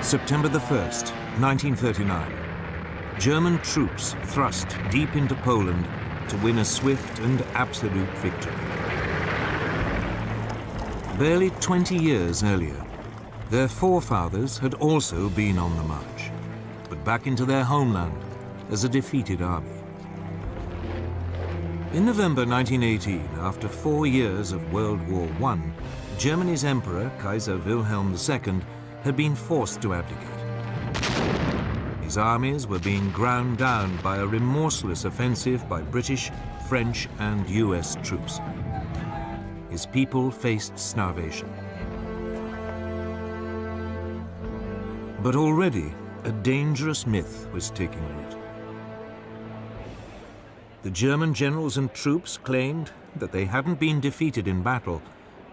September the 1st, 1939. German troops thrust deep into Poland to win a swift and absolute victory. Barely 20 years earlier, their forefathers had also been on the march, but back into their homeland as a defeated army. In November 1918, after 4 years of World War I, Germany's Emperor, Kaiser Wilhelm II, had been forced to abdicate. His armies were being ground down by a remorseless offensive by British, French, and US troops. His people faced starvation. But already, a dangerous myth was taking root. The German generals and troops claimed that they hadn't been defeated in battle,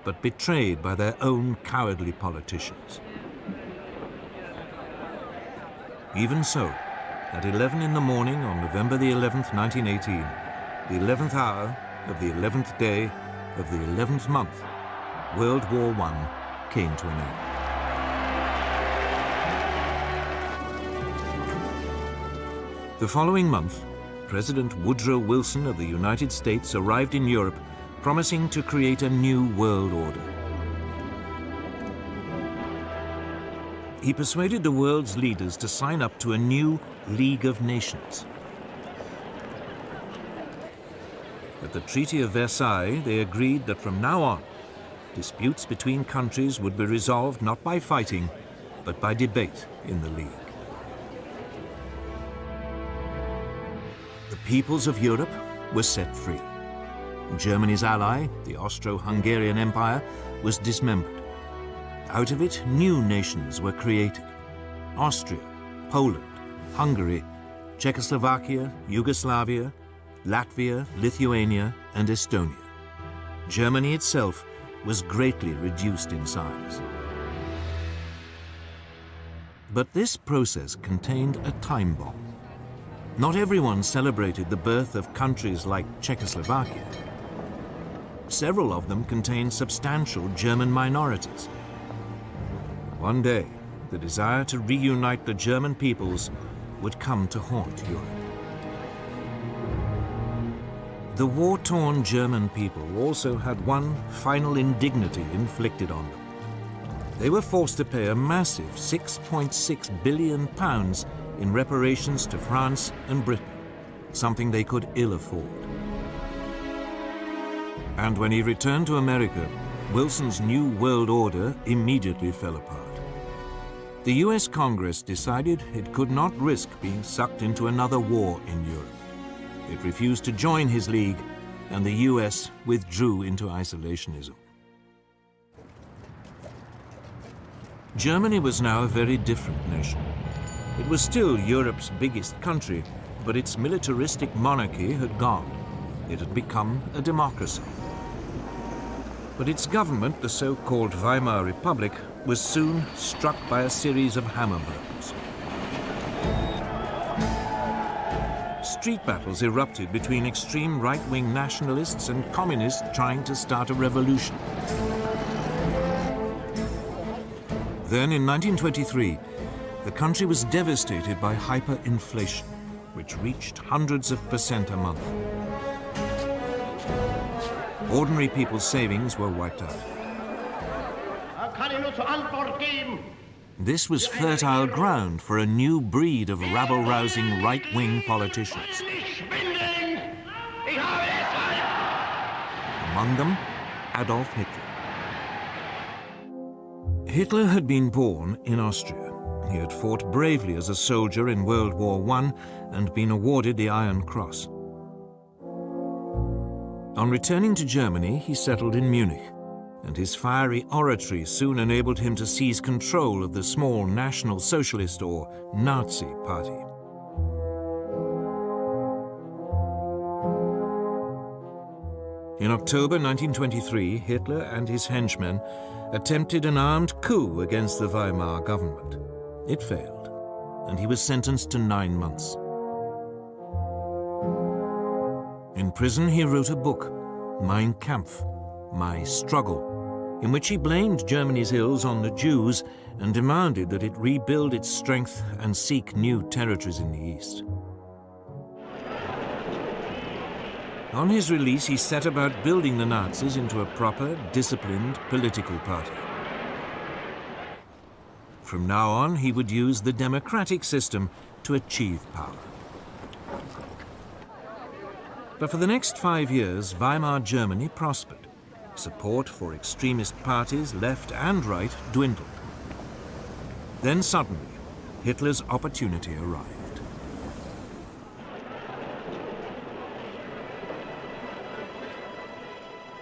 but betrayed by their own cowardly politicians. Even so, at 11 in the morning on November the 11th, 1918, the 11th hour of the 11th day of the 11th month, World War I came to an end. The following month, President Woodrow Wilson of the United States arrived in Europe, promising to create a new world order. He persuaded the world's leaders to sign up to a new League of Nations. At the Treaty of Versailles, they agreed that from now on, disputes between countries would be resolved not by fighting, but by debate in the League. The peoples of Europe were set free. Germany's ally, the Austro-Hungarian Empire, was dismembered. Out of it, new nations were created: Austria, Poland, Hungary, Czechoslovakia, Yugoslavia, Latvia, Lithuania, and Estonia. Germany itself was greatly reduced in size. But this process contained a time bomb. Not everyone celebrated the birth of countries like Czechoslovakia. Several of them contained substantial German minorities. One day, the desire to reunite the German peoples would come to haunt Europe. The war-torn German people also had one final indignity inflicted on them. They were forced to pay a massive £6.6 billion in reparations to France and Britain, something they could ill afford. And when he returned to America, Wilson's new world order immediately fell apart. The US Congress decided it could not risk being sucked into another war in Europe. It refused to join his league, and the US withdrew into isolationism. Germany was now a very different nation. It was still Europe's biggest country, but its militaristic monarchy had gone. It had become a democracy. But its government, the so-called Weimar Republic, was soon struck by a series of hammer blows. Street battles erupted between extreme right-wing nationalists and communists trying to start a revolution. Then, in 1923, the country was devastated by hyperinflation, which reached hundreds of % a month. Ordinary people's savings were wiped out. This was fertile ground for a new breed of rabble-rousing right-wing politicians. Among them, Adolf Hitler. Hitler had been born in Austria. He had fought bravely as a soldier in World War I and been awarded the Iron Cross. On returning to Germany, he settled in Munich, and his fiery oratory soon enabled him to seize control of the small National Socialist or Nazi Party. In October 1923, Hitler and his henchmen attempted an armed coup against the Weimar government. It failed, and he was sentenced to 9 months. In prison, he wrote a book, Mein Kampf, My Struggle, in which he blamed Germany's ills on the Jews and demanded that it rebuild its strength and seek new territories in the East. On his release, he set about building the Nazis into a proper, disciplined political party. From now on, he would use the democratic system to achieve power. But for the next 5 years, Weimar Germany prospered. Support for extremist parties, left and right, dwindled. Then suddenly, Hitler's opportunity arrived.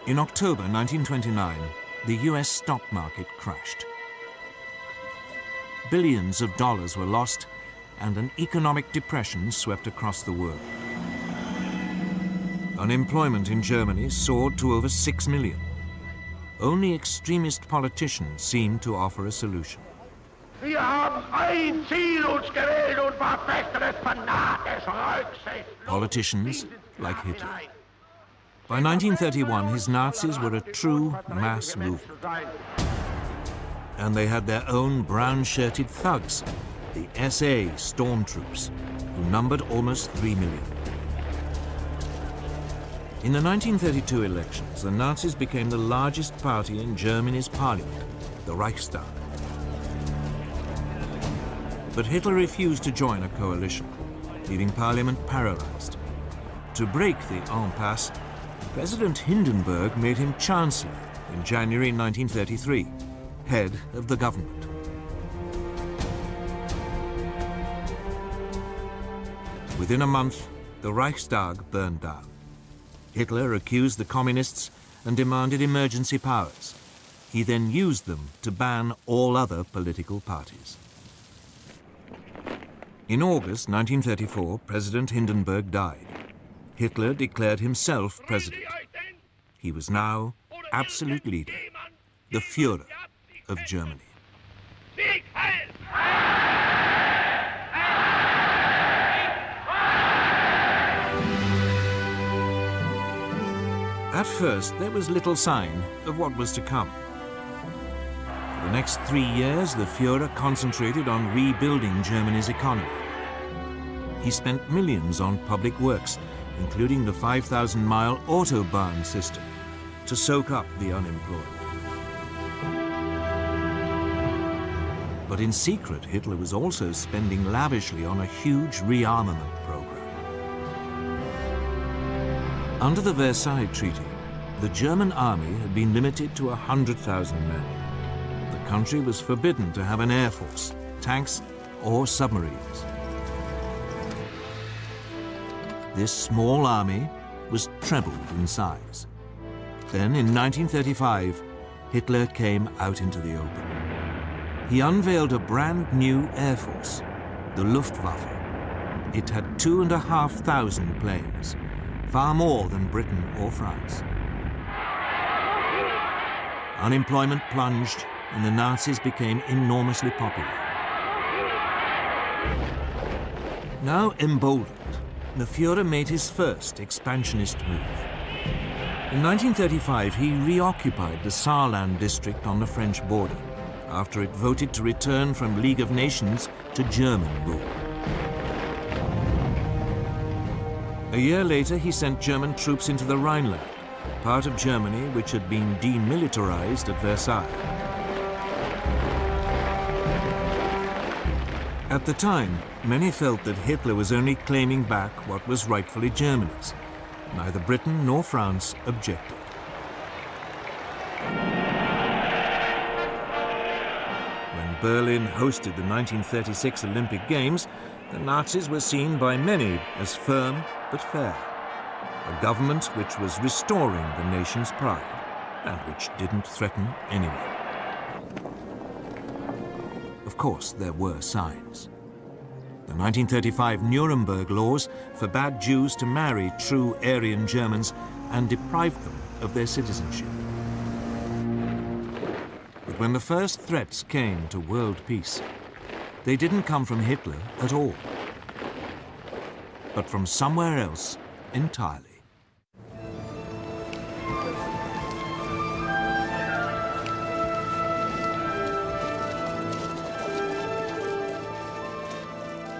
In October 1929, the US stock market crashed. Billions of dollars were lost, and an economic depression swept across the world. Unemployment in Germany soared to over 6 million. Only extremist politicians seemed to offer a solution. Wir haben ein Ziel uns gewählt und verfechten es fanatisch rücksichtslos. Politicians like Hitler. By 1931, his Nazis were a true mass movement. And they had their own brown-shirted thugs, the SA stormtroops, who numbered almost 3 million. In the 1932 elections, the Nazis became the largest party in Germany's parliament, the Reichstag. But Hitler refused to join a coalition, leaving parliament paralyzed. To break the impasse, President Hindenburg made him chancellor in January 1933, head of the government. Within a month, the Reichstag burned down. Hitler accused the communists and demanded emergency powers. He then used them to ban all other political parties. In August 1934, President Hindenburg died. Hitler declared himself president. He was now absolute leader, the Führer of Germany. At first, there was little sign of what was to come. For the next 3 years, the Führer concentrated on rebuilding Germany's economy. He spent millions on public works, including the 5,000-mile Autobahn system, to soak up the unemployed. But in secret, Hitler was also spending lavishly on a huge rearmament program. Under the Versailles Treaty, the German army had been limited to 100,000 men. The country was forbidden to have an air force, tanks, or submarines. This small army was trebled in size. Then, in 1935, Hitler came out into the open. He unveiled a brand new air force, the Luftwaffe. It had 2,500 planes, far more than Britain or France. Unemployment plunged, and the Nazis became enormously popular. Now emboldened, the Führer made his first expansionist move. In 1935, he reoccupied the Saarland district on the French border, after it voted to return from League of Nations to German rule. A year later, he sent German troops into the Rhineland, part of Germany which had been demilitarized at Versailles. At the time, many felt that Hitler was only claiming back what was rightfully Germany's. Neither Britain nor France objected. When Berlin hosted the 1936 Olympic Games, the Nazis were seen by many as firm but fair. A government which was restoring the nation's pride and which didn't threaten anyone. Of course, there were signs. The 1935 Nuremberg laws forbade Jews to marry true Aryan Germans and deprived them of their citizenship. But when the first threats came to world peace, they didn't come from Hitler at all, but from somewhere else entirely.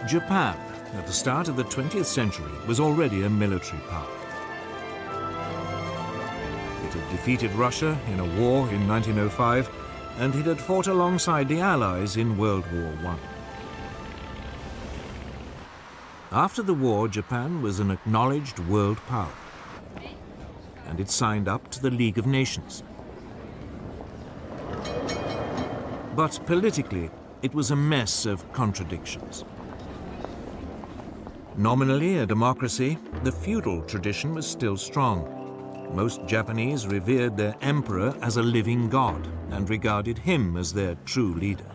Japan, at the start of the 20th century, was already a military power. It had defeated Russia in a war in 1905, and it had fought alongside the Allies in World War I. After the war, Japan was an acknowledged world power, and it signed up to the League of Nations. But politically, it was a mess of contradictions. Nominally a democracy, the feudal tradition was still strong. Most Japanese revered their emperor as a living god and regarded him as their true leader.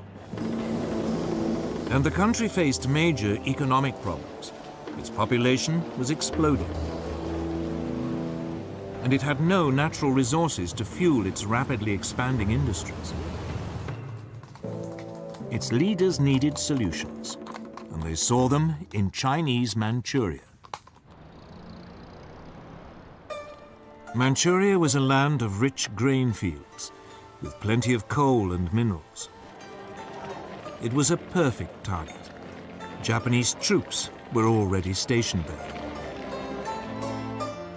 And the country faced major economic problems. Its population was exploding. And it had no natural resources to fuel its rapidly expanding industries. Its leaders needed solutions, and they saw them in Chinese Manchuria. Manchuria was a land of rich grain fields, with plenty of coal and minerals. It was a perfect target. Japanese troops were already stationed there.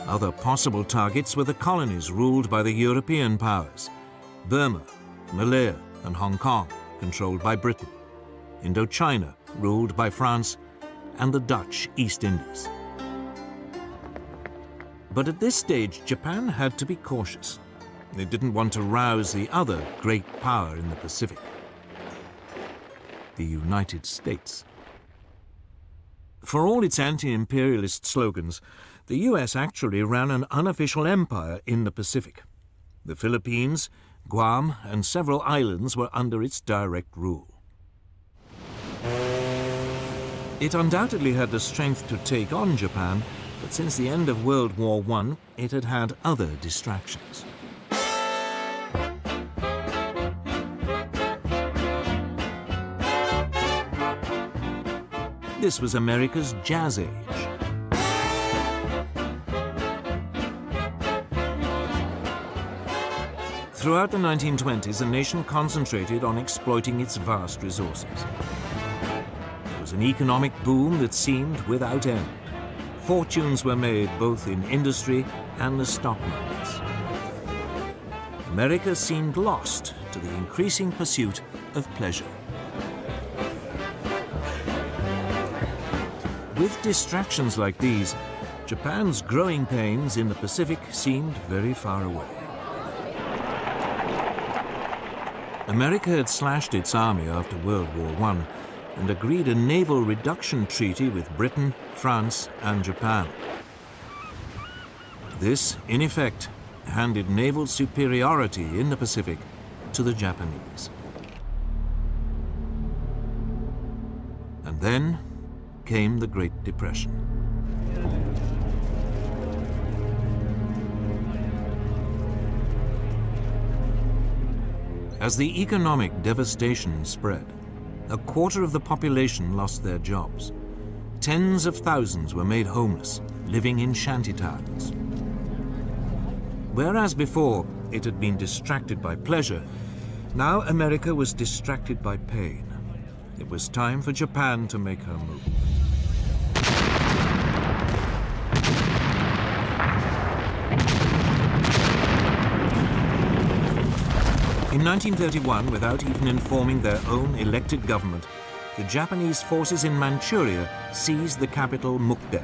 Other possible targets were the colonies ruled by the European powers: Burma, Malaya, and Hong Kong, controlled by Britain, Indochina, ruled by France, and the Dutch East Indies. But at this stage, Japan had to be cautious. It didn't want to rouse the other great power in the Pacific, the United States. For all its anti-imperialist slogans, the US actually ran an unofficial empire in the Pacific. The Philippines, Guam, and several islands were under its direct rule. It undoubtedly had the strength to take on Japan, but since the end of World War I, it had had other distractions. This was America's Jazz Age. Throughout the 1920s, the nation concentrated on exploiting its vast resources. There was an economic boom that seemed without end. Fortunes were made both in industry and the stock markets. America seemed lost to the increasing pursuit of pleasure. With distractions like these, Japan's growing pains in the Pacific seemed very far away. America had slashed its army after World War I and agreed a naval reduction treaty with Britain, France, and Japan. This, in effect, handed naval superiority in the Pacific to the Japanese. And then came the Great Depression. As the economic devastation spread, a quarter of the population lost their jobs. Tens of thousands were made homeless, living in shantytowns. Whereas before it had been distracted by pleasure, now America was distracted by pain. It was time for Japan to make her move. In 1931, without even informing their own elected government, the Japanese forces in Manchuria seized the capital Mukden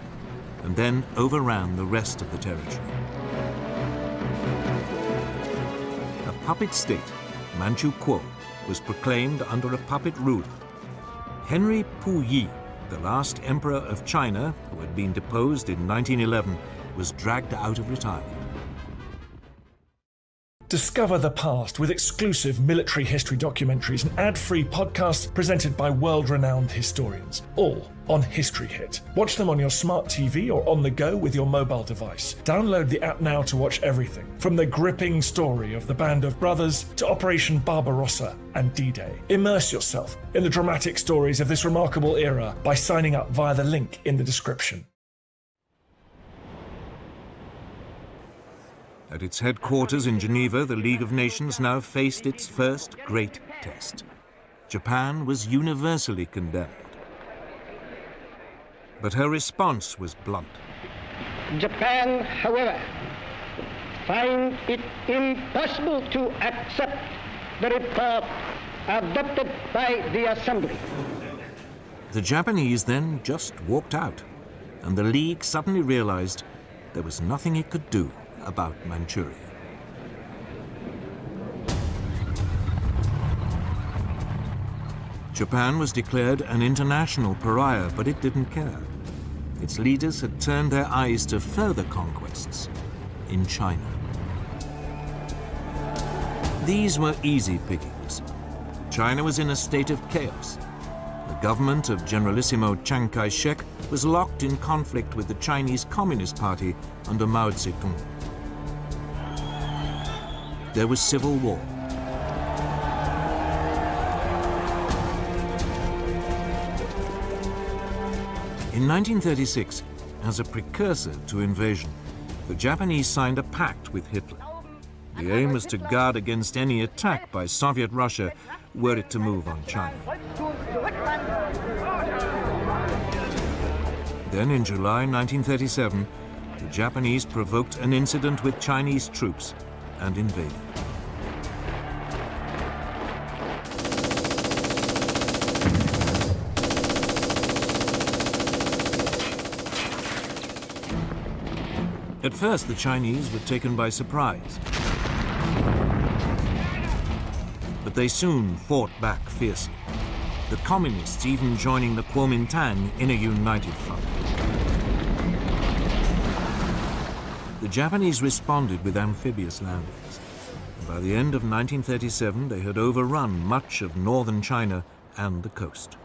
and then overran the rest of the territory. A puppet state, Manchukuo, was proclaimed under a puppet ruler. Henry Puyi, the last emperor of China, who had been deposed in 1911, was dragged out of retirement. Discover the past with exclusive military history documentaries and ad-free podcasts presented by world-renowned historians, all on History Hit. Watch them on your smart TV or on the go with your mobile device. Download the app now to watch everything, from the gripping story of the Band of Brothers to Operation Barbarossa and D-Day. Immerse yourself in the dramatic stories of this remarkable era by signing up via the link in the description. At its headquarters in Geneva, the League of Nations now faced its first great test. Japan was universally condemned. But her response was blunt. Japan, however, finds it impossible to accept the report adopted by the Assembly. The Japanese then just walked out, and the League suddenly realized there was nothing it could do about Manchuria. Japan was declared an international pariah, but it didn't care. Its leaders had turned their eyes to further conquests in China. These were easy pickings. China was in a state of chaos. The government of Generalissimo Chiang Kai-shek was locked in conflict with the Chinese Communist Party under Mao Zedong. There was civil war. In 1936, as a precursor to invasion, the Japanese signed a pact with Hitler. The aim was to guard against any attack by Soviet Russia were it to move on China. Then in July 1937, the Japanese provoked an incident with Chinese troops and invaded. At first, the Chinese were taken by surprise. But they soon fought back fiercely, the communists even joining the Kuomintang in a united front. The Japanese responded with amphibious landings. By the end of 1937, they had overrun much of northern China and the coast.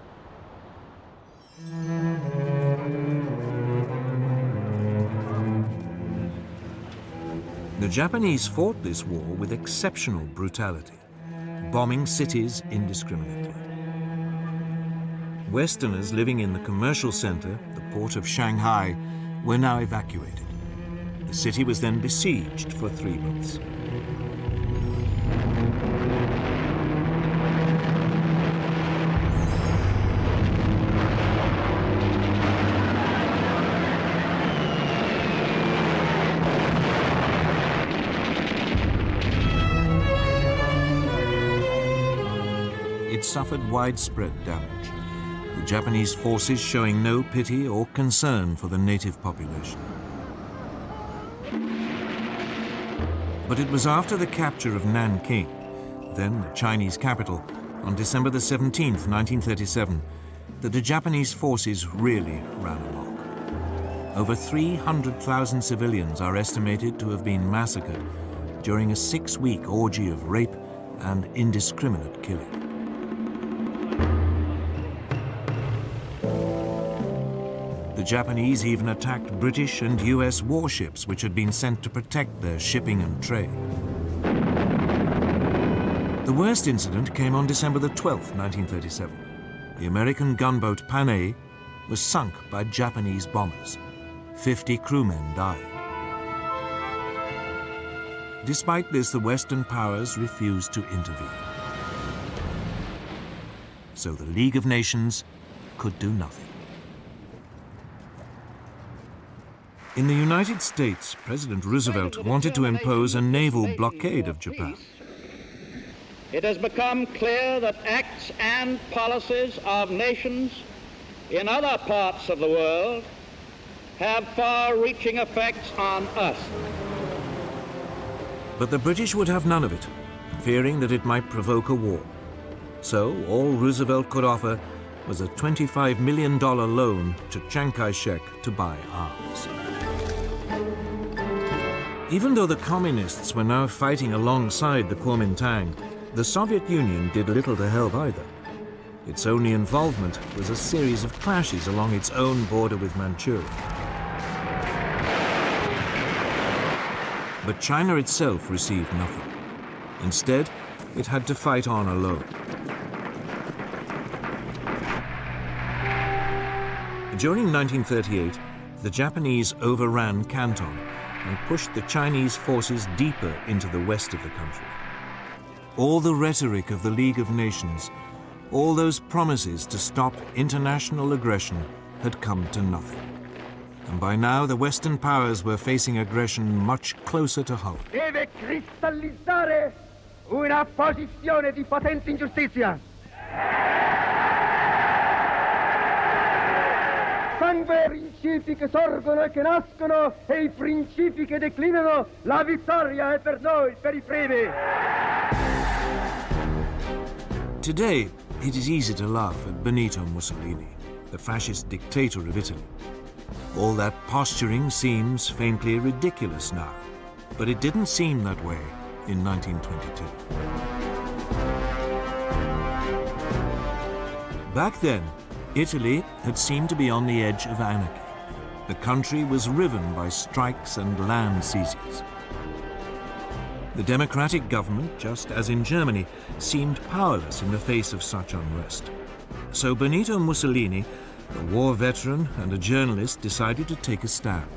The Japanese fought this war with exceptional brutality, bombing cities indiscriminately. Westerners living in the commercial center, the port of Shanghai, were now evacuated. The city was then besieged for 3 months. It suffered widespread damage, the Japanese forces showing no pity or concern for the native population. But it was after the capture of Nanking, then the Chinese capital, on December the 17th, 1937, that the Japanese forces really ran amok. Over 300,000 civilians are estimated to have been massacred during a 6-week orgy of rape and indiscriminate killing. The Japanese even attacked British and US warships which had been sent to protect their shipping and trade. The worst incident came on December the 12th, 1937. The American gunboat Panay was sunk by Japanese bombers. 50 crewmen died. Despite this, the Western powers refused to intervene. So the League of Nations could do nothing. In the United States, President Roosevelt wanted to impose a naval blockade of Japan. It has become clear that acts and policies of nations in other parts of the world have far-reaching effects on us. But the British would have none of it, fearing that it might provoke a war. So all Roosevelt could offer was a $25 million loan to Chiang Kai-shek to buy arms. Even though the communists were now fighting alongside the Kuomintang, the Soviet Union did little to help either. Its only involvement was a series of clashes along its own border with Manchuria. But China itself received nothing. Instead, it had to fight on alone. During 1938, the Japanese overran Canton and pushed the Chinese forces deeper into the west of the country. All the rhetoric of the League of Nations, all those promises to stop international aggression had come to nothing. And by now the Western powers were facing aggression much closer to home. Deve cristallizzare una posizione di potente ingiustizia. Sangue, principi che sorgono e che nascono, e i principi che declinano, la vittoria è per noi, per i primi. Today, it is easy to laugh at Benito Mussolini, the fascist dictator of Italy. All that posturing seems faintly ridiculous now, but it didn't seem that way in 1922. Back then, Italy had seemed to be on the edge of anarchy. The country was riven by strikes and land seizures. The democratic government, just as in Germany, seemed powerless in the face of such unrest. So Benito Mussolini, a war veteran and a journalist, decided to take a stand.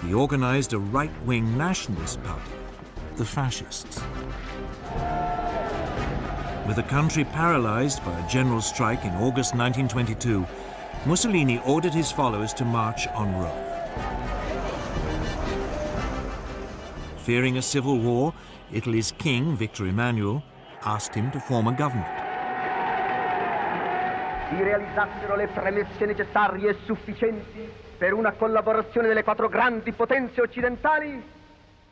He organized a right-wing nationalist party, the Fascists. With the country paralyzed by a general strike in August 1922, Mussolini ordered his followers to march on Rome. Fearing a civil war, Italy's king, Victor Emmanuel, asked him to form a government. Si realizzassero le premesse necessarie e sufficienti per una collaborazione delle quattro grandi potenze occidentali,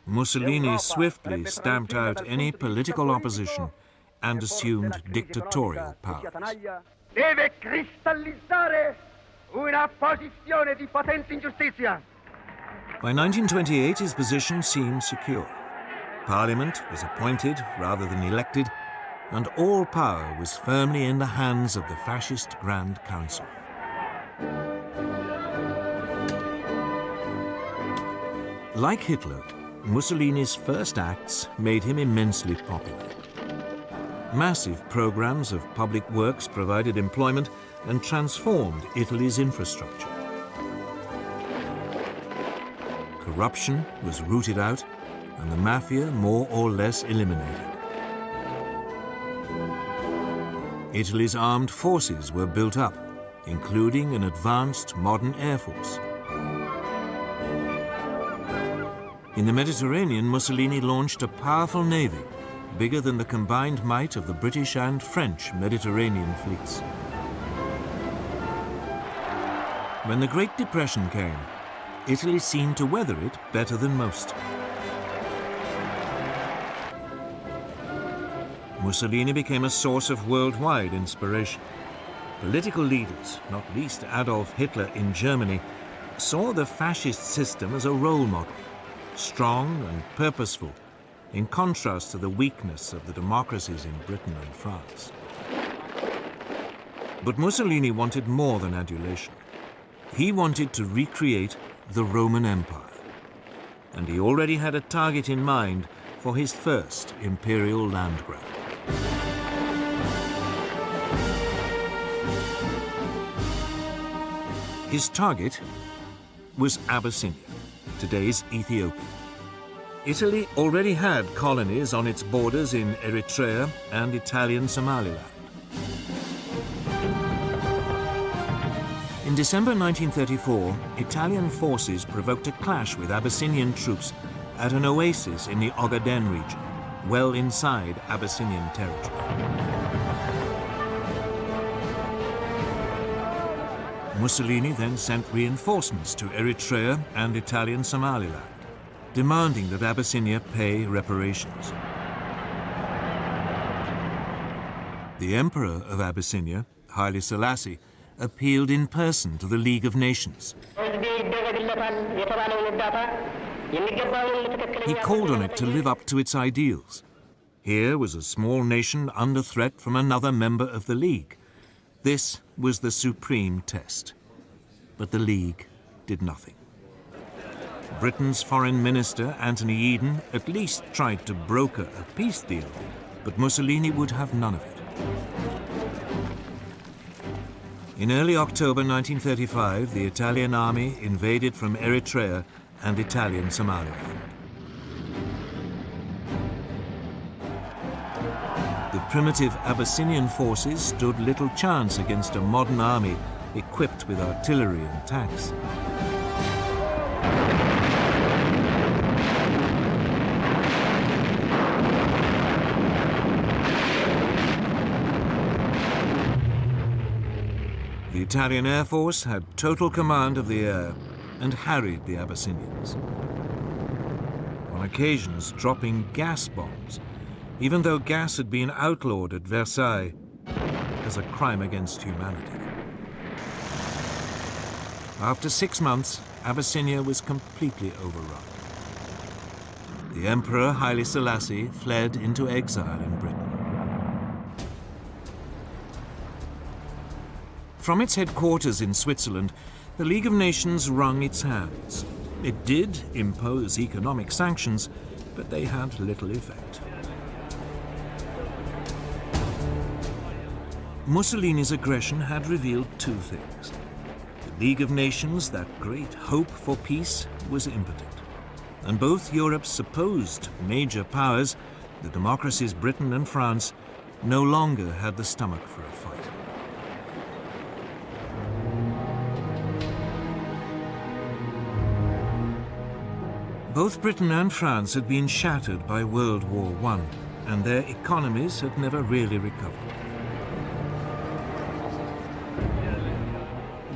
Mussolini swiftly stamped out any political opposition and assumed dictatorial powers. deve cristallizzare una posizione di potente ingiustizia. By 1928, his position seemed secure. Parliament was appointed rather than elected, and all power was firmly in the hands of the fascist Grand Council. Like Hitler, Mussolini's first acts made him immensely popular. Massive programs of public works provided employment and transformed Italy's infrastructure. Corruption was rooted out and the mafia more or less eliminated. Italy's armed forces were built up, including an advanced modern air force. In the Mediterranean, Mussolini launched a powerful navy, bigger than the combined might of the British and French Mediterranean fleets. When the Great Depression came, Italy seemed to weather it better than most. Mussolini became a source of worldwide inspiration. Political leaders, not least Adolf Hitler in Germany, saw the fascist system as a role model, strong and purposeful, in contrast to the weakness of the democracies in Britain and France. But Mussolini wanted more than adulation. He wanted to recreate the Roman Empire. And he already had a target in mind for his first imperial land grab. His target was Abyssinia, today's Ethiopia. Italy already had colonies on its borders in Eritrea and Italian Somaliland. In December 1934, Italian forces provoked a clash with Abyssinian troops at an oasis in the Ogaden region, well inside Abyssinian territory. Mussolini then sent reinforcements to Eritrea and Italian Somaliland, demanding that Abyssinia pay reparations. The Emperor of Abyssinia, Haile Selassie, appealed in person to the League of Nations. He called on it to live up to its ideals. Here was a small nation under threat from another member of the League. This was the supreme test. But the League did nothing. Britain's Foreign Minister, Anthony Eden, at least tried to broker a peace deal, but Mussolini would have none of it. In early October 1935, the Italian army invaded from Eritrea and Italian Somaliland. The primitive Abyssinian forces stood little chance against a modern army equipped with artillery and tanks. The Italian Air Force had total command of the air and harried the Abyssinians, on occasions dropping gas bombs, even though gas had been outlawed at Versailles as a crime against humanity. After 6 months, Abyssinia was completely overrun. The Emperor Haile Selassie fled into exile in Britain. From its headquarters in Switzerland, the League of Nations wrung its hands. It did impose economic sanctions, but they had little effect. Mussolini's aggression had revealed two things. The League of Nations, that great hope for peace, was impotent. And both Europe's supposed major powers, the democracies Britain and France, no longer had the stomach for a fight. Both Britain and France had been shattered by World War I, and their economies had never really recovered.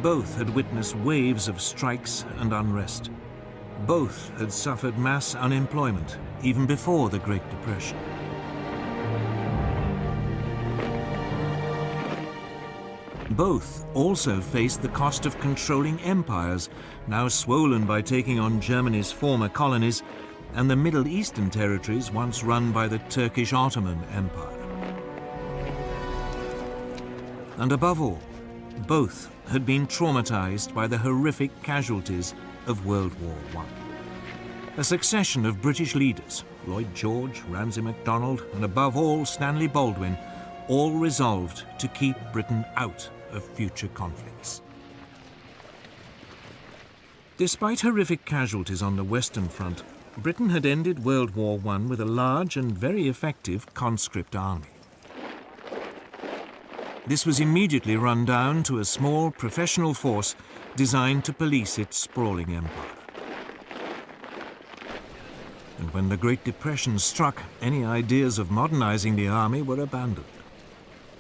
Both had witnessed waves of strikes and unrest. Both had suffered mass unemployment, even before the Great Depression. Both also faced the cost of controlling empires, now swollen by taking on Germany's former colonies and the Middle Eastern territories once run by the Turkish Ottoman Empire. And above all, both had been traumatized by the horrific casualties of World War I. A succession of British leaders, Lloyd George, Ramsay MacDonald, and above all Stanley Baldwin, all resolved to keep Britain out of future conflicts. Despite horrific casualties on the Western Front, Britain had ended World War I with a large and very effective conscript army. This was immediately run down to a small professional force designed to police its sprawling empire. And when the Great Depression struck, any ideas of modernizing the army were abandoned.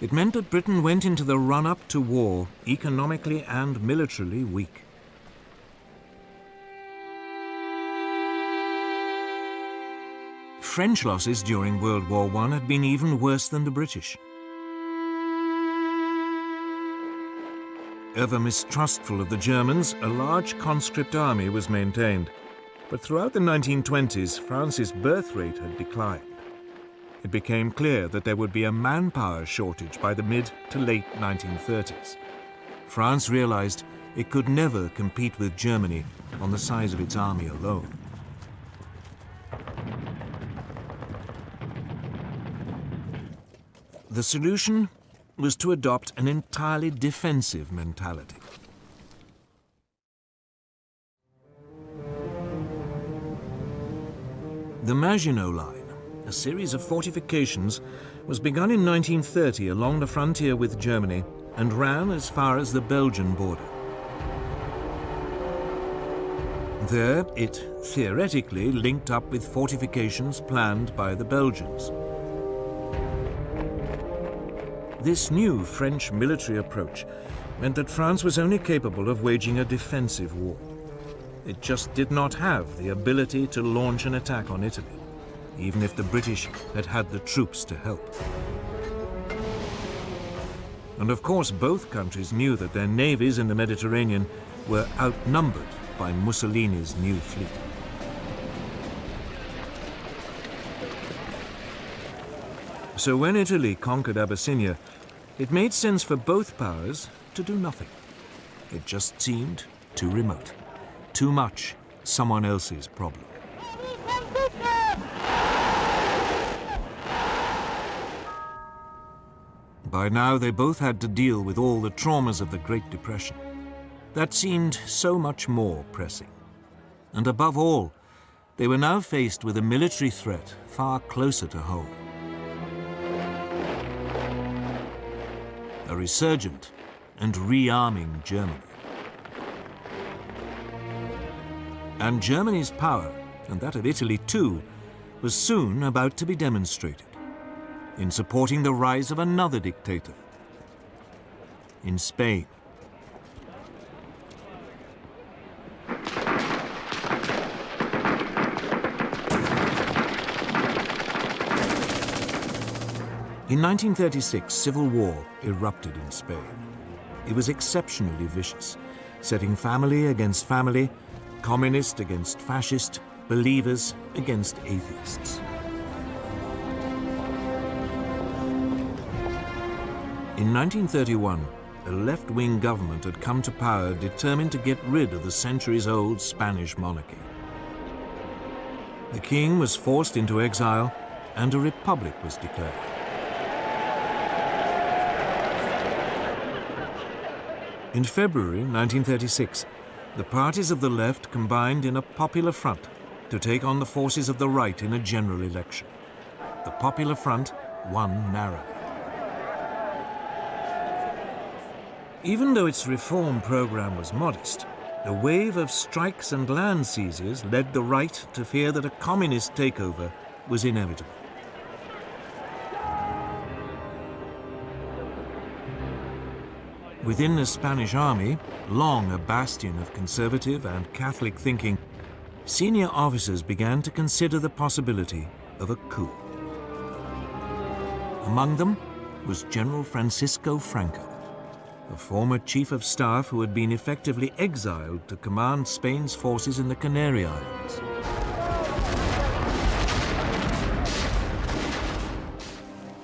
It meant that Britain went into the run-up to war economically and militarily weak. French losses during World War I had been even worse than the British. Ever mistrustful of the Germans, a large conscript army was maintained. But throughout the 1920s, France's birth rate had declined. It became clear that there would be a manpower shortage by the mid to late 1930s. France realized it could never compete with Germany on the size of its army alone. The solution was to adopt an entirely defensive mentality. The Maginot Line, a series of fortifications, was begun in 1930 along the frontier with Germany and ran as far as the Belgian border. There, it theoretically linked up with fortifications planned by the Belgians. This new French military approach meant that France was only capable of waging a defensive war. It just did not have the ability to launch an attack on Italy, even if the British had had the troops to help. And of course, both countries knew that their navies in the Mediterranean were outnumbered by Mussolini's new fleet. So when Italy conquered Abyssinia, it made sense for both powers to do nothing. It just seemed too remote, too much someone else's problem. By now, they both had to deal with all the traumas of the Great Depression. That seemed so much more pressing. And above all, they were now faced with a military threat far closer to home. A resurgent and rearming Germany. And Germany's power, and that of Italy too, was soon about to be demonstrated in supporting the rise of another dictator in Spain. In 1936, civil war erupted in Spain. It was exceptionally vicious, setting family against family, communist against fascist, believers against atheists. In 1931, a left-wing government had come to power determined to get rid of the centuries-old Spanish monarchy. The king was forced into exile and a republic was declared. In February 1936, the parties of the left combined in a popular front to take on the forces of the right in a general election. The Popular Front won narrowly. Even though its reform program was modest, a wave of strikes and land seizures led the right to fear that a communist takeover was inevitable. Within the Spanish army, long a bastion of conservative and Catholic thinking, senior officers began to consider the possibility of a coup. Among them was General Francisco Franco, a former chief of staff who had been effectively exiled to command Spain's forces in the Canary Islands.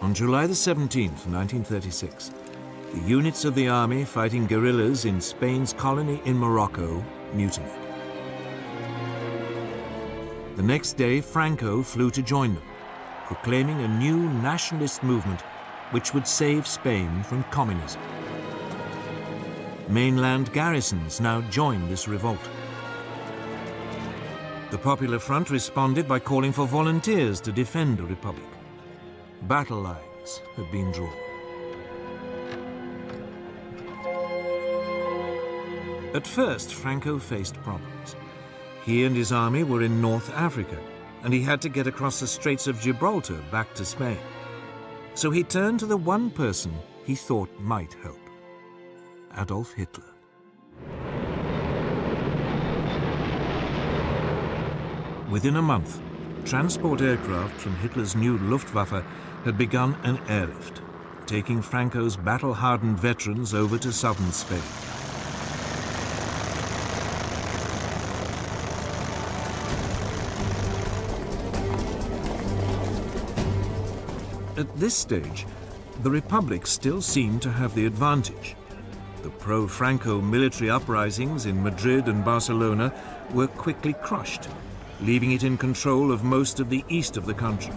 On July the 17th, 1936, the units of the army fighting guerrillas in Spain's colony in Morocco mutinied. The next day, Franco flew to join them, proclaiming a new nationalist movement which would save Spain from communism. Mainland garrisons now joined this revolt. The Popular Front responded by calling for volunteers to defend the Republic. Battle lines had been drawn. At first, Franco faced problems. He and his army were in North Africa, and he had to get across the Straits of Gibraltar back to Spain. So he turned to the one person he thought might help: Adolf Hitler. Within a month, transport aircraft from Hitler's new Luftwaffe had begun an airlift, taking Franco's battle-hardened veterans over to southern Spain. At this stage, the Republic still seemed to have the advantage. The pro-Franco military uprisings in Madrid and Barcelona were quickly crushed, leaving it in control of most of the east of the country.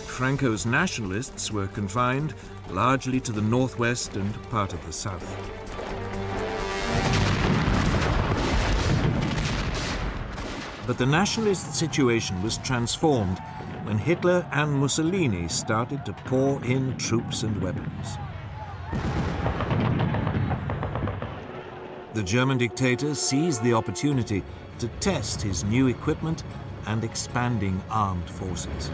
Franco's nationalists were confined largely to the northwest and part of the south. But the nationalist situation was transformed when Hitler and Mussolini started to pour in troops and weapons. The German dictator seized the opportunity to test his new equipment and expanding armed forces.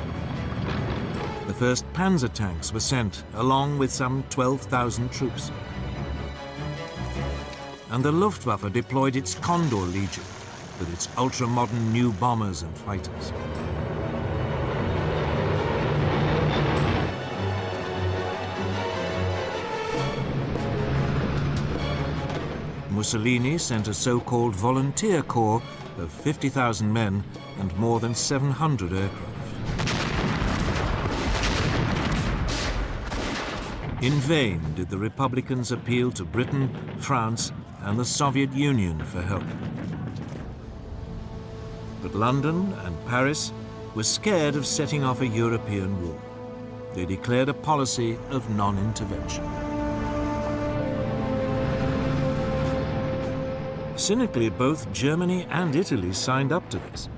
The first panzer tanks were sent, along with some 12,000 troops. And the Luftwaffe deployed its Condor Legion, with its ultra-modern new bombers and fighters. Mussolini sent a so-called volunteer corps of 50,000 men and more than 700 aircraft. In vain did the Republicans appeal to Britain, France, and the Soviet Union for help. But London and Paris were scared of setting off a European war. They declared a policy of non-intervention. Cynically, both Germany and Italy signed up to this.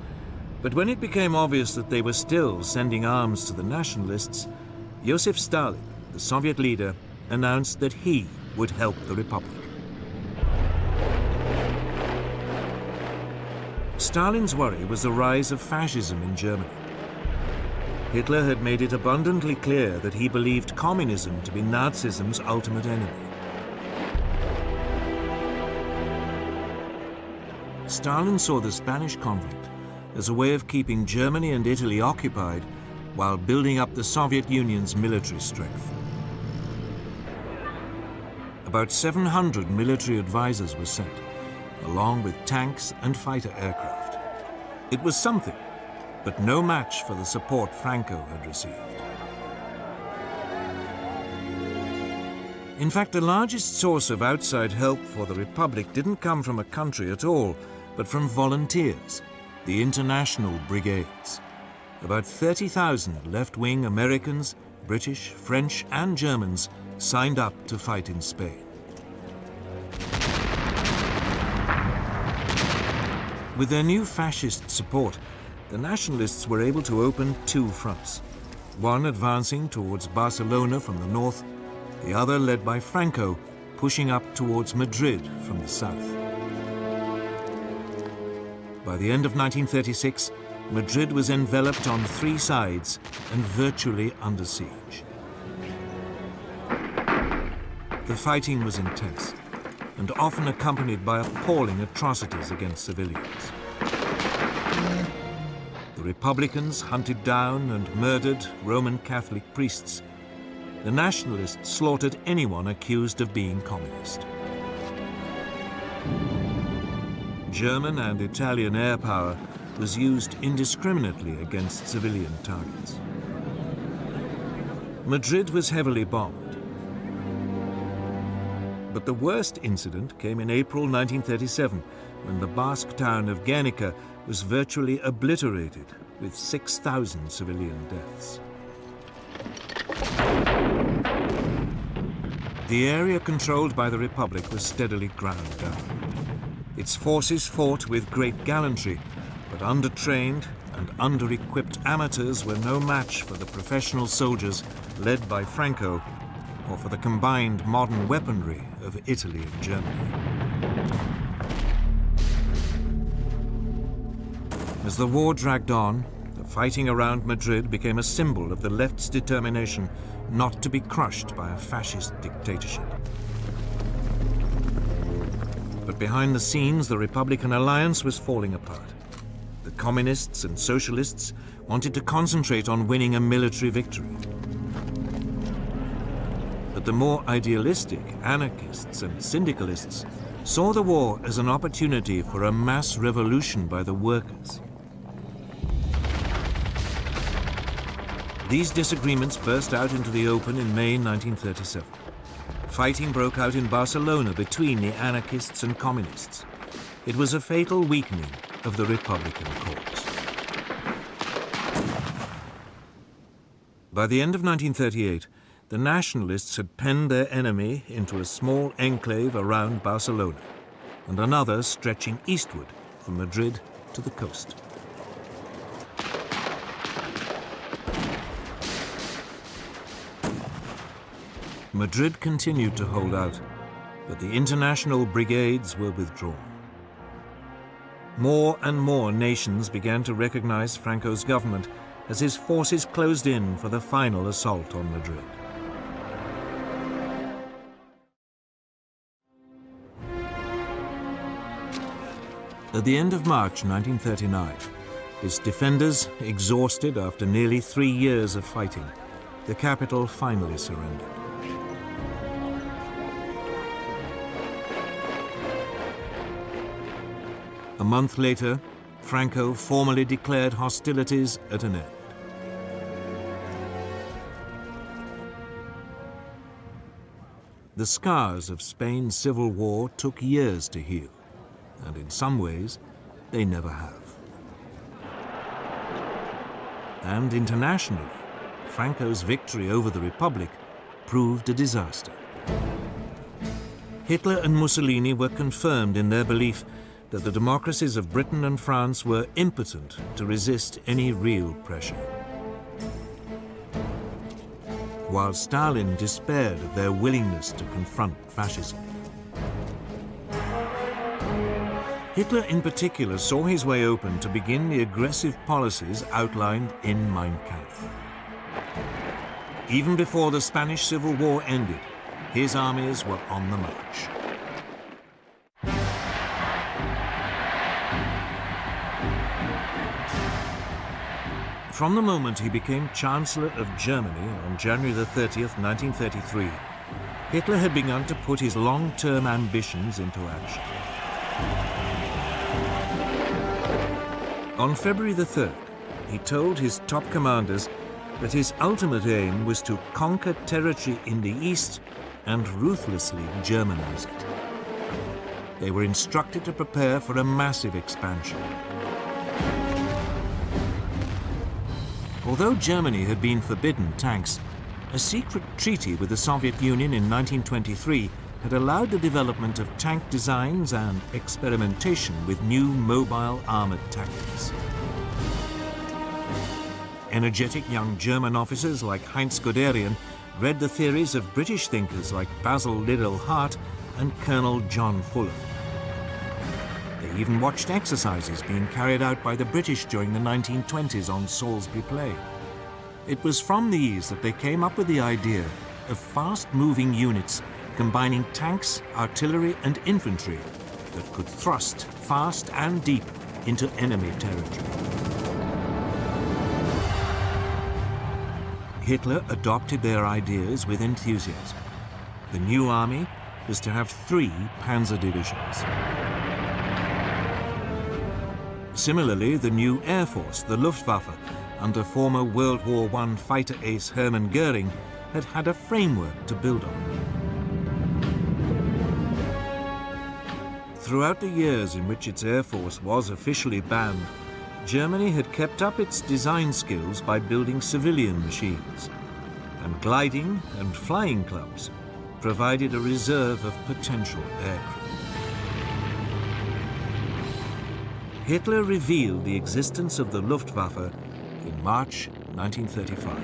But when it became obvious that they were still sending arms to the nationalists, Joseph Stalin, the Soviet leader, announced that he would help the Republic. Stalin's worry was the rise of fascism in Germany. Hitler had made it abundantly clear that he believed communism to be Nazism's ultimate enemy. Stalin saw the Spanish conflict as a way of keeping Germany and Italy occupied while building up the Soviet Union's military strength. About 700 military advisors were sent, along with tanks and fighter aircraft. It was something, but no match for the support Franco had received. In fact, the largest source of outside help for the Republic didn't come from a country at all, but from volunteers, the international brigades. About 30,000 left-wing Americans, British, French, and Germans signed up to fight in Spain. With their new fascist support, the nationalists were able to open two fronts, one advancing towards Barcelona from the north, the other led by Franco, pushing up towards Madrid from the south. By the end of 1936, Madrid was enveloped on three sides and virtually under siege. The fighting was intense and often accompanied by appalling atrocities against civilians. The Republicans hunted down and murdered Roman Catholic priests. The nationalists slaughtered anyone accused of being communist. German and Italian air power was used indiscriminately against civilian targets. Madrid was heavily bombed. But the worst incident came in April 1937, when the Basque town of Guernica was virtually obliterated, with 6,000 civilian deaths. The area controlled by the Republic was steadily ground down. Its forces fought with great gallantry, but undertrained and under-equipped amateurs were no match for the professional soldiers led by Franco, or for the combined modern weaponry of Italy and Germany. As the war dragged on, the fighting around Madrid became a symbol of the left's determination not to be crushed by a fascist dictatorship. But behind the scenes, the Republican alliance was falling apart. The communists and socialists wanted to concentrate on winning a military victory. But the more idealistic anarchists and syndicalists saw the war as an opportunity for a mass revolution by the workers. These disagreements burst out into the open in May 1937. Fighting broke out in Barcelona between the anarchists and communists. It was a fatal weakening of the Republican cause. By the end of 1938, the nationalists had penned their enemy into a small enclave around Barcelona, and another stretching eastward from Madrid to the coast. Madrid continued to hold out, but the international brigades were withdrawn. More and more nations began to recognize Franco's government as his forces closed in for the final assault on Madrid. At the end of March 1939, its defenders, exhausted after nearly 3 years of fighting, the capital finally surrendered. A month later, Franco formally declared hostilities at an end. The scars of Spain's civil war took years to heal, and in some ways, they never have. And internationally, Franco's victory over the Republic proved a disaster. Hitler and Mussolini were confirmed in their belief that the democracies of Britain and France were impotent to resist any real pressure. while Stalin despaired of their willingness to confront fascism. Hitler in particular saw his way open to begin the aggressive policies outlined in Mein Kampf. Even before the Spanish Civil War ended, his armies were on the march. From the moment he became Chancellor of Germany on January the 30th, 1933, Hitler had begun to put his long-term ambitions into action. On February the 3rd, he told his top commanders that his ultimate aim was to conquer territory in the east and ruthlessly Germanize it. They were instructed to prepare for a massive expansion. Although Germany had been forbidden tanks, a secret treaty with the Soviet Union in 1923 had allowed the development of tank designs and experimentation with new mobile armored tactics. Energetic young German officers like Heinz Guderian read the theories of British thinkers like Basil Liddell Hart and Colonel John Fuller. They even watched exercises being carried out by the British during the 1920s on Salisbury Plain. It was from these that they came up with the idea of fast-moving units combining tanks, artillery and infantry that could thrust fast and deep into enemy territory. Hitler adopted their ideas with enthusiasm. The new army was to have 3 panzer divisions. Similarly, the new Air Force, the Luftwaffe, under former World War I fighter ace Hermann Goering, had had a framework to build on. Throughout the years in which its Air Force was officially banned, Germany had kept up its design skills by building civilian machines, and gliding and flying clubs provided a reserve of potential aircraft. Hitler revealed the existence of the Luftwaffe in March 1935.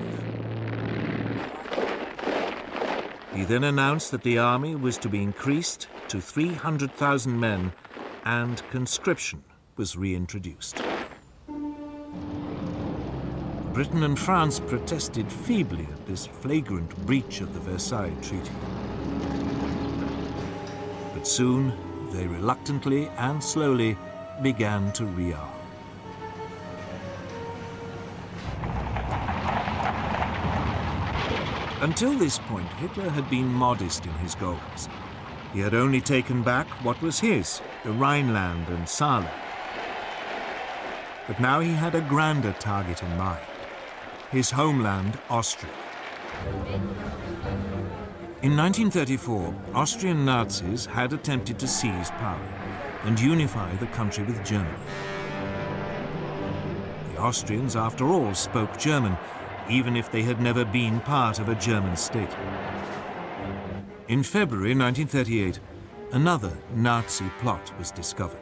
He then announced that the army was to be increased to 300,000 men and conscription was reintroduced. Britain and France protested feebly at this flagrant breach of the Versailles Treaty. But soon they reluctantly and slowly began to rearm. Until this point, Hitler had been modest in his goals. He had only taken back what was his, the Rhineland and Saarland. But now he had a grander target in mind, his homeland, Austria. In 1934, Austrian Nazis had attempted to seize power and unify the country with Germany. The Austrians, after all, spoke German, even if they had never been part of a German state. In February 1938, another Nazi plot was discovered.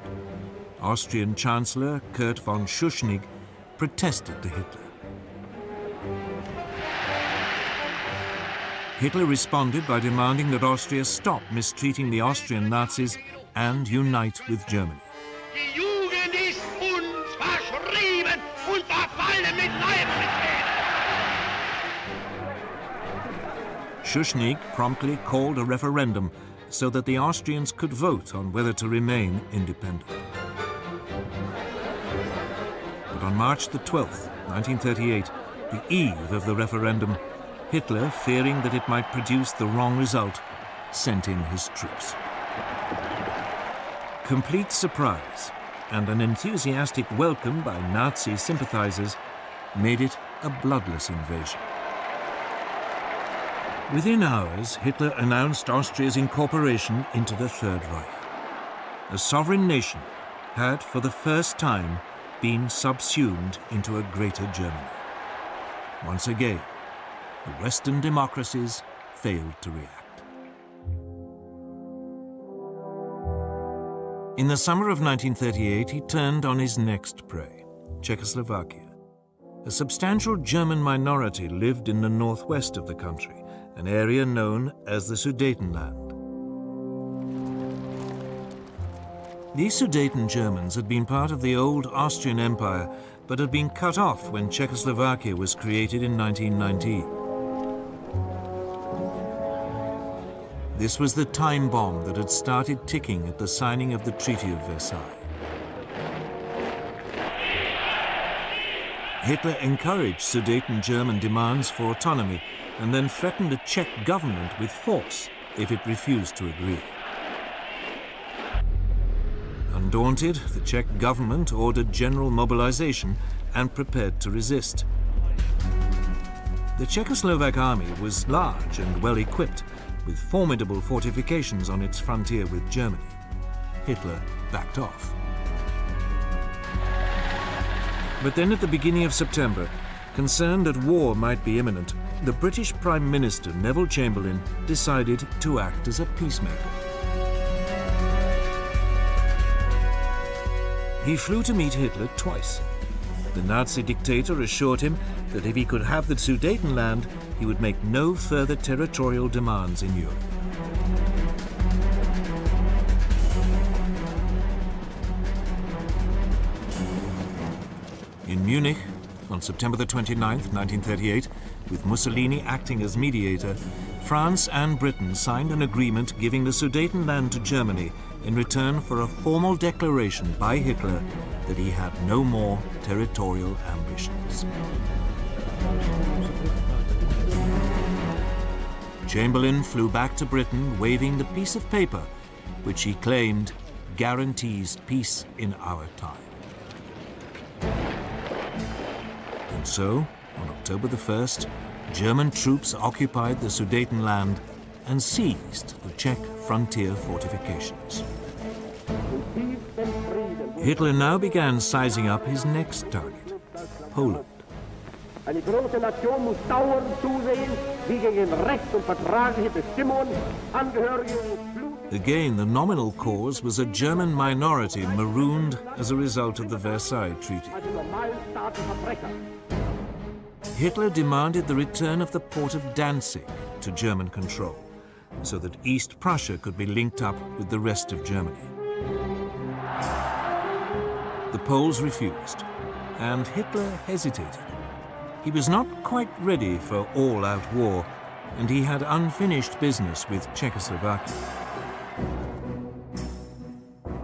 Austrian Chancellor Kurt von Schuschnigg protested to Hitler. Hitler responded by demanding that Austria stop mistreating the Austrian Nazis and unite with Germany. Die Jugend ist uns verschrieben und verfallen mit Leibesfehlen. Schuschnigg promptly called a referendum so that the Austrians could vote on whether to remain independent. But on March the 12th, 1938, the eve of the referendum, Hitler, fearing that it might produce the wrong result, sent in his troops. Complete surprise and an enthusiastic welcome by Nazi sympathizers made it a bloodless invasion. Within hours, Hitler announced Austria's incorporation into the Third Reich. A sovereign nation had, for the first time, been subsumed into a greater Germany. Once again, the Western democracies failed to react. In the summer of 1938, he turned on his next prey, Czechoslovakia. A substantial German minority lived in the northwest of the country, an area known as the Sudetenland. These Sudeten Germans had been part of the old Austrian Empire, but had been cut off when Czechoslovakia was created in 1919. This was the time bomb that had started ticking at the signing of the Treaty of Versailles. Hitler encouraged Sudeten German demands for autonomy and then threatened the Czech government with force if it refused to agree. Undaunted, the Czech government ordered general mobilization and prepared to resist. The Czechoslovak army was large and well equipped, with formidable fortifications on its frontier with Germany. Hitler backed off. But then at the beginning of September, concerned that war might be imminent, the British Prime Minister Neville Chamberlain decided to act as a peacemaker. He flew to meet Hitler twice. The Nazi dictator assured him that if he could have the Sudetenland, he would make no further territorial demands in Europe. In Munich, on September the 29th, 1938, with Mussolini acting as mediator, France and Britain signed an agreement giving the Sudetenland to Germany in return for a formal declaration by Hitler that he had no more territorial ambitions. Chamberlain flew back to Britain waving the piece of paper which he claimed guarantees peace in our time. And so, on October the 1st, German troops occupied the Sudetenland and seized the Czech frontier fortifications. Hitler now began sizing up his next target, Poland. Eine große Nation muss dauernd zusehen, wie gegen Recht und vertragliche Bestimmungen Angehörige des Again, the nominal cause was a German minority marooned as a result of the Versailles Treaty. Hitler demanded the return of the port of Danzig to German control, so that East Prussia could be linked up with the rest of Germany. The Poles refused, and Hitler hesitated. He was not quite ready for all-out war, and he had unfinished business with Czechoslovakia.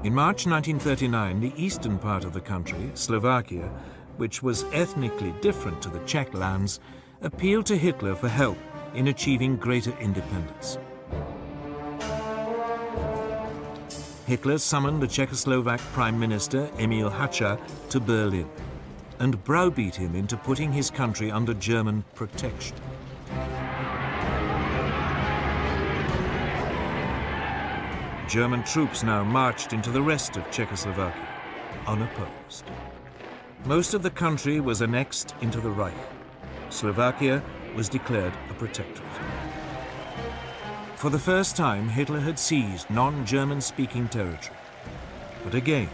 In March 1939, the eastern part of the country, Slovakia, which was ethnically different to the Czech lands, appealed to Hitler for help in achieving greater independence. Hitler summoned the Czechoslovak Prime Minister Emil Hácha to Berlin and browbeat him into putting his country under German protection. German troops now marched into the rest of Czechoslovakia, unopposed. Most of the country was annexed into the Reich. Slovakia was declared a protectorate. For the first time, Hitler had seized non-German-speaking territory. But again,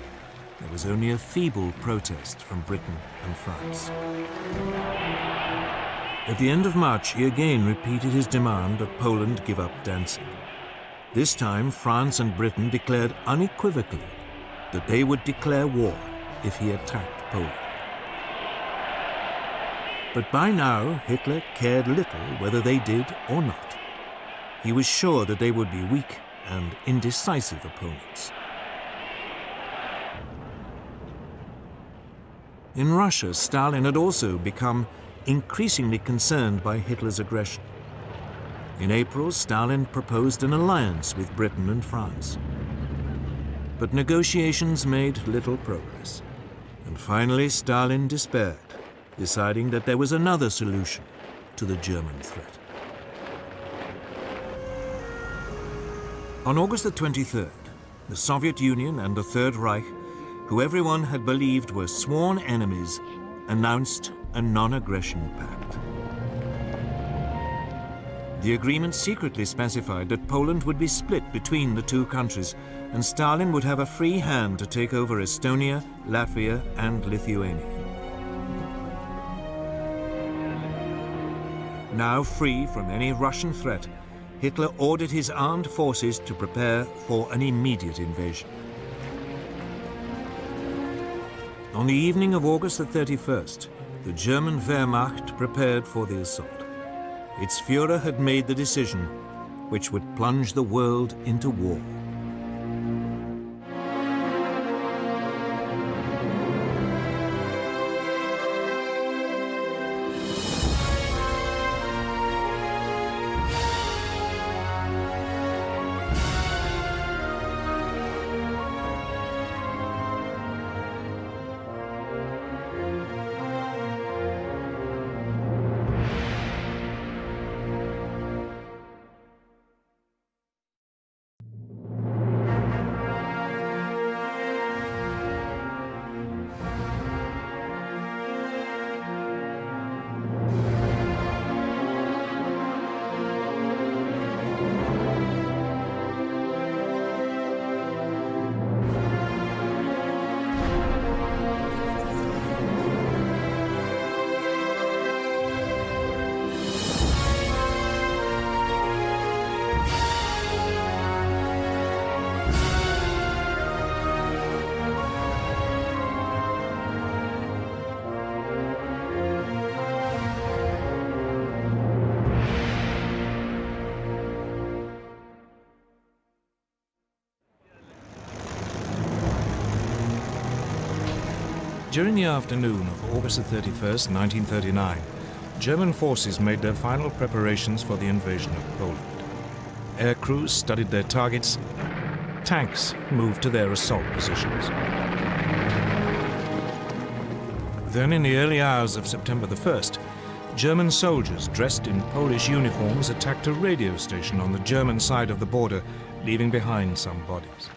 there was only a feeble protest from Britain and France. At the end of March, he again repeated his demand that Poland give up Danzig. This time, France and Britain declared unequivocally that they would declare war if he attacked Poland. But by now, Hitler cared little whether they did or not. He was sure that they would be weak and indecisive opponents. In Russia, Stalin had also become increasingly concerned by Hitler's aggression. In April, Stalin proposed an alliance with Britain and France. But negotiations made little progress. And finally, Stalin despaired, deciding that there was another solution to the German threat. On August the 23rd, the Soviet Union and the Third Reich, who everyone had believed were sworn enemies, announced a non-aggression pact. The agreement secretly specified that Poland would be split between the two countries, and Stalin would have a free hand to take over Estonia, Latvia, and Lithuania. Now free from any Russian threat, Hitler ordered his armed forces to prepare for an immediate invasion. On the evening of August the 31st, the German Wehrmacht prepared for the assault. Its Führer had made the decision which would plunge the world into war. During the afternoon of August 31st, 1939, German forces made their final preparations for the invasion of Poland. Air crews studied their targets. Tanks moved to their assault positions. Then, in the early hours of September the 1st, German soldiers dressed in Polish uniforms attacked a radio station on the German side of the border, leaving behind some bodies.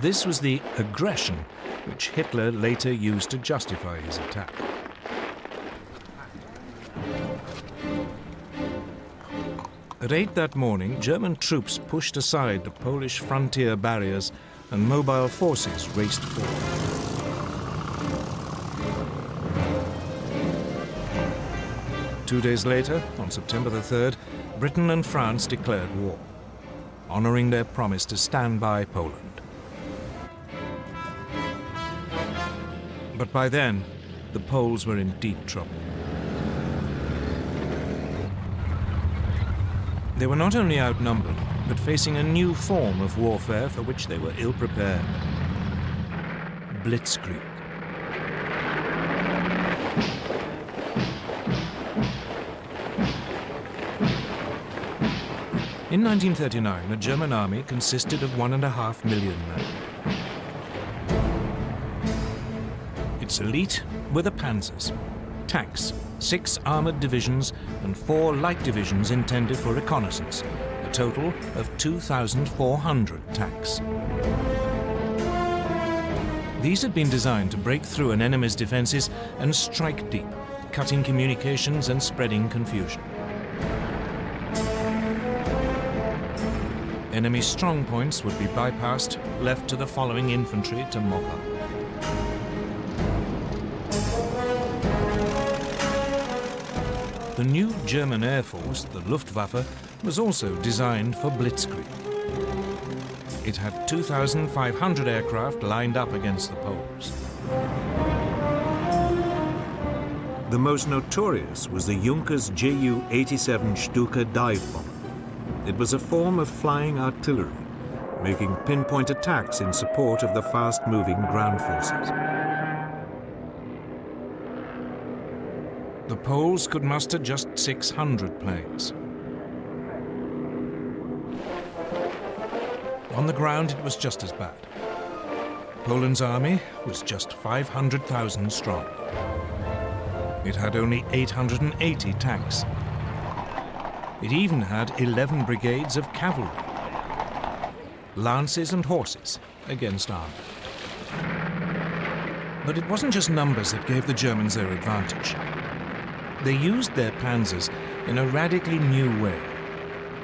This was the aggression which Hitler later used to justify his attack. At 8 that morning, German troops pushed aside the Polish frontier barriers and mobile forces raced forward. Two days later, on September the 3rd, Britain and France declared war, honoring their promise to stand by Poland. But by then, the Poles were in deep trouble. They were not only outnumbered, but facing a new form of warfare for which they were ill-prepared. Blitzkrieg. In 1939, the German army consisted of 1.5 million men. Its elite were the panzers, tanks, 6 armored divisions and 4 light divisions intended for reconnaissance, a total of 2,400 tanks. These had been designed to break through an enemy's defenses and strike deep, cutting communications and spreading confusion. Enemy strong points would be bypassed, left to the following infantry to mop up. The new German Air Force, the Luftwaffe, was also designed for Blitzkrieg. It had 2,500 aircraft lined up against the Poles. The most notorious was the Junkers Ju-87 Stuka dive bomber. It was a form of flying artillery, making pinpoint attacks in support of the fast-moving ground forces. The Poles could muster just 600 planes. On the ground, it was just as bad. Poland's army was just 500,000 strong. It had only 880 tanks. It even had 11 brigades of cavalry, lances and horses against armor. But it wasn't just numbers that gave the Germans their advantage. They used their panzers in a radically new way,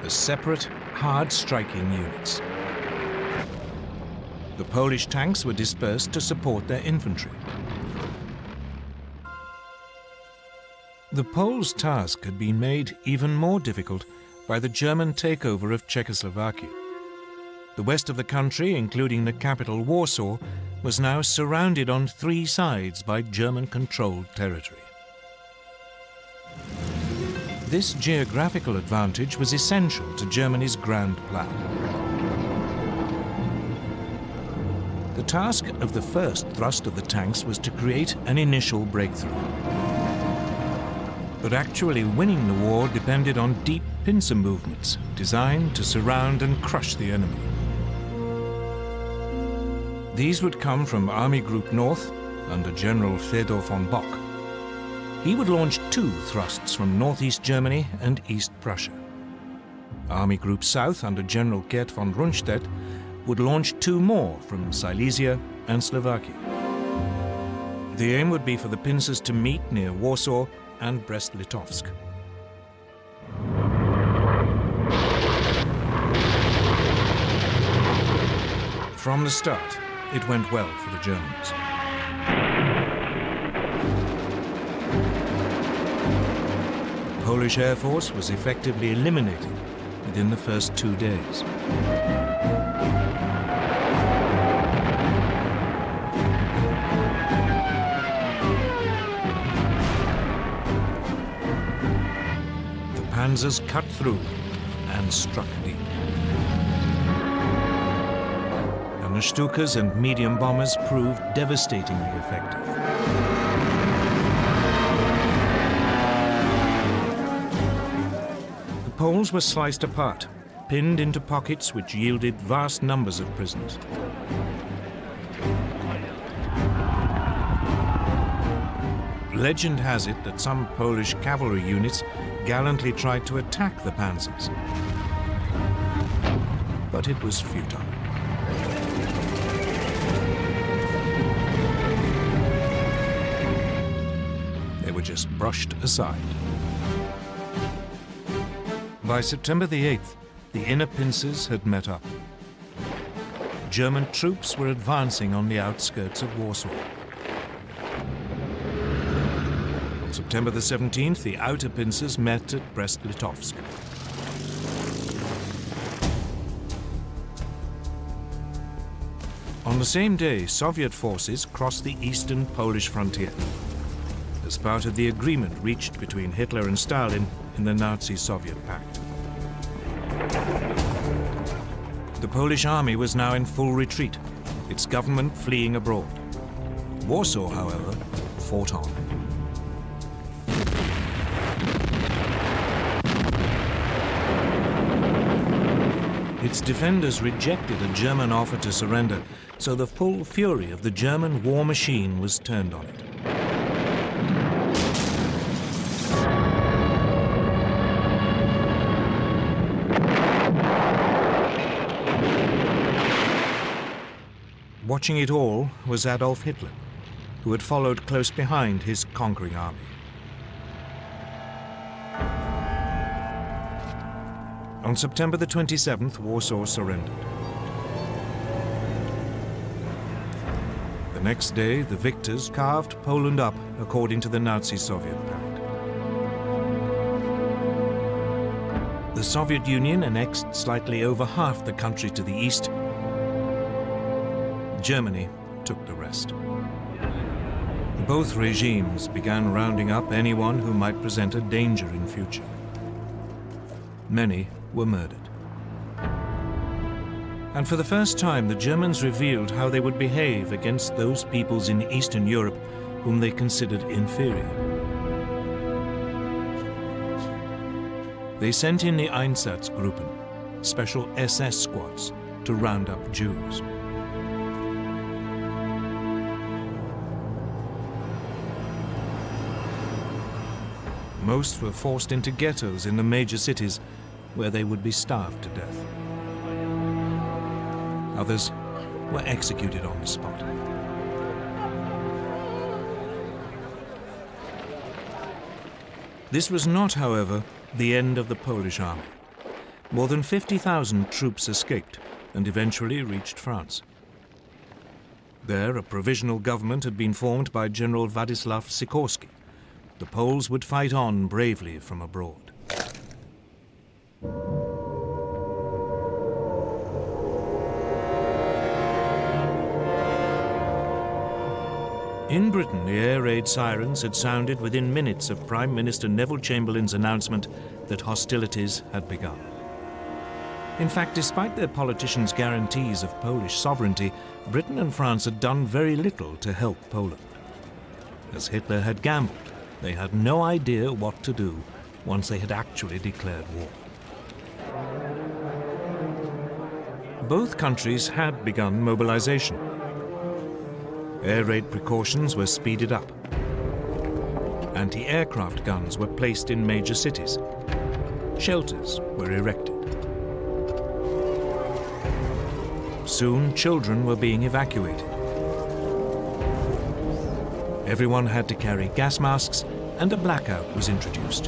as separate, hard-striking units. The Polish tanks were dispersed to support their infantry. The Poles' task had been made even more difficult by the German takeover of Czechoslovakia. The west of the country, including the capital Warsaw, was now surrounded on 3 sides by German-controlled territory. This geographical advantage was essential to Germany's grand plan. The task of the first thrust of the tanks was to create an initial breakthrough. But actually winning the war depended on deep pincer movements designed to surround and crush the enemy. These would come from Army Group North under General Fedor von Bock. He would launch 2 thrusts from northeast Germany and East Prussia. Army Group South under General Gerd von Rundstedt would launch 2 more from Silesia and Slovakia. The aim would be for the pincers to meet near Warsaw and Brest-Litovsk. From the start, it went well for the Germans. The Polish Air Force was effectively eliminated within the first 2 days. Panzers cut through and struck deep. And the Stukas and medium bombers proved devastatingly effective. The Poles were sliced apart, pinned into pockets which yielded vast numbers of prisoners. Legend has it that some Polish cavalry units gallantly tried to attack the panzers. But it was futile. They were just brushed aside. By September the 8th, the inner pincers had met up. German troops were advancing on the outskirts of Warsaw. September the 17th, the outer pincers met at Brest-Litovsk. On the same day, Soviet forces crossed the eastern Polish frontier as part of the agreement reached between Hitler and Stalin in the Nazi-Soviet pact. The Polish army was now in full retreat, its government fleeing abroad. Warsaw, however, fought on. Its defenders rejected a German offer to surrender, so the full fury of the German war machine was turned on it. Watching it all was Adolf Hitler, who had followed close behind his conquering army. On September the 27th, Warsaw surrendered. The next day, the victors carved Poland up according to the Nazi-Soviet pact. The Soviet Union annexed slightly over half the country to the east. Germany took the rest. Both regimes began rounding up anyone who might present a danger in future. Many were murdered. And for the first time, the Germans revealed how they would behave against those peoples in Eastern Europe whom they considered inferior. They sent in the Einsatzgruppen, special SS squads, to round up Jews. Most were forced into ghettos in the major cities, where they would be starved to death. Others were executed on the spot. This was not, however, the end of the Polish army. More than 50,000 troops escaped and eventually reached France. There, a provisional government had been formed by General Władysław Sikorski, the Poles would fight on bravely from abroad. In Britain, the air raid sirens had sounded within minutes of Prime Minister Neville Chamberlain's announcement that hostilities had begun. In fact, despite their politicians' guarantees of Polish sovereignty, Britain and France had done very little to help Poland. As Hitler had gambled, they had no idea what to do once they had actually declared war. Both countries had begun mobilization. Air raid precautions were speeded up. Anti-aircraft guns were placed in major cities. Shelters were erected. Soon, children were being evacuated. Everyone had to carry gas masks, and a blackout was introduced.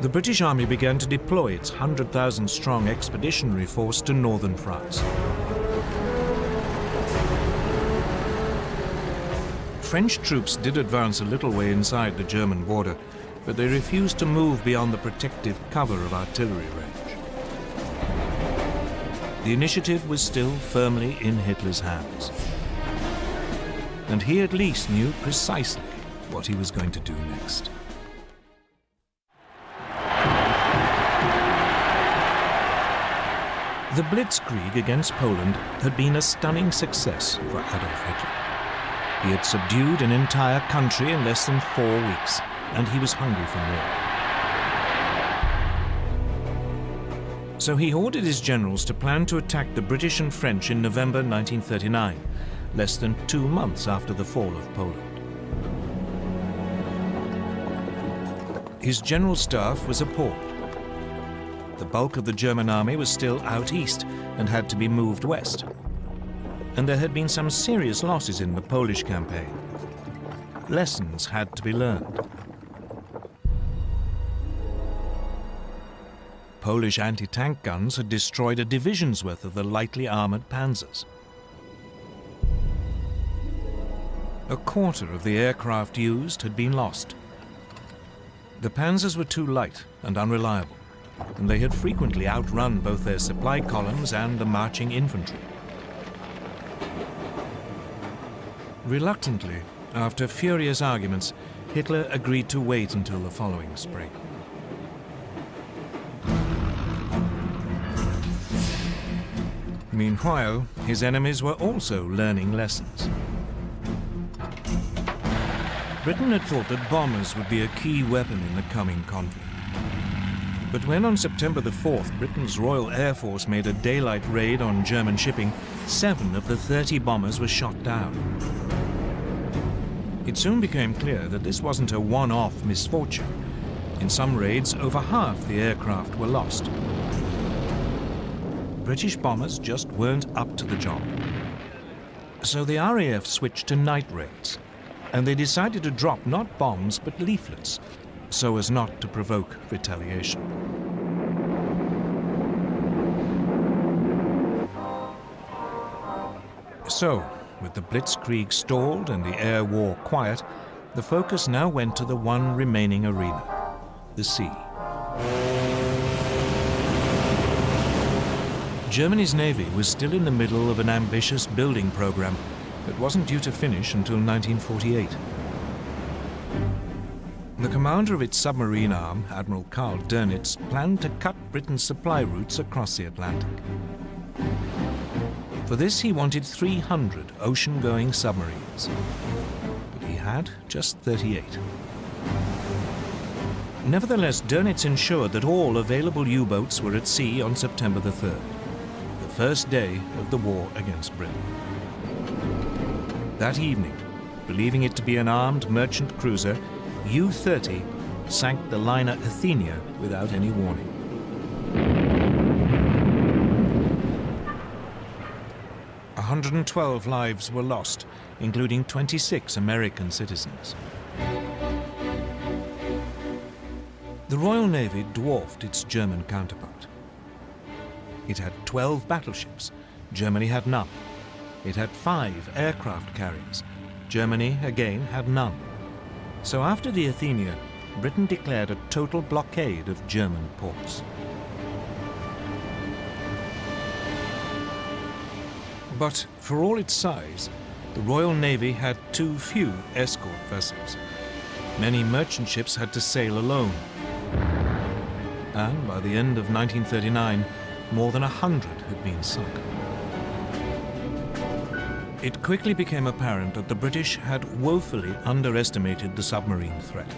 The British Army began to deploy its 100,000-strong expeditionary force to northern France. French troops did advance a little way inside the German border, but they refused to move beyond the protective cover of artillery range. The initiative was still firmly in Hitler's hands. And he at least knew precisely what he was going to do next. The Blitzkrieg against Poland had been a stunning success for Adolf Hitler. He had subdued an entire country in less than 4 weeks, and he was hungry for more. So he ordered his generals to plan to attack the British and French in November 1939, less than 2 months after the fall of Poland. His general staff was appalled. The bulk of the German army was still out east and had to be moved west. And there had been some serious losses in the Polish campaign. Lessons had to be learned. Polish anti-tank guns had destroyed a division's worth of the lightly armored panzers. A quarter of the aircraft used had been lost. The panzers were too light and unreliable, and they had frequently outrun both their supply columns and the marching infantry. Reluctantly, after furious arguments, Hitler agreed to wait until the following spring. Meanwhile, his enemies were also learning lessons. Britain had thought that bombers would be a key weapon in the coming conflict. But when on September the 4th, Britain's Royal Air Force made a daylight raid on German shipping, 7 of the 30 bombers were shot down. It soon became clear that this wasn't a one-off misfortune. In some raids, over half the aircraft were lost. British bombers just weren't up to the job. So the RAF switched to night raids, and they decided to drop not bombs but leaflets, so as not to provoke retaliation. So, with the Blitzkrieg stalled and the air war quiet, the focus now went to the one remaining arena, the sea. Germany's navy was still in the middle of an ambitious building program that wasn't due to finish until 1948. The commander of its submarine arm, Admiral Karl Dönitz, planned to cut Britain's supply routes across the Atlantic. For this, he wanted 300 ocean-going submarines, but he had just 38. Nevertheless, Dönitz ensured that all available U-boats were at sea on September the 3rd, the first day of the war against Britain. That evening, believing it to be an armed merchant cruiser, U-30 sank the liner Athenia without any warning. A 112 lives were lost, including 26 American citizens. The Royal Navy dwarfed its German counterpart. It had 12 battleships. Germany had none. It had 5 aircraft carriers, Germany, again, had none. So after the Athenia, Britain declared a total blockade of German ports. But for all its size, the Royal Navy had too few escort vessels. Many merchant ships had to sail alone. And by the end of 1939, more than 100 had been sunk. It quickly became apparent that the British had woefully underestimated the submarine threat.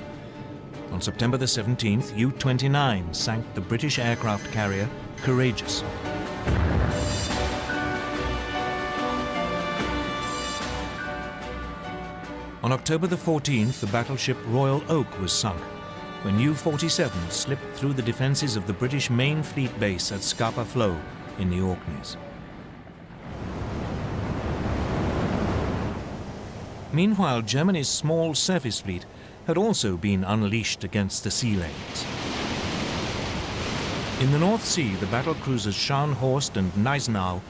On September the 17th, U-29 sank the British aircraft carrier Courageous. On October the 14th, the battleship Royal Oak was sunk when U-47 slipped through the defences of the British main fleet base at Scapa Flow in the Orkneys. Meanwhile, Germany's small surface fleet had also been unleashed against the sea lanes. In the North Sea, the battle cruisers Scharnhorst and Gneisenau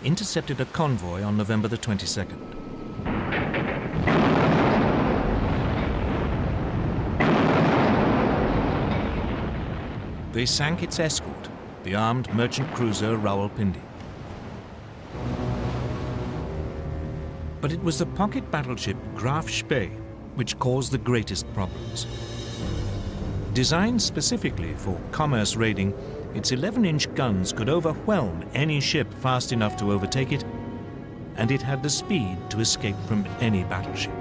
intercepted a convoy on November the 22nd. They sank its escort, the armed merchant cruiser Rawalpindi. But it was the pocket battleship Graf Spee which caused the greatest problems. Designed specifically for commerce raiding, its 11-inch guns could overwhelm any ship fast enough to overtake it, and it had the speed to escape from any battleship.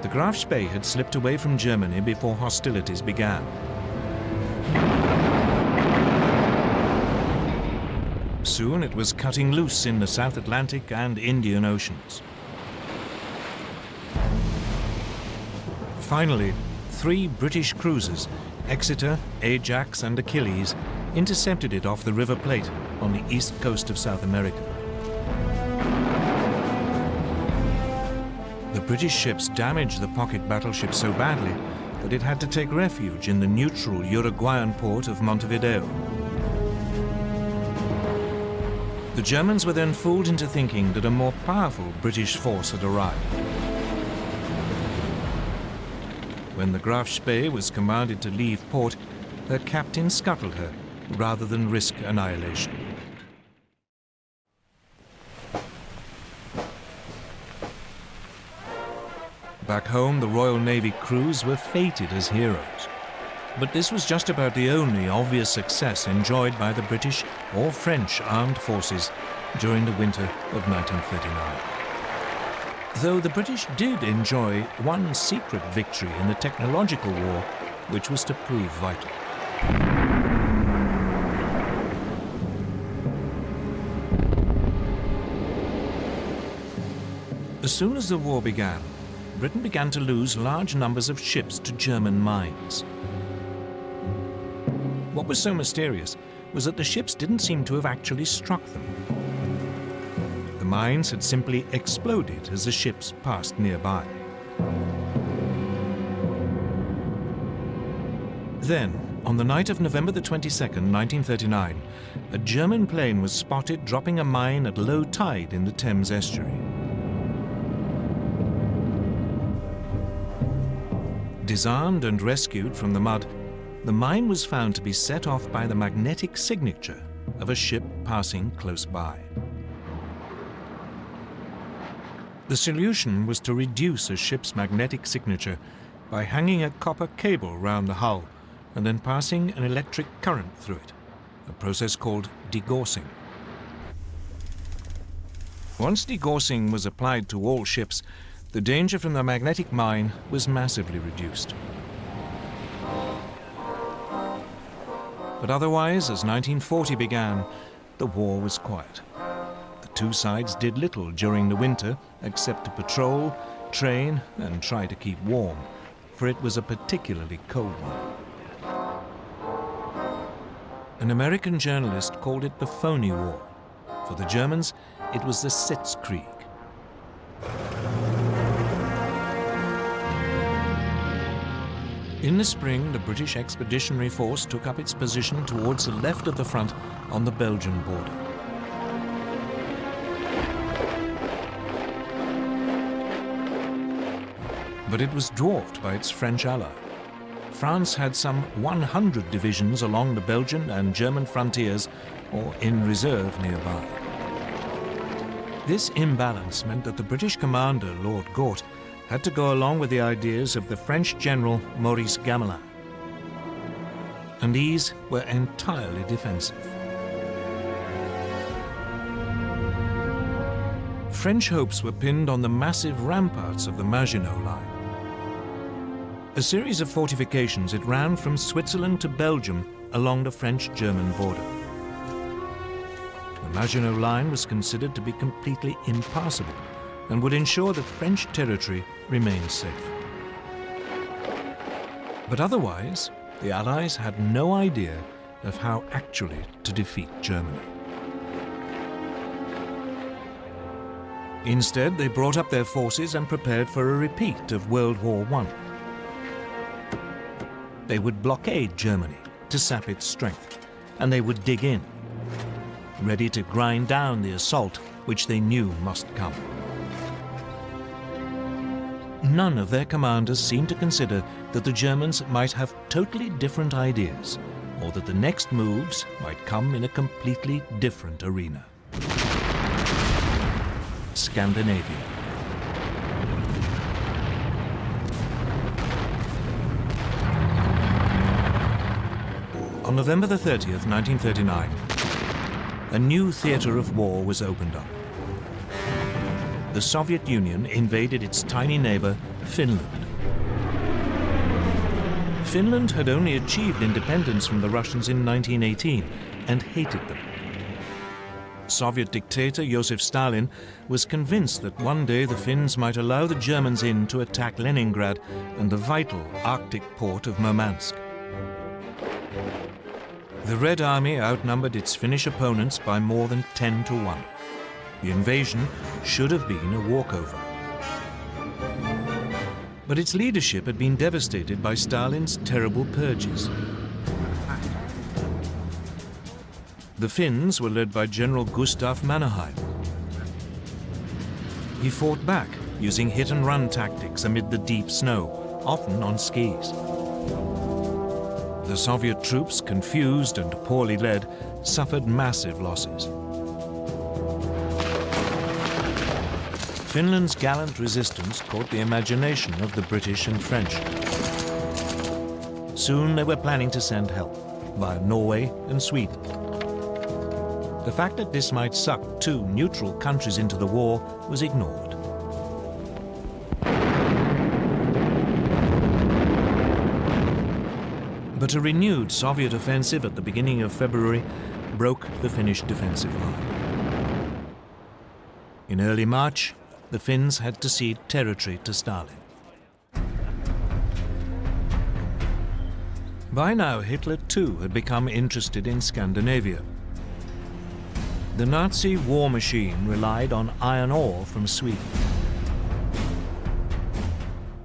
The Graf Spee had slipped away from Germany before hostilities began. Soon it was cutting loose in the South Atlantic and Indian Oceans. Finally, 3 British cruisers, Exeter, Ajax and Achilles, intercepted it off the River Plate on the east coast of South America. The British ships damaged the pocket battleship so badly that it had to take refuge in the neutral Uruguayan port of Montevideo. The Germans were then fooled into thinking that a more powerful British force had arrived. When the Graf Spee was commanded to leave port, her captain scuttled her rather than risk annihilation. Back home, the Royal Navy crews were feted as heroes. But this was just about the only obvious success enjoyed by the British or French armed forces during the winter of 1939. Though the British did enjoy one secret victory in the technological war, which was to prove vital. As soon as the war began, Britain began to lose large numbers of ships to German mines. What was so mysterious was that the ships didn't seem to have actually struck them. The mines had simply exploded as the ships passed nearby. Then, on the night of November the 22nd, 1939, a German plane was spotted dropping a mine at low tide in the Thames estuary. Disarmed and rescued from the mud, the mine was found to be set off by the magnetic signature of a ship passing close by. The solution was to reduce a ship's magnetic signature by hanging a copper cable round the hull and then passing an electric current through it, a process called degaussing. Once degaussing was applied to all ships, the danger from the magnetic mine was massively reduced. But otherwise, as 1940 began, the war was quiet. The two sides did little during the winter except to patrol, train, and try to keep warm, for it was a particularly cold one. An American journalist called it the phony war. For the Germans, it was the Sitzkrieg. In the spring, the British Expeditionary Force took up its position towards the left of the front on the Belgian border. but it was dwarfed by its French ally. France had some 100 divisions along the Belgian and German frontiers or in reserve nearby. This imbalance meant that the British commander, Lord Gort, had to go along with the ideas of the French general Maurice Gamelin. And these were entirely defensive. French hopes were pinned on the massive ramparts of the Maginot Line. A series of fortifications, it ran from Switzerland to Belgium along the French-German border. The Maginot Line was considered to be completely impassable and would ensure that French territory remained safe. But otherwise, the Allies had no idea of how actually to defeat Germany. Instead, they brought up their forces and prepared for a repeat of World War I. They would blockade Germany to sap its strength, and they would dig in, ready to grind down the assault which they knew must come. None of their commanders seemed to consider that the Germans might have totally different ideas, or that the next moves might come in a completely different arena. Scandinavia. On November the 30th, 1939, a new theater of war was opened up. The Soviet Union invaded its tiny neighbor, Finland. Finland had only achieved independence from the Russians in 1918 and hated them. Soviet dictator Joseph Stalin was convinced that one day the Finns might allow the Germans in to attack Leningrad and the vital Arctic port of Murmansk. The Red Army outnumbered its Finnish opponents by more than 10 to 1. The invasion should have been a walkover. But its leadership had been devastated by Stalin's terrible purges. The Finns were led by General Gustav Mannerheim. He fought back using hit-and-run tactics amid the deep snow, often on skis. The Soviet troops, confused and poorly led, suffered massive losses. Finland's gallant resistance caught the imagination of the British and French. Soon they were planning to send help via Norway and Sweden. The fact that this might suck two neutral countries into the war was ignored. But a renewed Soviet offensive at the beginning of February broke the Finnish defensive line. In early March, the Finns had to cede territory to Stalin. By now, Hitler too had become interested in Scandinavia. The Nazi war machine relied on iron ore from Sweden.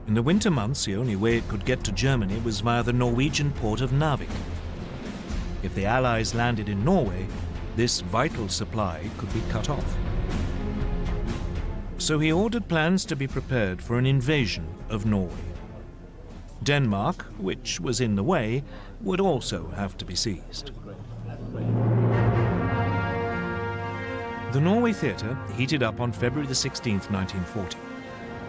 In the winter months, the only way it could get to Germany was via the Norwegian port of Narvik. If the Allies landed in Norway, this vital supply could be cut off. So he ordered plans to be prepared for an invasion of Norway. Denmark, which was in the way, would also have to be seized. The Norway theatre heated up on February the 16th, 1940.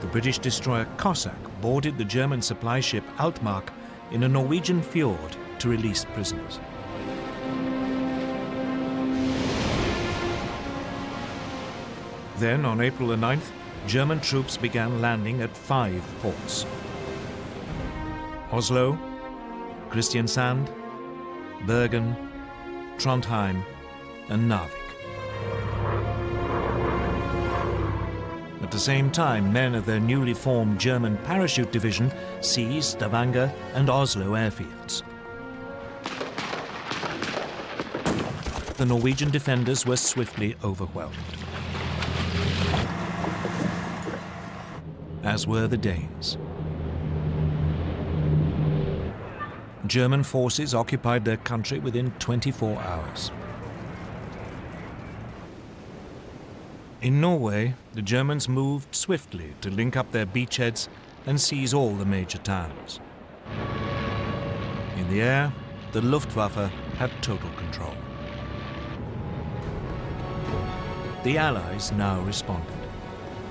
The British destroyer Cossack boarded the German supply ship Altmark in a Norwegian fjord to release prisoners. Then, on April the 9th, German troops began landing at 5 ports: Oslo, Kristiansand, Bergen, Trondheim, and Narvik. At the same time, men of their newly formed German parachute division seized Stavanger and Oslo airfields. The Norwegian defenders were swiftly overwhelmed, as were the Danes. German forces occupied their country within 24 hours. In Norway, the Germans moved swiftly to link up their beachheads and seize all the major towns. In the air, the Luftwaffe had total control. The Allies now responded.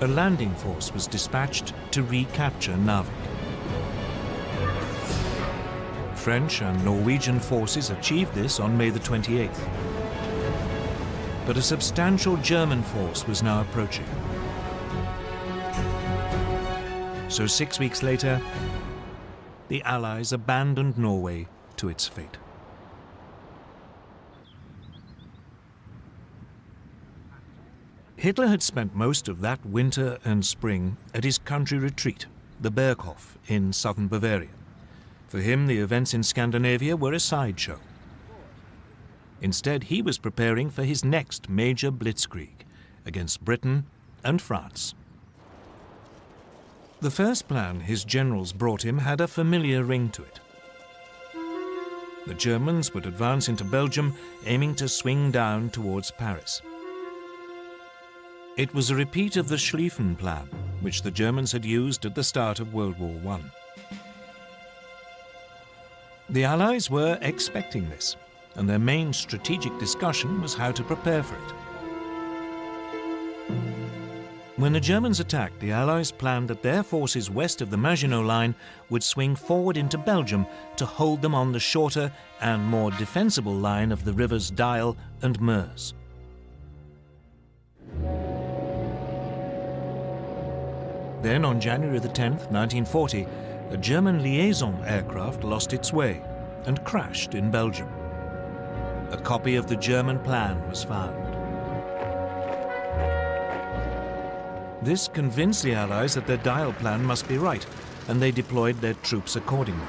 A landing force was dispatched to recapture Narvik. French and Norwegian forces achieved this on May the 28th. But a substantial German force was now approaching. So 6 weeks later, the Allies abandoned Norway to its fate. Hitler had spent most of that winter and spring at his country retreat, the Berghof in southern Bavaria. For him, the events in Scandinavia were a sideshow. Instead, he was preparing for his next major blitzkrieg against Britain and France. The first plan his generals brought him had a familiar ring to it. The Germans would advance into Belgium, aiming to swing down towards Paris. It was a repeat of the Schlieffen Plan, which the Germans had used at the start of World War I. The Allies were expecting this, and their main strategic discussion was how to prepare for it. When the Germans attacked, the Allies planned that their forces west of the Maginot Line would swing forward into Belgium to hold them on the shorter and more defensible line of the rivers Dyle and Meuse. Then, on January the 10th, 1940, a German liaison aircraft lost its way and crashed in Belgium. A copy of the German plan was found. This convinced the Allies that their Dyle plan must be right, and they deployed their troops accordingly.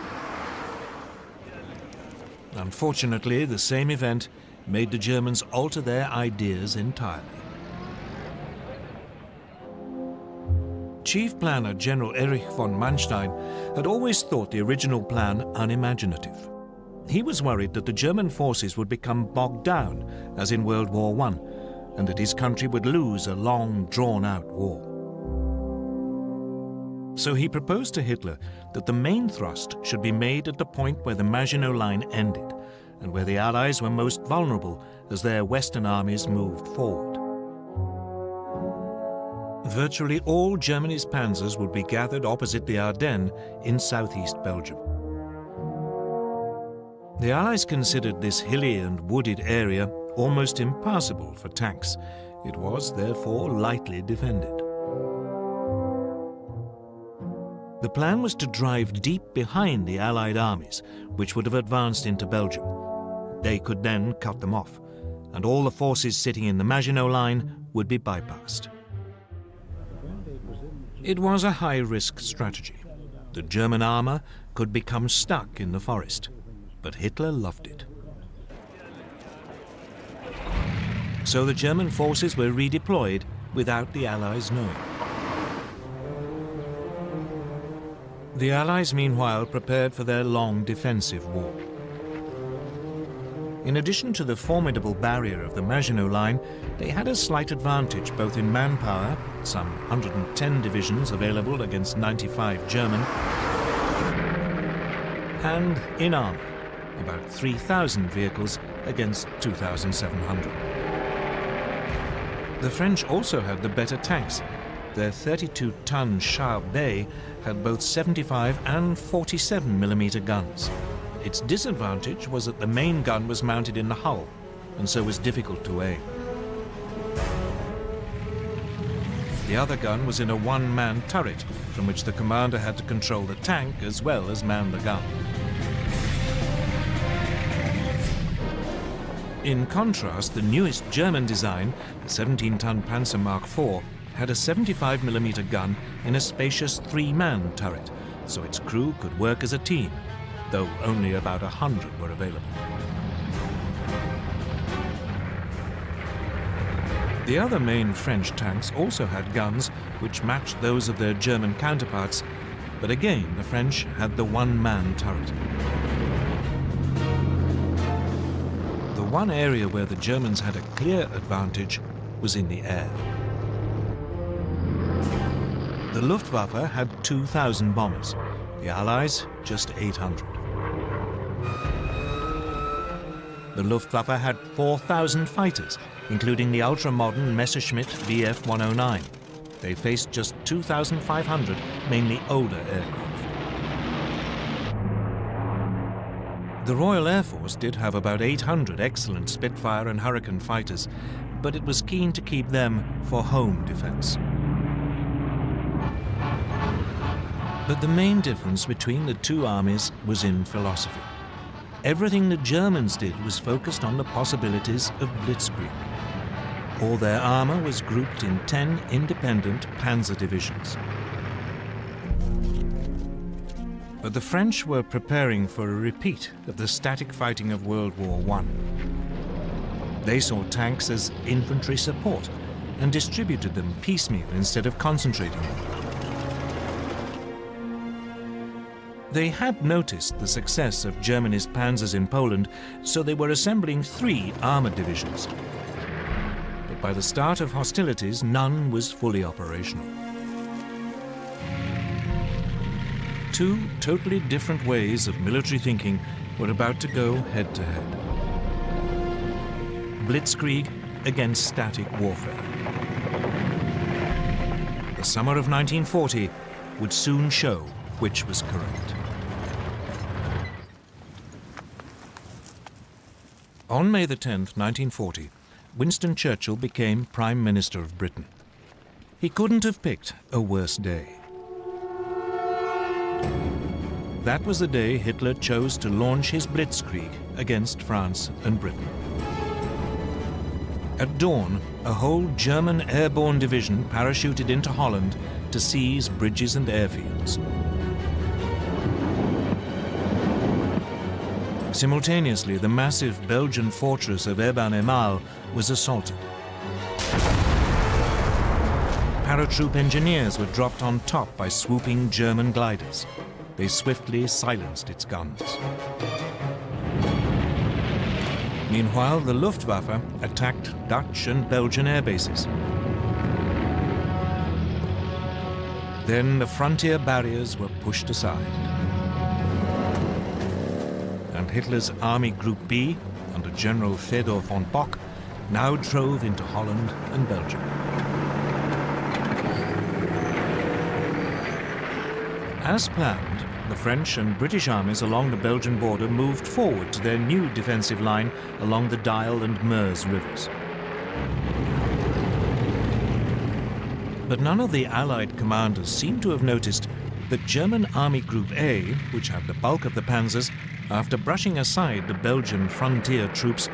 Unfortunately, the same event made the Germans alter their ideas entirely. Chief planner General Erich von Manstein had always thought the original plan unimaginative. He was worried that the German forces would become bogged down, as in World War I, and that his country would lose a long, drawn-out war. So he proposed to Hitler that the main thrust should be made at the point where the Maginot Line ended, and where the Allies were most vulnerable as their Western armies moved forward. Virtually all Germany's panzers would be gathered opposite the Ardennes in southeast Belgium. The Allies considered this hilly and wooded area almost impassable for tanks. It was, therefore, lightly defended. The plan was to drive deep behind the Allied armies, which would have advanced into Belgium. They could then cut them off, and all the forces sitting in the Maginot Line would be bypassed. It was a high-risk strategy. The German armor could become stuck in the forest, but Hitler loved it. So the German forces were redeployed without the Allies knowing. The Allies, meanwhile, prepared for their long defensive war. In addition to the formidable barrier of the Maginot Line, they had a slight advantage both in manpower, some 110 divisions available against 95 German, and in armor, about 3,000 vehicles against 2,700. The French also had the better tanks. Their 32-ton Char Bay had both 75 and 47mm guns. Its disadvantage was that the main gun was mounted in the hull, and so was difficult to aim. The other gun was in a one-man turret, from which the commander had to control the tank as well as man the gun. In contrast, the newest German design, the 17-ton Panzer Mark IV, had a 75mm gun in a spacious three-man turret, so its crew could work as a team, though only about 100 were available. The other main French tanks also had guns which matched those of their German counterparts, but again the French had the one-man turret. The one area where the Germans had a clear advantage was in the air. The Luftwaffe had 2,000 bombers, the Allies just 800. The Luftwaffe had 4,000 fighters, including the ultra-modern Messerschmitt Bf 109. They faced just 2,500, mainly older aircraft. The Royal Air Force did have about 800 excellent Spitfire and Hurricane fighters, but it was keen to keep them for home defense. But the main difference between the two armies was in philosophy. Everything the Germans did was focused on the possibilities of Blitzkrieg. All their armor was grouped in 10 independent panzer divisions. But the French were preparing for a repeat of the static fighting of World War I. They saw tanks as infantry support and distributed them piecemeal instead of concentrating them. They had noticed the success of Germany's panzers in Poland, so they were assembling 3 armored divisions. But by the start of hostilities, none was fully operational. 2 totally different ways of military thinking were about to go head-to-head. Blitzkrieg against static warfare. The summer of 1940 would soon show which was correct. On May the 10th, 1940, Winston Churchill became Prime Minister of Britain. He couldn't have picked a worse day. That was the day Hitler chose to launch his Blitzkrieg against France and Britain. At dawn, a whole German airborne division parachuted into Holland to seize bridges and airfields. Simultaneously, the massive Belgian fortress of Verdun was assaulted. Paratroop engineers were dropped on top by swooping German gliders. They swiftly silenced its guns. Meanwhile, the Luftwaffe attacked Dutch and Belgian air bases. Then the frontier barriers were pushed aside. And Hitler's Army Group B, under General Fedor von Bock, now drove into Holland and Belgium. As planned, the French and British armies along the Belgian border moved forward to their new defensive line along the Dial and Meuse rivers. But none of the Allied commanders seemed to have noticed that German Army Group A, which had the bulk of the panzers, after brushing aside the Belgian frontier troops,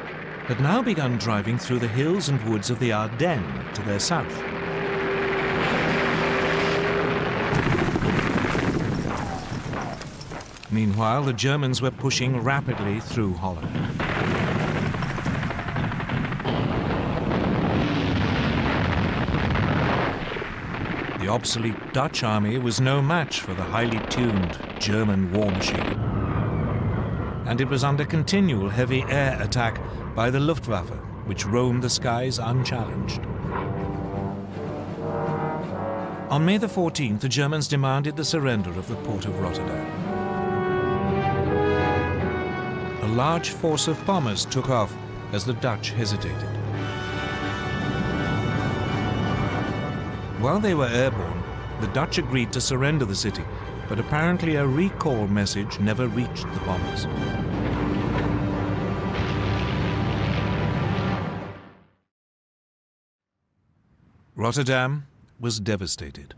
had now begun driving through the hills and woods of the Ardennes to their south. Meanwhile, the Germans were pushing rapidly through Holland. The obsolete Dutch army was no match for the highly tuned German war machine. And it was under continual heavy air attack by the Luftwaffe, which roamed the skies unchallenged. On May the 14th, the Germans demanded the surrender of the port of Rotterdam. A large force of bombers took off as the Dutch hesitated. While they were airborne, the Dutch agreed to surrender the city, but apparently a recall message never reached the bombers. Rotterdam was devastated.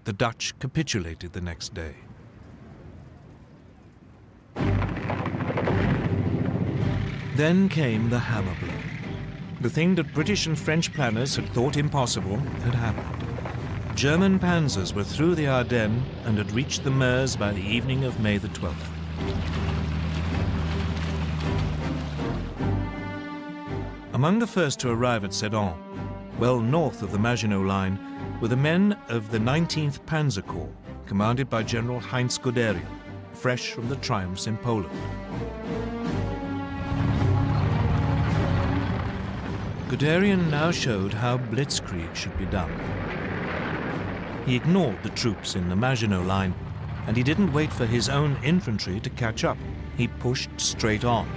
The Dutch capitulated the next day. Then came the hammer blow. The thing that British and French planners had thought impossible had happened. German panzers were through the Ardennes and had reached the Meuse by the evening of May the 12th. Among the first to arrive at Sedan, well north of the Maginot Line, were the men of the 19th Panzer Corps, commanded by General Heinz Guderian, fresh from the triumphs in Poland. Guderian now showed how Blitzkrieg should be done. He ignored the troops in the Maginot Line, and he didn't wait for his own infantry to catch up. He pushed straight on.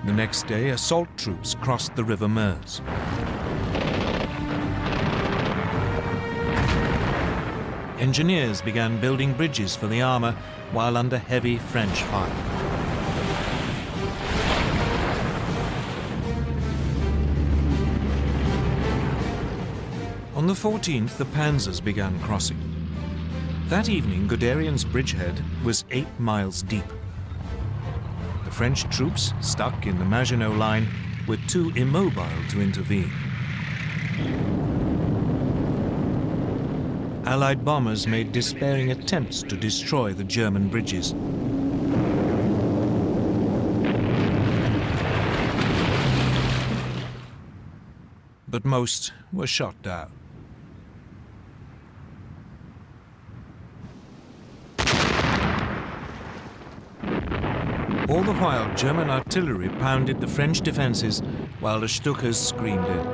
The next day, assault troops crossed the River Meuse. Engineers began building bridges for the armor while under heavy French fire. On the 14th, the panzers began crossing. That evening, Guderian's bridgehead was 8 miles deep. The French troops, stuck in the Maginot Line, were too immobile to intervene. Allied bombers made despairing attempts to destroy the German bridges. But most were shot down. All the while, German artillery pounded the French defenses while the Stukas screamed in.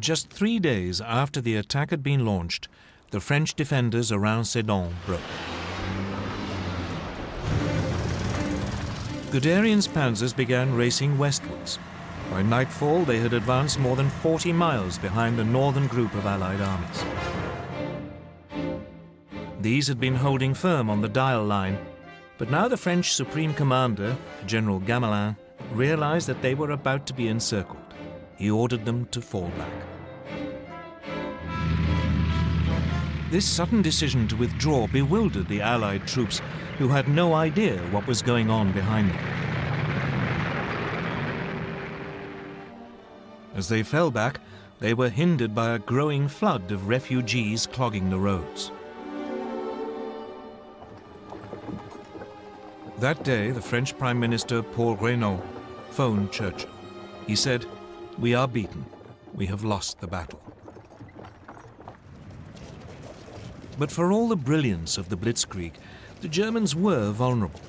Just 3 days after the attack had been launched, the French defenders around Sedan broke. Guderian's panzers began racing westwards. By nightfall, they had advanced more than 40 miles behind the northern group of Allied armies. These had been holding firm on the Dial line, but now the French Supreme Commander, General Gamelin, realized that they were about to be encircled. He ordered them to fall back. This sudden decision to withdraw bewildered the Allied troops, who had no idea what was going on behind them. As they fell back, they were hindered by a growing flood of refugees clogging the roads. That day, the French Prime Minister Paul Reynaud phoned Churchill. He said, "We are beaten. We have lost the battle." But for all the brilliance of the Blitzkrieg, the Germans were vulnerable.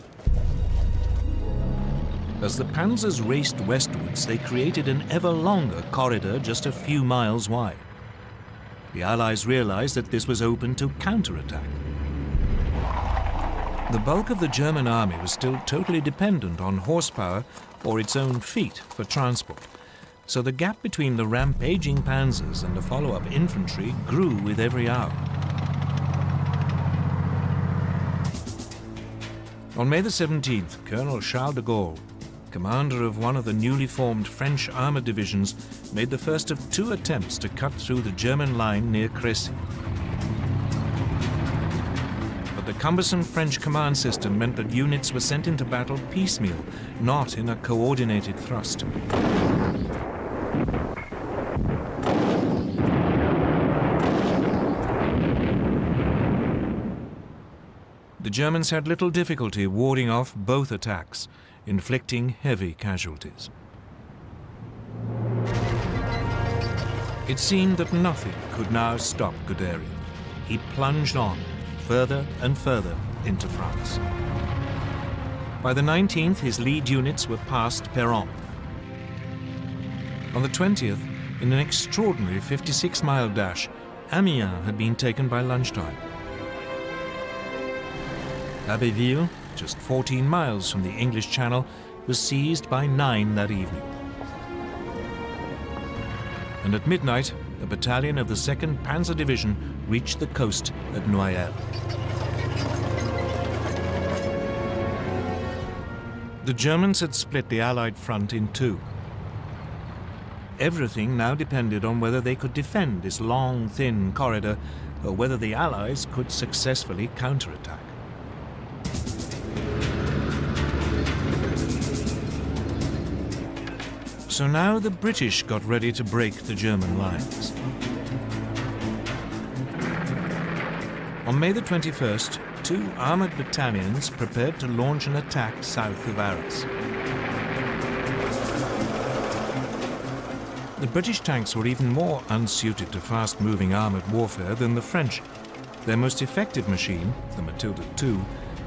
As the panzers raced westwards, they created an ever longer corridor just a few miles wide. The Allies realized that this was open to counterattack. The bulk of the German army was still totally dependent on horsepower or its own feet for transport, so the gap between the rampaging panzers and the follow-up infantry grew with every hour. On May the 17th, Colonel Charles de Gaulle, commander of one of the newly formed French armored divisions, made the first of 2 attempts to cut through the German line near Crécy. But the cumbersome French command system meant that units were sent into battle piecemeal, not in a coordinated thrust. The Germans had little difficulty warding off both attacks, inflicting heavy casualties. It seemed that nothing could now stop Guderian. He plunged on, further and further into France. By the 19th, his lead units were past Péronne. On the 20th, in an extraordinary 56-mile dash, Amiens had been taken by lunchtime. Abbeville, just 14 miles from the English Channel, was seized by 9 that evening. And at midnight, a battalion of the 2nd Panzer Division reached the coast at Noyelles. The Germans had split the Allied front in 2. Everything now depended on whether they could defend this long, thin corridor, or whether the Allies could successfully counterattack. So now the British got ready to break the German lines. On May the 21st, 2 armoured battalions prepared to launch an attack south of Arras. The British tanks were even more unsuited to fast-moving armoured warfare than the French. Their most effective machine, the Matilda II,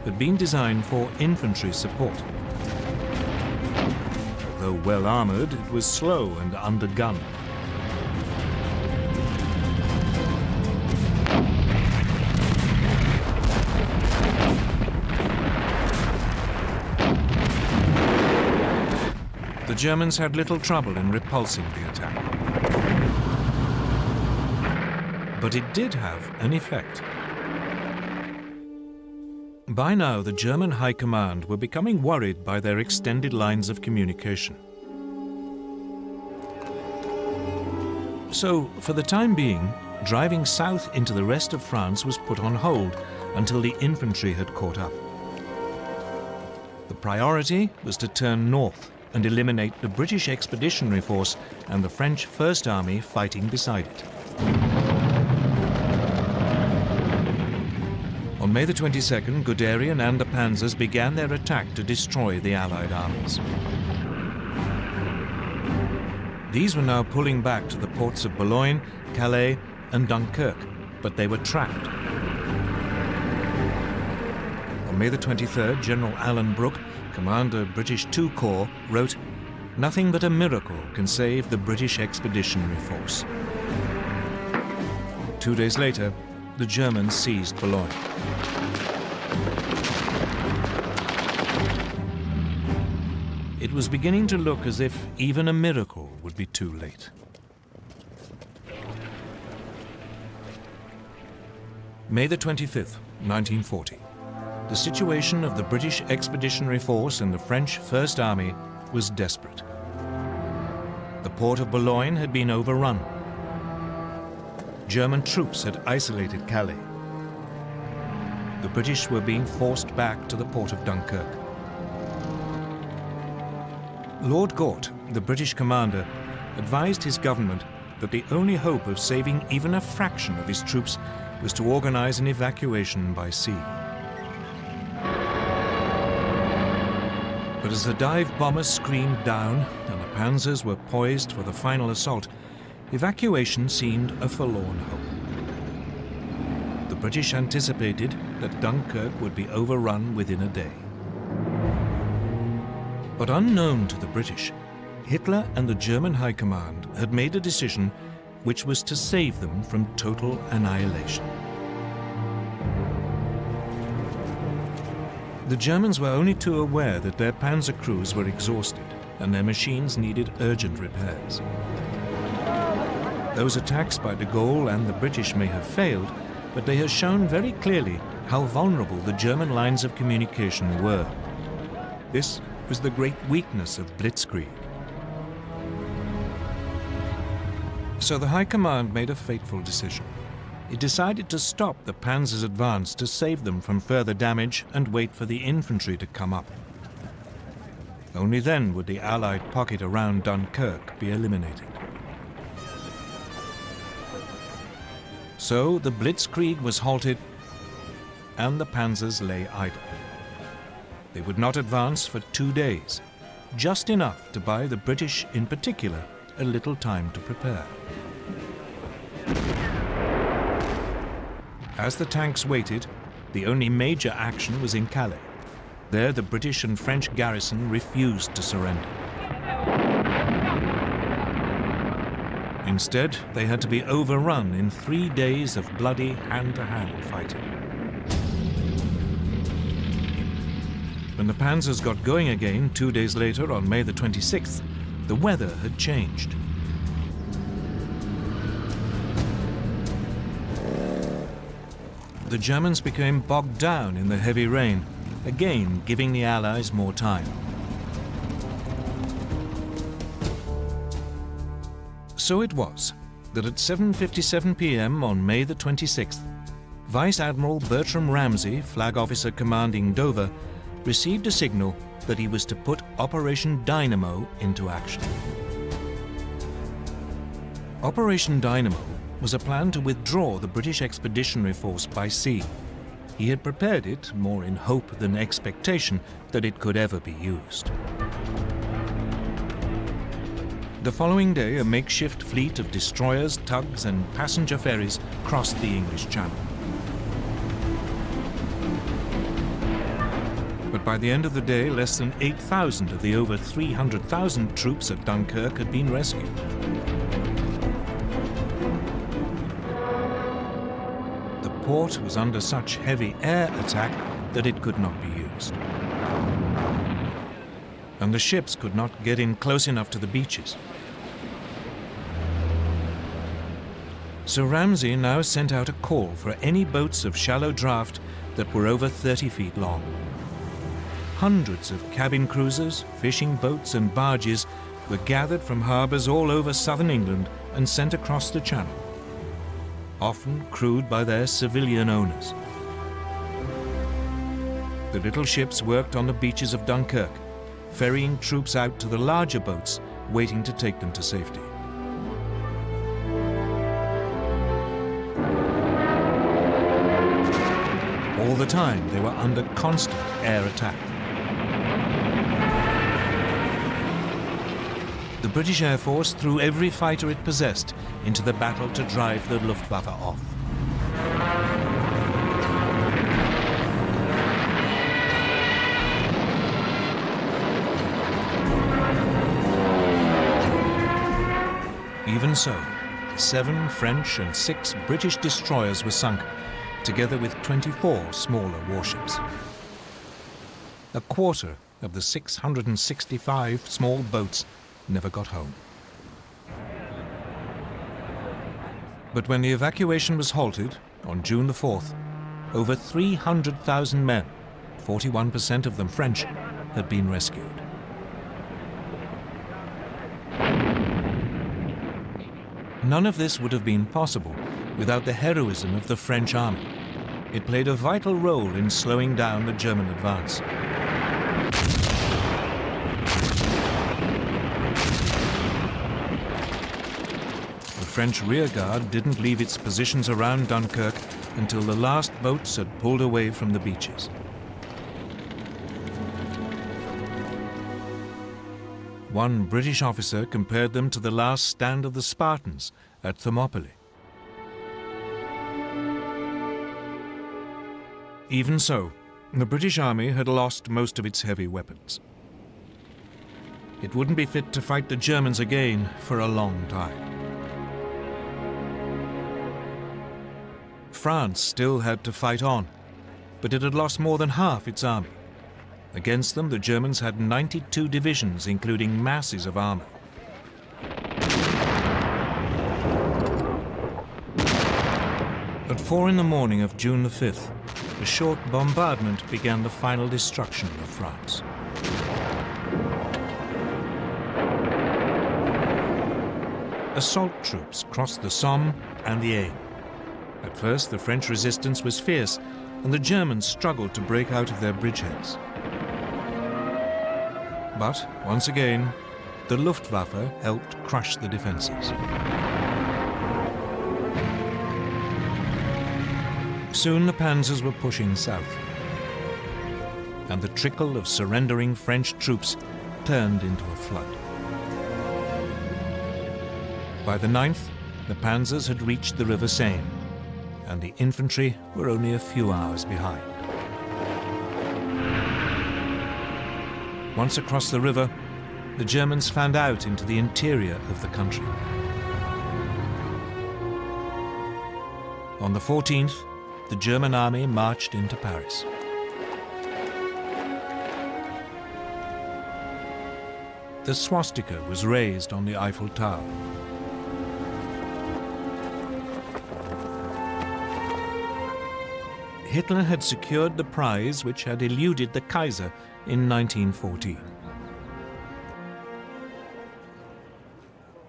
had been designed for infantry support. Though well armoured, it was slow and undergunned. The Germans had little trouble in repulsing the attack. But it did have an effect. By now, the German High Command were becoming worried by their extended lines of communication. So, for the time being, driving south into the rest of France was put on hold until the infantry had caught up. The priority was to turn north and eliminate the British Expeditionary Force and the French First Army fighting beside it. On May the 22nd, Guderian and the Panzers began their attack to destroy the Allied armies. These were now pulling back to the ports of Boulogne, Calais and Dunkirk, but they were trapped. On May the 23rd, General Alan Brooke, commander of British II Corps, wrote, "Nothing but a miracle can save the British Expeditionary Force." 2 days later, the Germans seized Boulogne. It was beginning to look as if even a miracle would be too late. May the 25th, 1940. The situation of the British Expeditionary Force and the French First Army was desperate. The port of Boulogne had been overrun. German troops had isolated Calais. The British were being forced back to the port of Dunkirk. Lord Gort, the British commander, advised his government that the only hope of saving even a fraction of his troops was to organize an evacuation by sea. But as the dive bombers screamed down and the panzers were poised for the final assault, evacuation seemed a forlorn hope. The British anticipated that Dunkirk would be overrun within a day. But unknown to the British, Hitler and the German High Command had made a decision which was to save them from total annihilation. The Germans were only too aware that their panzer crews were exhausted and their machines needed urgent repairs. Those attacks by de Gaulle and the British may have failed, but they have shown very clearly how vulnerable the German lines of communication were. This was the great weakness of Blitzkrieg. So the High Command made a fateful decision. It decided to stop the panzers' advance to save them from further damage and wait for the infantry to come up. Only then would the Allied pocket around Dunkirk be eliminated. So the Blitzkrieg was halted and the panzers lay idle. They would not advance for 2 days, just enough to buy the British in particular a little time to prepare. As the tanks waited, the only major action was in Calais. There the British and French garrison refused to surrender. Instead, they had to be overrun in 3 days of bloody hand-to-hand fighting. When the panzers got going again 2 days later on May the 26th, the weather had changed. The Germans became bogged down in the heavy rain, again giving the Allies more time. So it was that at 7:57 p.m. on May the 26th, Vice Admiral Bertram Ramsay, flag officer commanding Dover, received a signal that he was to put Operation Dynamo into action. Operation Dynamo was a plan to withdraw the British Expeditionary Force by sea. He had prepared it more in hope than expectation that it could ever be used. The following day, a makeshift fleet of destroyers, tugs and passenger ferries crossed the English Channel. But By the end of the day, less than 8,000 of the over 300,000 troops at Dunkirk had been rescued. The port was under such heavy air attack that it could not be used. And the ships could not get in close enough to the beaches. So Ramsay now sent out a call for any boats of shallow draft that were over 30 feet long. Hundreds of cabin cruisers, fishing boats and barges were gathered from harbours all over southern England and sent across the Channel, often crewed by their civilian owners. The little ships worked on the beaches of Dunkirk, ferrying troops out to the larger boats waiting to take them to safety. All the time they were under constant air attack. The British Air Force threw every fighter it possessed into the battle to drive the Luftwaffe off. Even so, 7 French and 6 British destroyers were sunk, together with 24 smaller warships. A quarter of the 665 small boats never got home. But when the evacuation was halted on June the 4th, over 300,000 men, 41% of them French, had been rescued. None of this would have been possible without the heroism of the French army. It played a vital role in slowing down the German advance. The French rearguard didn't leave its positions around Dunkirk until the last boats had pulled away from the beaches. One British officer compared them to the last stand of the Spartans at Thermopylae. Even so, the British Army had lost most of its heavy weapons. It wouldn't be fit to fight the Germans again for a long time. France still had to fight on, but it had lost more than half its army. Against them, the Germans had 92 divisions, including masses of armor. At 4 in the morning of June the 5th, a short bombardment began the final destruction of France. Assault troops crossed the Somme and the Aisne. At first, the French resistance was fierce, and the Germans struggled to break out of their bridgeheads. But, once again, the Luftwaffe helped crush the defenses. Soon the panzers were pushing south, and the trickle of surrendering French troops turned into a flood. By the 9th, the panzers had reached the River Seine, and the infantry were only a few hours behind. Once across the river, the Germans fanned out into the interior of the country. On the 14th, the German army marched into Paris. The swastika was raised on the Eiffel Tower. Hitler had secured the prize which had eluded the Kaiser in 1914.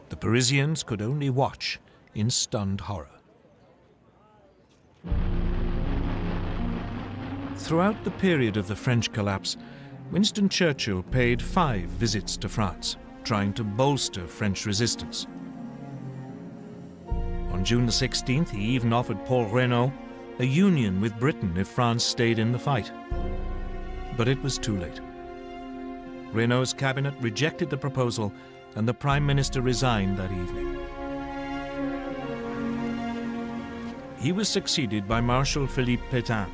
The Parisians could only watch in stunned horror. Throughout the period of the French collapse, Winston Churchill paid 5 visits to France, trying to bolster French resistance. On June the 16th, he even offered Paul Reynaud a union with Britain if France stayed in the fight. But it was too late. Reynaud's cabinet rejected the proposal, and the Prime Minister resigned that evening. He was succeeded by Marshal Philippe Pétain,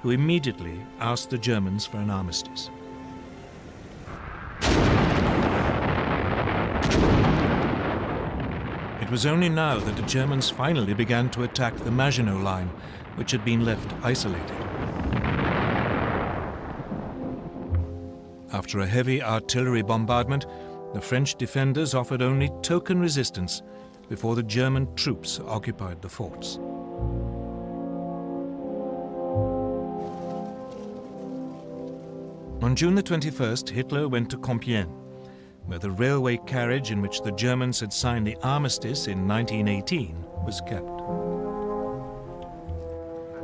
who immediately asked the Germans for an armistice. It was only now that the Germans finally began to attack the Maginot Line, which had been left isolated. After a heavy artillery bombardment, the French defenders offered only token resistance before the German troops occupied the forts. On June the 21st, Hitler went to Compiègne, where the railway carriage in which the Germans had signed the armistice in 1918 was kept.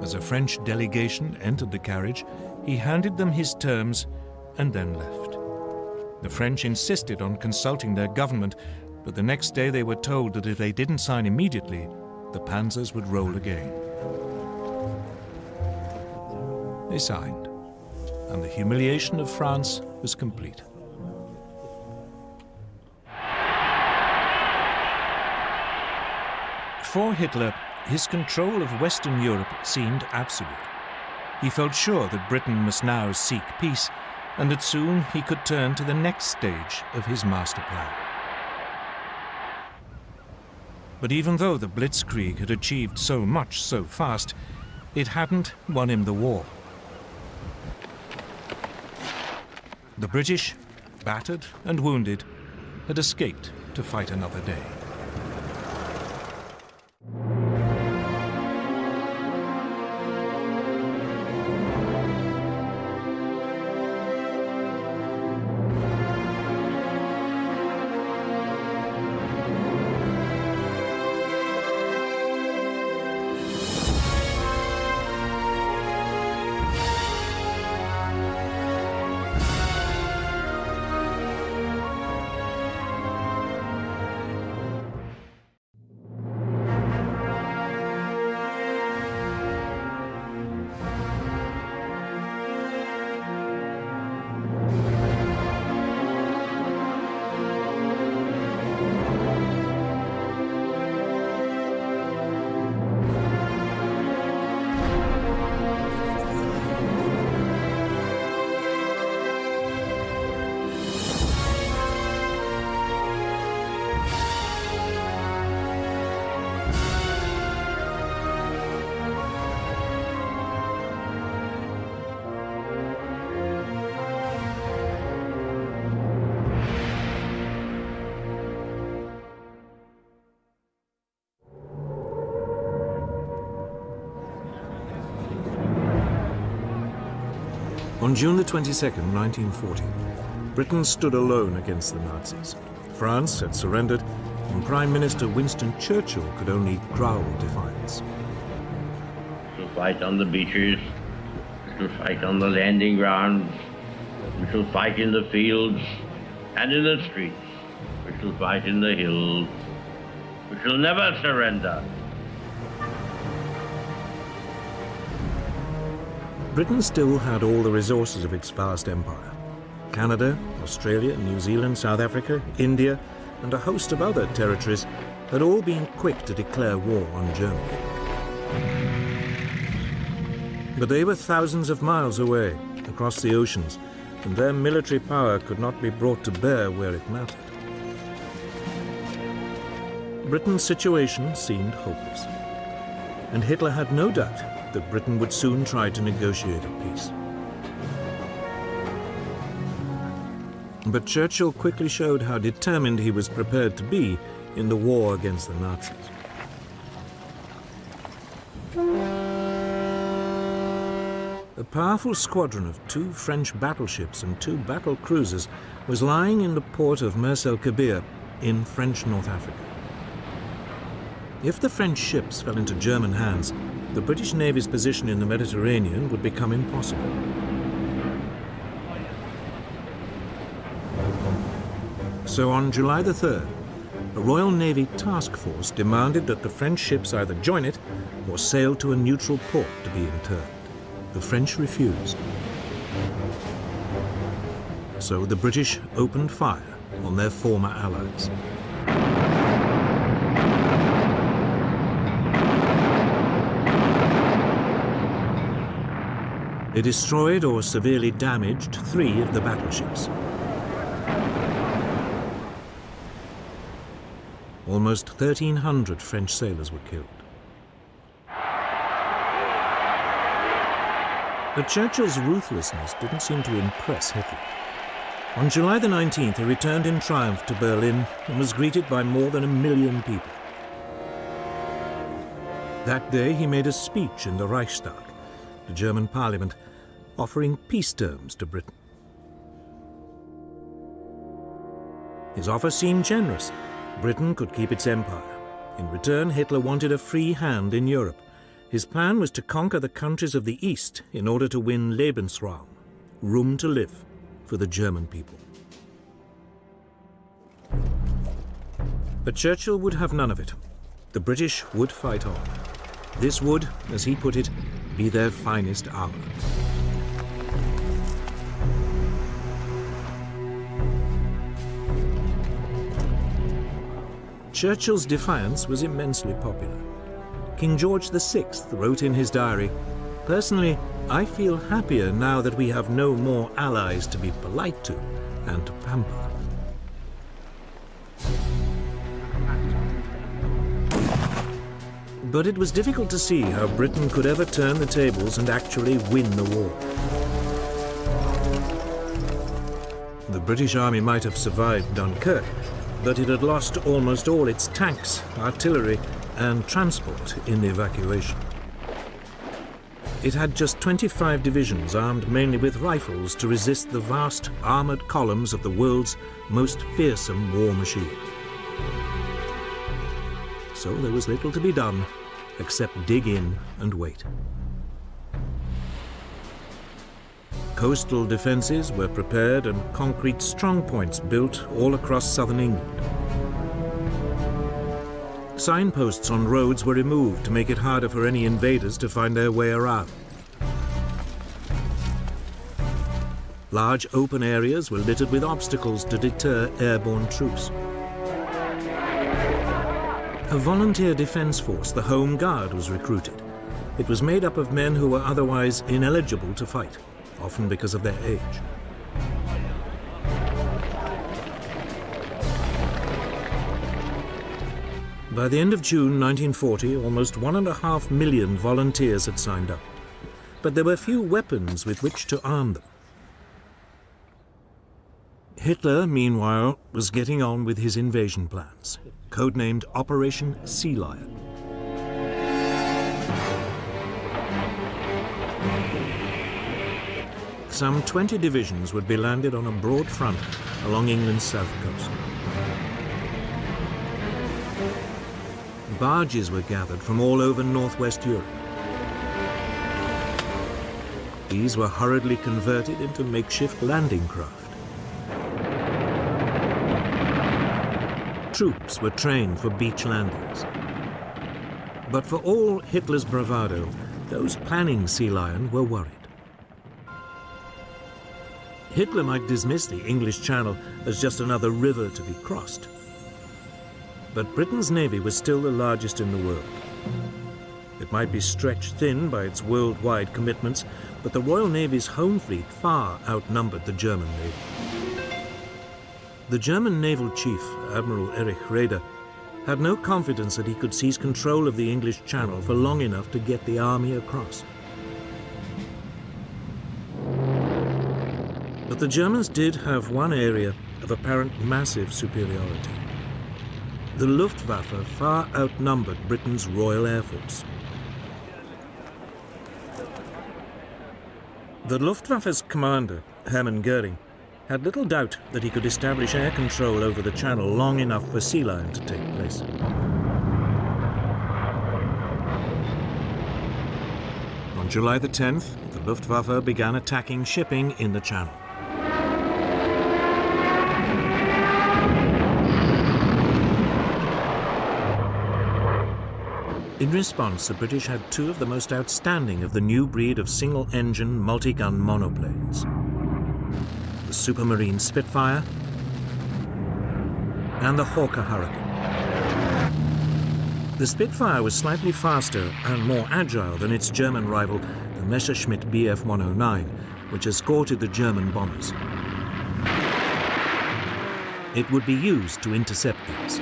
As a French delegation entered the carriage, he handed them his terms and then left. The French insisted on consulting their government, but the next day they were told that if they didn't sign immediately, the panzers would roll again. They signed, and the humiliation of France was complete. For Hitler, his control of Western Europe seemed absolute. He felt sure that Britain must now seek peace, and that soon he could turn to the next stage of his master plan. But even though the Blitzkrieg had achieved so much so fast, it hadn't won him the war. The British, battered and wounded, had escaped to fight another day. On June the 22nd, 1940, Britain stood alone against the Nazis. France had surrendered, and Prime Minister Winston Churchill could only growl defiance. We shall fight on the beaches, we shall fight on the landing grounds, we shall fight in the fields and in the streets, we shall fight in the hills, we shall never surrender. Britain still had all the resources of its vast empire. Canada, Australia, New Zealand, South Africa, India, and a host of other territories had all been quick to declare war on Germany. But they were thousands of miles away, across the oceans, and their military power could not be brought to bear where it mattered. Britain's situation seemed hopeless, and Hitler had no doubt that Britain would soon try to negotiate a peace. But Churchill quickly showed how determined he was prepared to be in the war against the Nazis. A powerful squadron of 2 French battleships and 2 battle cruisers was lying in the port of Mers el Kebir in French North Africa. If the French ships fell into German hands, the British Navy's position in the Mediterranean would become impossible. So on July the 3rd, a Royal Navy task force demanded that the French ships either join it or sail to a neutral port to be interned. The French refused. So the British opened fire on their former allies. They destroyed or severely damaged 3 of the battleships. Almost 1,300 French sailors were killed. But Churchill's ruthlessness didn't seem to impress Hitler. On July the 19th, he returned in triumph to Berlin and was greeted by more than 1 million people. That day, he made a speech in the Reichstag, the German parliament, offering peace terms to Britain. His offer seemed generous. Britain could keep its empire. In return, Hitler wanted a free hand in Europe. His plan was to conquer the countries of the East in order to win Lebensraum, room to live, for the German people. But Churchill would have none of it. The British would fight on. This would, as he put it, be their finest hour. Churchill's defiance was immensely popular. King George VI wrote in his diary, "Personally, I feel happier now that we have no more allies to be polite to and to pamper." But it was difficult to see how Britain could ever turn the tables and actually win the war. The British Army might have survived Dunkirk, but it had lost almost all its tanks, artillery, and transport in the evacuation. It had just 25 divisions armed mainly with rifles to resist the vast armored columns of the world's most fearsome war machine. So there was little to be done except dig in and wait. Coastal defences were prepared and concrete strongpoints built all across southern England. Signposts on roads were removed to make it harder for any invaders to find their way around. Large open areas were littered with obstacles to deter airborne troops. A volunteer defence force, the Home Guard, was recruited. It was made up of men who were otherwise ineligible to fight, often because of their age. By the end of June 1940, almost 1.5 million volunteers had signed up. But there were few weapons with which to arm them. Hitler, meanwhile, was getting on with his invasion plans, codenamed Operation Sea Lion. Some 20 divisions would be landed on a broad front along England's south coast. Barges were gathered from all over northwest Europe. These were hurriedly converted into makeshift landing craft. Troops were trained for beach landings. But for all Hitler's bravado, those planning Sea Lion were worried. Hitler might dismiss the English Channel as just another river to be crossed. But Britain's navy was still the largest in the world. It might be stretched thin by its worldwide commitments, but the Royal Navy's home fleet far outnumbered the German Navy. The German naval chief, Admiral Erich Raeder, had no confidence that he could seize control of the English Channel for long enough to get the army across. But the Germans did have one area of apparent massive superiority. The Luftwaffe far outnumbered Britain's Royal Air Force. The Luftwaffe's commander, Hermann Göring, had little doubt that he could establish air control over the Channel long enough for Sea Lion to take place. On July the 10th, the Luftwaffe began attacking shipping in the Channel. In response, the British had two of the most outstanding of the new breed of single-engine, multi-gun monoplanes. The Supermarine Spitfire and the Hawker Hurricane. The Spitfire was slightly faster and more agile than its German rival, the the Messerschmitt Bf 109, which escorted the German bombers. It would be used to intercept these.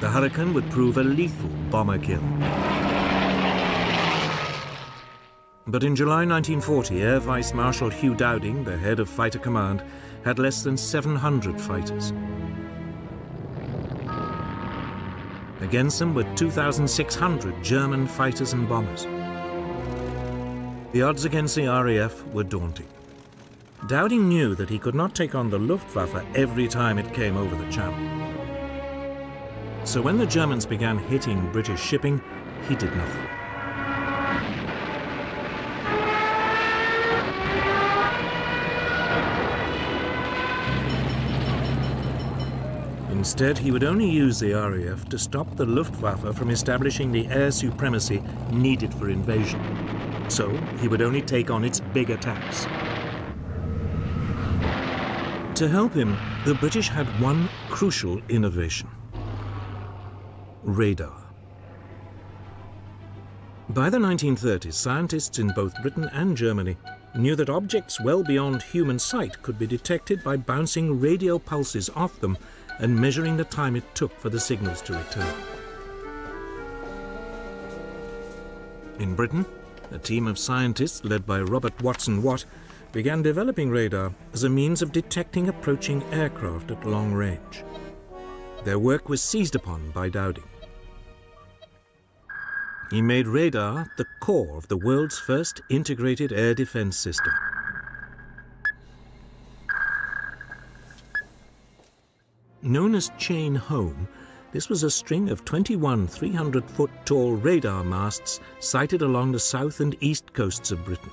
The Hurricane would prove a lethal bomber kill. But in July 1940, Air Vice Marshal Hugh Dowding, the head of Fighter Command, had less than 700 fighters. Against them were 2,600 German fighters and bombers. The odds against the RAF were daunting. Dowding knew that he could not take on the Luftwaffe every time it came over the channel. So when the Germans began hitting British shipping, he did nothing. Instead, he would only use the RAF to stop the Luftwaffe from establishing the air supremacy needed for invasion. So he would only take on its big attacks. To help him, the British had one crucial innovation: radar. By the 1930s, scientists in both Britain and Germany knew that objects well beyond human sight could be detected by bouncing radio pulses off them and measuring the time it took for the signals to return. In Britain, a team of scientists led by Robert Watson Watt began developing radar as a means of detecting approaching aircraft at long range. Their work was seized upon by Dowding. He made radar the core of the world's first integrated air defense system. Known as Chain Home, this was a string of 21 300-foot-tall radar masts sited along the south and east coasts of Britain.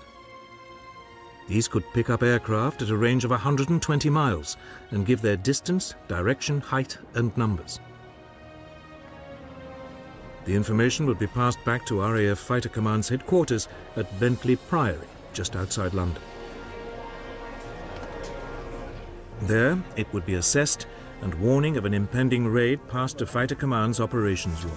These could pick up aircraft at a range of 120 miles and give their distance, direction, height, and numbers. The information would be passed back to RAF Fighter Command's headquarters at Bentley Priory, just outside London. There, it would be assessed and warning of an impending raid passed to Fighter Command's operations room.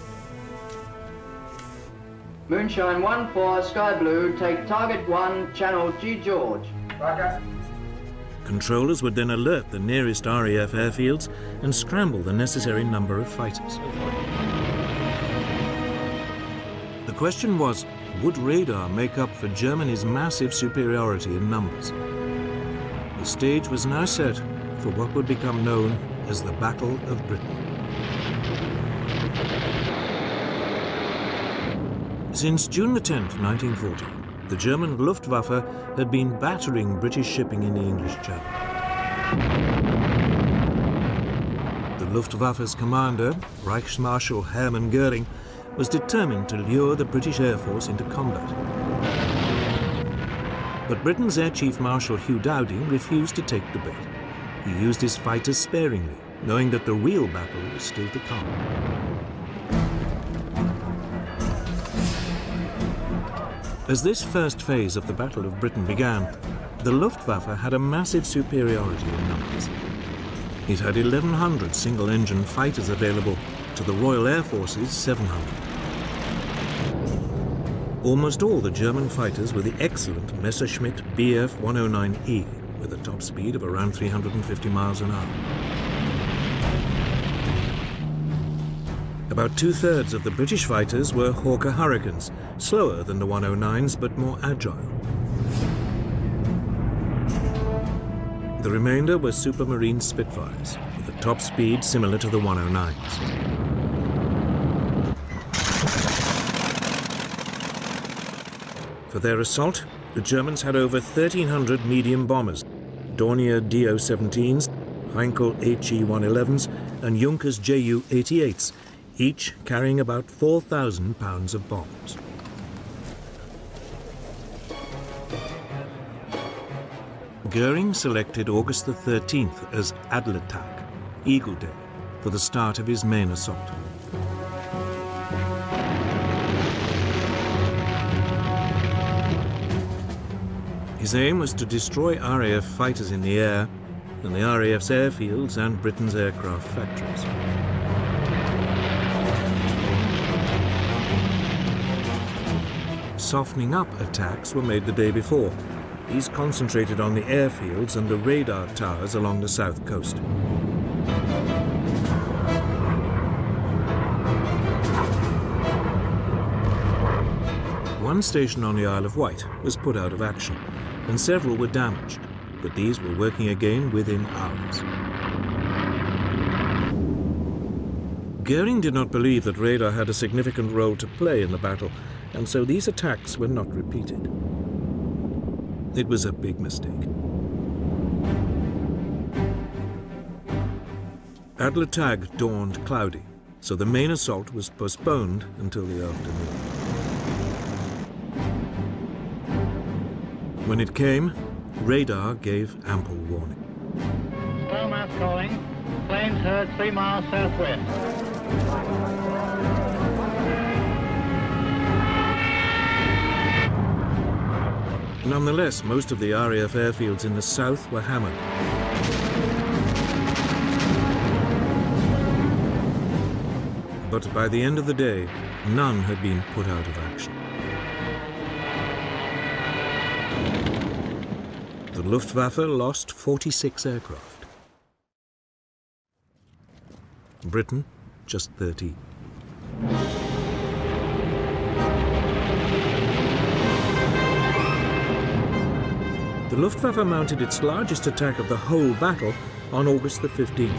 Moonshine 1-4, Sky Blue, take target 1, channel G George. Roger. Controllers would then alert the nearest RAF airfields and scramble the necessary number of fighters. The question was, would radar make up for Germany's massive superiority in numbers? The stage was now set for what would become known as the Battle of Britain. Since June the 10th, 1940, the German Luftwaffe had been battering British shipping in the English Channel. The Luftwaffe's commander, Reichsmarschall Hermann Göring, was determined to lure the British Air Force into combat. But Britain's Air Chief Marshal Hugh Dowding refused to take the bait. He used his fighters sparingly, knowing that the real battle was still to come. As this first phase of the Battle of Britain began, the Luftwaffe had a massive superiority in numbers. It had 1,100 single-engine fighters available to the Royal Air Force's 700. Almost all the German fighters were the excellent Messerschmitt Bf 109E, with a top speed of around 350 miles an hour. About two-thirds of the British fighters were Hawker Hurricanes, slower than the 109s but more agile. The remainder were Supermarine Spitfires, with a top speed similar to the 109s. For their assault, the Germans had over 1,300 medium bombers, Dornier Do-17s, Heinkel HE-111s, and Junkers Ju-88s, each carrying about 4,000 pounds of bombs. Göring selected August the 13th as Adlertag, Eagle Day, for the start of his main assault. His aim was to destroy RAF fighters in the air and the RAF's airfields and Britain's aircraft factories. Softening up attacks were made the day before. These concentrated on the airfields and the radar towers along the south coast. One station on the Isle of Wight was put out of action, and several were damaged, but these were working again within hours. Goering did not believe that radar had a significant role to play in the battle, and so these attacks were not repeated. It was a big mistake. At Le Tag dawned cloudy, so the main assault was postponed until the afternoon. When it came, radar gave ample warning. Stormouth calling. Planes heard 3 miles southwest. Nonetheless, most of the RAF airfields in the south were hammered. But by the end of the day, none had been put out of action. The Luftwaffe lost 46 aircraft. Britain, just 13. The Luftwaffe mounted its largest attack of the whole battle on August the 15th.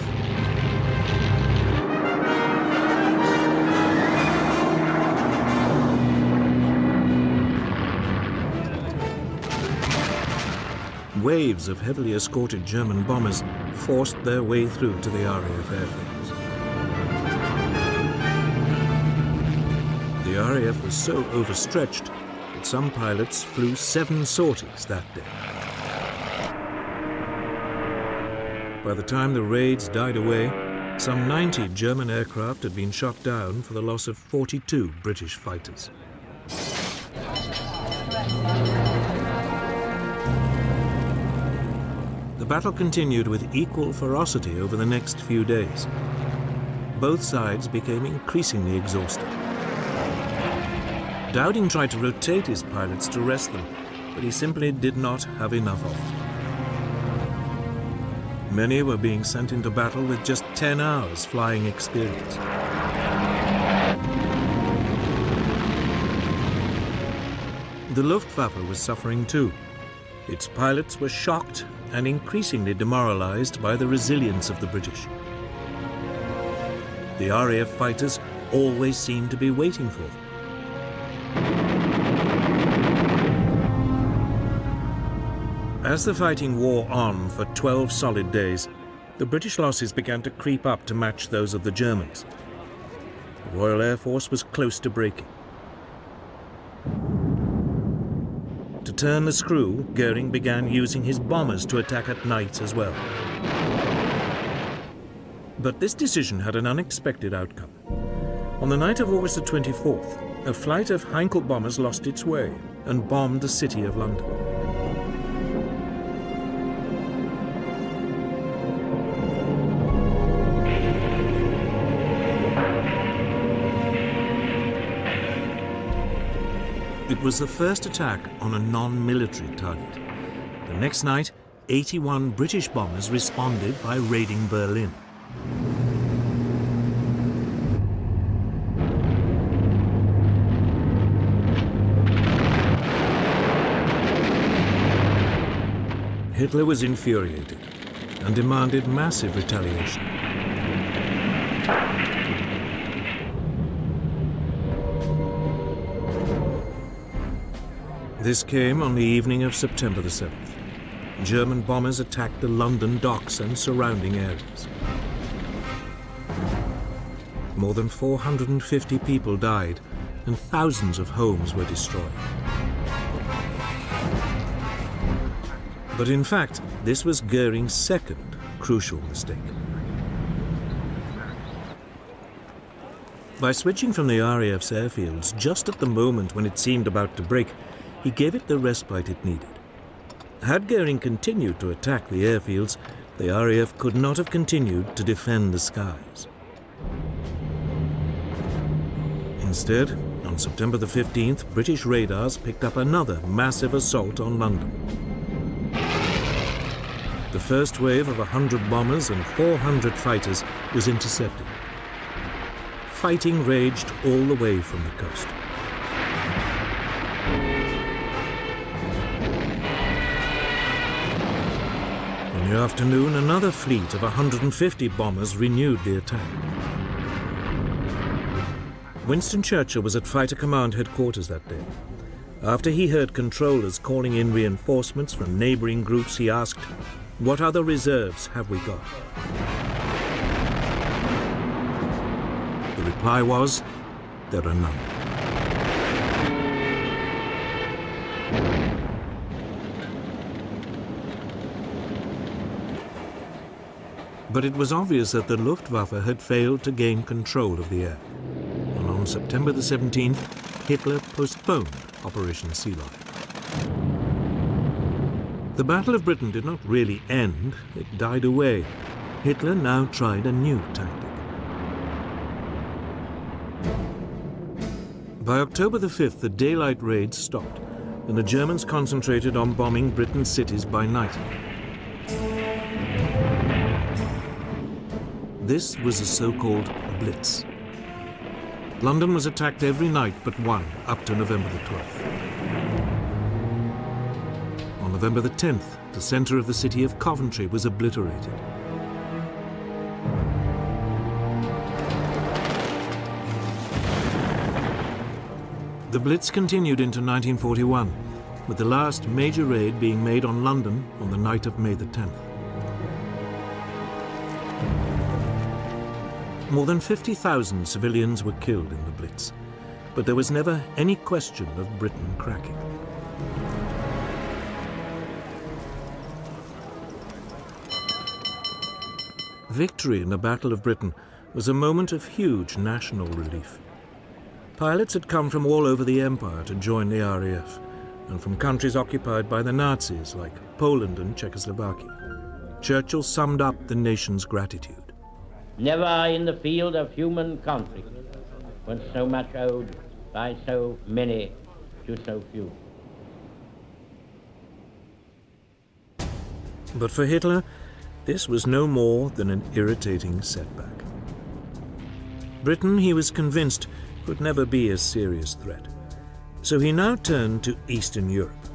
Waves of heavily escorted German bombers forced their way through to the RAF airfields. The RAF was so overstretched that some pilots flew 7 sorties that day. By the time the raids died away, some 90 German aircraft had been shot down for the loss of 42 British fighters. The battle continued with equal ferocity over the next few days. Both sides became increasingly exhausted. Dowding tried to rotate his pilots to rest them, but he simply did not have enough of them. Many were being sent into battle with just 10 hours flying experience. The Luftwaffe was suffering too. Its pilots were shocked and increasingly demoralized by the resilience of the British. The RAF fighters always seemed to be waiting for them. As the fighting wore on for 12 solid days, the British losses began to creep up to match those of the Germans. The Royal Air Force was close to breaking. To turn the screw, Goering began using his bombers to attack at night as well. But this decision had an unexpected outcome. On the night of August the 24th, a flight of Heinkel bombers lost its way and bombed the city of London. It was the first attack on a non-military target. The next night, 81 British bombers responded by raiding Berlin. Hitler was infuriated and demanded massive retaliation. This came on the evening of September the 7th. German bombers attacked the London docks and surrounding areas. More than 450 people died and thousands of homes were destroyed. But in fact, this was Goering's second crucial mistake. By switching from the RAF's airfields just at the moment when it seemed about to break, he gave it the respite it needed. Had Goering continued to attack the airfields, the RAF could not have continued to defend the skies. Instead, On September the 15th, British radars picked up another massive assault on London. The first wave of 100 bombers and 400 fighters was intercepted. Fighting raged all the way from the coast. In the afternoon, another fleet of 150 bombers renewed the attack. Winston Churchill was at Fighter Command headquarters that day. After he heard controllers calling in reinforcements from neighboring groups, he asked, "What other reserves have we got?" The reply was, "There are none." But it was obvious that the Luftwaffe had failed to gain control of the air. And on September the 17th, Hitler postponed Operation Sea Lion. The Battle of Britain did not really end, it died away. Hitler now tried a new tactic. By October the 5th, the daylight raids stopped, and the Germans concentrated on bombing Britain's cities by night. This was a so-called Blitz. London was attacked every night but one, up to November the 12th. On November the 10th, the centre of the city of Coventry was obliterated. The Blitz continued into 1941, with the last major raid being made on London on the night of May the 10th. More than 50,000 civilians were killed in the Blitz, but there was never any question of Britain cracking. Victory in the Battle of Britain was a moment of huge national relief. Pilots had come from all over the empire to join the RAF, and from countries occupied by the Nazis like Poland and Czechoslovakia. Churchill summed up the nation's gratitude. Never in the field of human conflict was so much owed by so many to so few. But for Hitler, this was no more than an irritating setback. Britain, he was convinced, could never be a serious threat. So he now turned to Eastern Europe.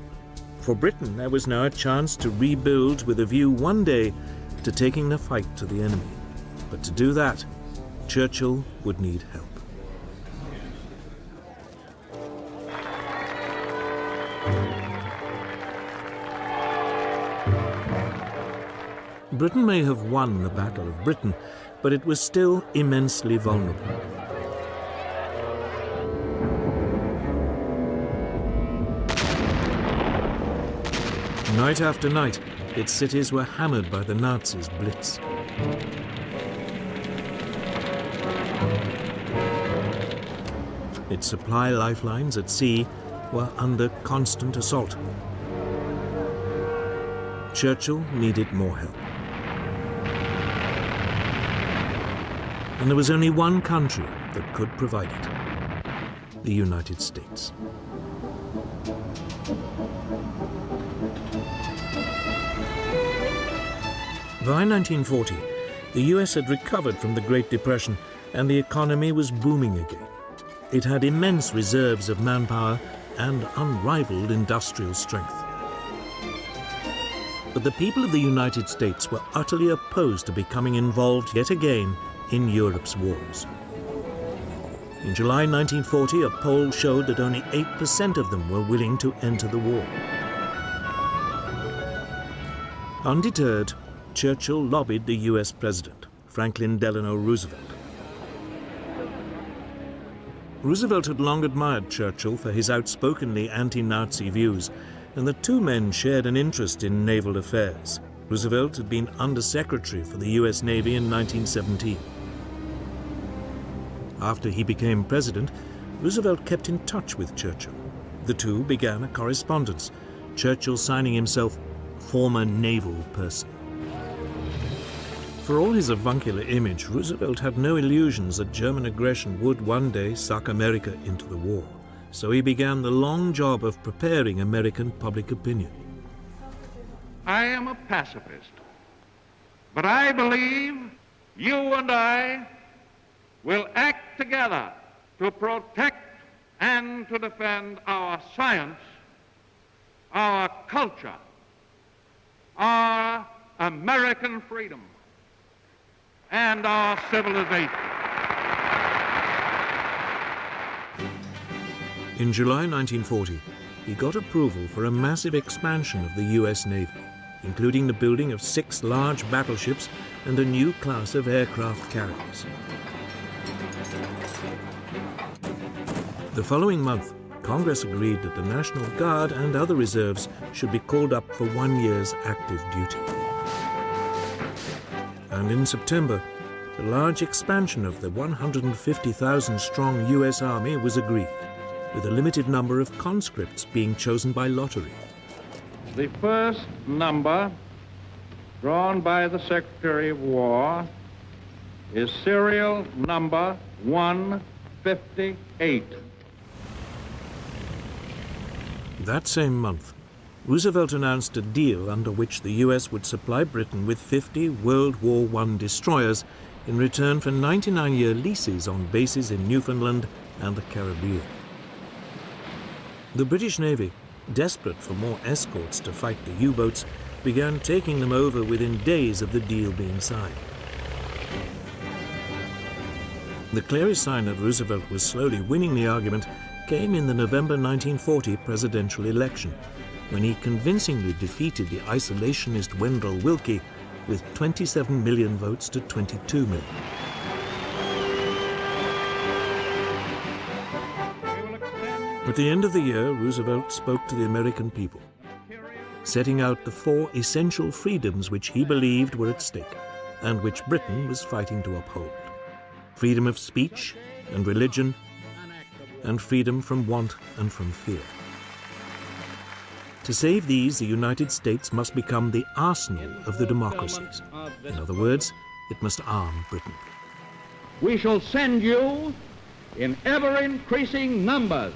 For Britain, there was now a chance to rebuild with a view one day to taking the fight to the enemy. But to do that, Churchill would need help. Britain may have won the Battle of Britain, but it was still immensely vulnerable. Night after night, its cities were hammered by the Nazis' Blitz. Its supply lifelines at sea were under constant assault. Churchill needed more help. And there was only one country that could provide it: the United States. By 1940, the US had recovered from the Great Depression and the economy was booming again. It had immense reserves of manpower and unrivaled industrial strength. But the people of the United States were utterly opposed to becoming involved yet again in Europe's wars. In July 1940, a poll showed that only 8% of them were willing to enter the war. Undeterred, Churchill lobbied the US President, Franklin Delano Roosevelt. Roosevelt had long admired Churchill for his outspokenly anti-Nazi views, and the two men shared an interest in naval affairs. Roosevelt had been Undersecretary for the US Navy in 1917. After he became president, Roosevelt kept in touch with Churchill. The two began a correspondence, Churchill signing himself former naval person. For For all his avuncular image, Roosevelt had no illusions that German aggression would one day suck America into the war. So he began the long job of preparing American public opinion. I am a pacifist, but I believe you and I will act together to protect and to defend our science, our culture, our American freedom, and our civilization. In July 1940, he got approval for a massive expansion of the US Navy, including the building of 6 large battleships and a new class of aircraft carriers. The following month, Congress agreed that the National Guard and other reserves should be called up for 1 year's active duty. And in September, the large expansion of the 150,000-strong US Army was agreed, with a limited number of conscripts being chosen by lottery. The first number drawn by the Secretary of War is serial number 158. That same month, Roosevelt announced a deal under which the US would supply Britain with 50 World War I destroyers in return for 99-year leases on bases in Newfoundland and the Caribbean. The British Navy, desperate for more escorts to fight the U-boats, began taking them over within days of the deal being signed. The clearest sign that Roosevelt was slowly winning the argument came in the November 1940 presidential election, when he convincingly defeated the isolationist Wendell Willkie with 27 million votes to 22 million. At the end of the year, Roosevelt spoke to the American people, setting out the 4 essential freedoms which he believed were at stake and which Britain was fighting to uphold: freedom of speech and religion, and freedom from want and from fear. To save these, the United States must become the arsenal of the democracies. In other words, it must arm Britain. We shall send you in ever-increasing numbers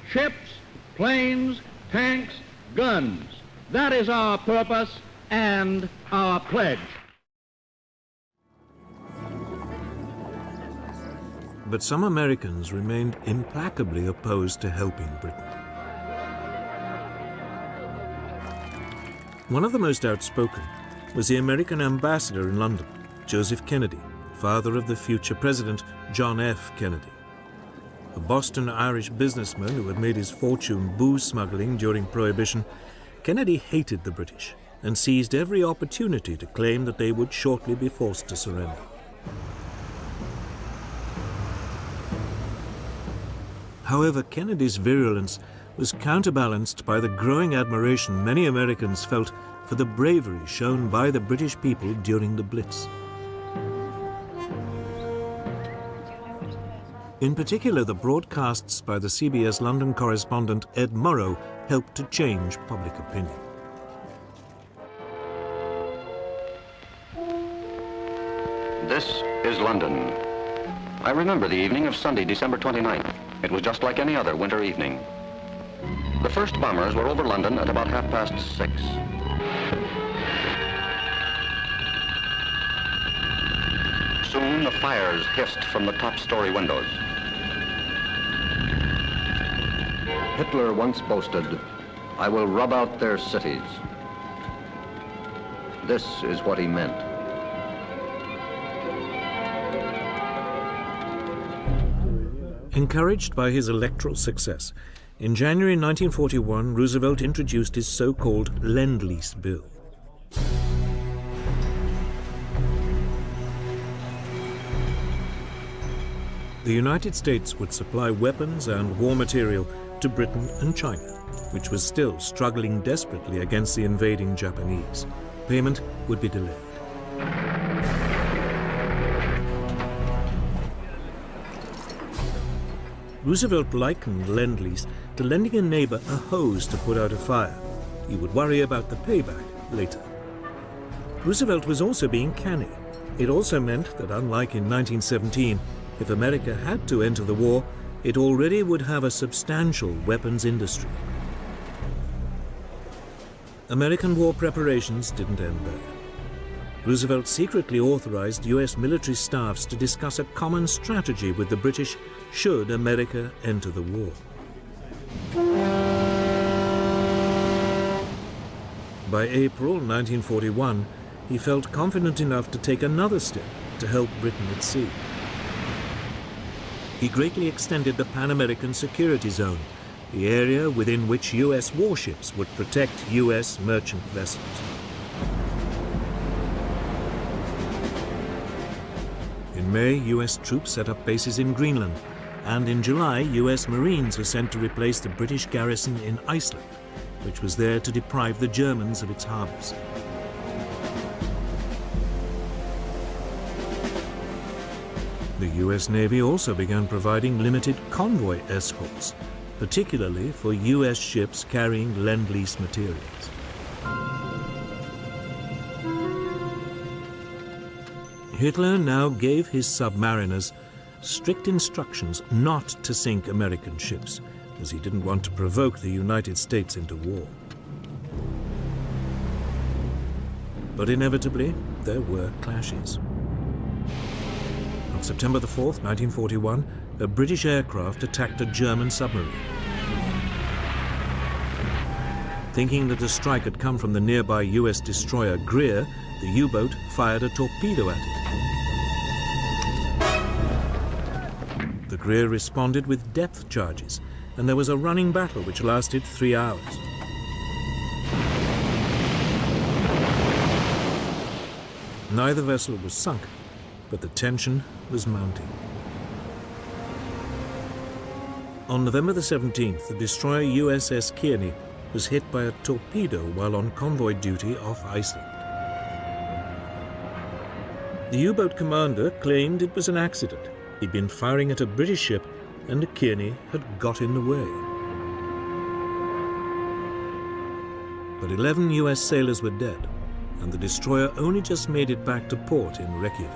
ships, planes, tanks, guns. That is our purpose and our pledge. But some Americans remained implacably opposed to helping Britain. One of the most outspoken was the American ambassador in London, Joseph Kennedy, father of the future president, John F. Kennedy. A Boston Irish businessman who had made his fortune booze smuggling during Prohibition, Kennedy hated the British and seized every opportunity to claim that they would shortly be forced to surrender. However, Kennedy's virulence was counterbalanced by the growing admiration many Americans felt for the bravery shown by the British people during the Blitz. In particular, the broadcasts by the CBS London correspondent Ed Murrow helped to change public opinion. This is London. I remember the evening of Sunday, December 29th. It was just like any other winter evening. The first bombers were over London at about 6:30. Soon the fires hissed from the top-story windows. Hitler once boasted, "I will rub out their cities." This is what he meant. Encouraged by his electoral success, in January 1941, Roosevelt introduced his so-called Lend-Lease Bill. The United States would supply weapons and war material to Britain and China, which was still struggling desperately against the invading Japanese. Payment would be delayed. Roosevelt likened Lend-Lease to lending a neighbor a hose to put out a fire. He would worry about the payback later. Roosevelt was also being canny. It also meant that, unlike in 1917, if America had to enter the war, it already would have a substantial weapons industry. American war preparations didn't end there. Roosevelt secretly authorized US military staffs to discuss a common strategy with the British should America enter the war. By April 1941, he felt confident enough to take another step to help Britain at sea. He greatly extended the Pan-American Security Zone, the area within which US warships would protect US merchant vessels. In May, US troops set up bases in Greenland, and in July, US Marines were sent to replace the British garrison in Iceland, which was there to deprive the Germans of its harbors. The US Navy also began providing limited convoy escorts, particularly for US ships carrying Lend-Lease materials. Hitler now gave his submariners strict instructions not to sink American ships, as he didn't want to provoke the United States into war. But inevitably, there were clashes. On September the 4th, 1941, a British aircraft attacked a German submarine. Thinking that the strike had come from the nearby US destroyer Greer, the U-boat fired a torpedo at it. The Greer responded with depth charges, and there was a running battle which lasted 3 hours. Neither vessel was sunk, but the tension was mounting. On November the 17th, the destroyer USS Kearney was hit by a torpedo while on convoy duty off Iceland. The U-boat commander claimed it was an accident. He'd been firing at a British ship and Kearney had got in the way. But 11 US sailors were dead, and the destroyer only just made it back to port in Reykjavik.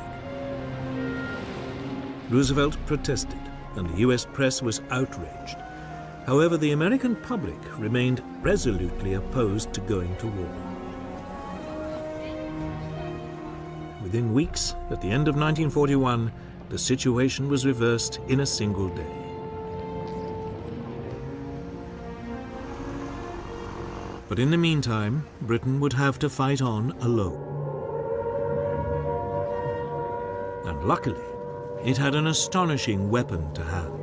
Roosevelt protested, and the US press was outraged. However, the American public remained resolutely opposed to going to war. Within weeks, at the end of 1941, the situation was reversed in a single day. But in the meantime, Britain would have to fight on alone. And luckily, it had an astonishing weapon to hand.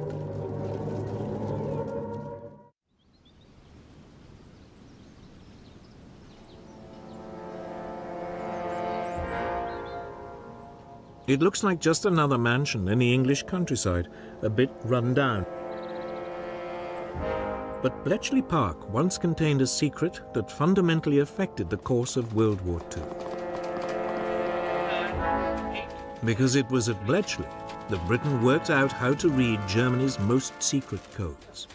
It looks like just another mansion in the English countryside, a bit run down. But Bletchley Park once contained a secret that fundamentally affected the course of World War II. Because it was at Bletchley that Britain worked out how to read Germany's most secret codes.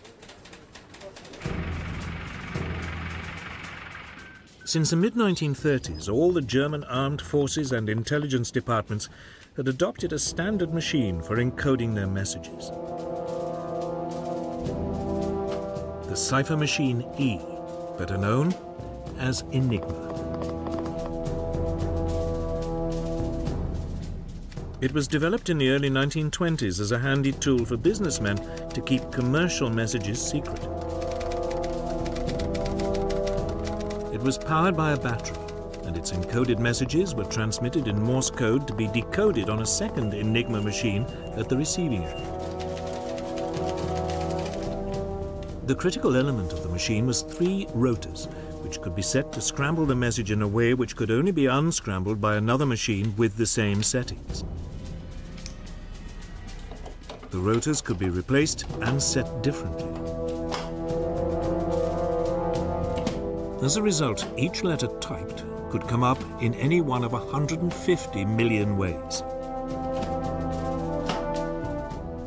Since the mid-1930s, all the German armed forces and intelligence departments had adopted a standard machine for encoding their messages. The cipher machine E, better known as Enigma. It was developed in the early 1920s as a handy tool for businessmen to keep commercial messages secret. It was powered by a battery, and its encoded messages were transmitted in Morse code to be decoded on a second Enigma machine at the receiving end. The critical element of the machine was 3 rotors, which could be set to scramble the message in a way which could only be unscrambled by another machine with the same settings. The rotors could be replaced and set differently. As a result, each letter typed could come up in any one of 150 million ways.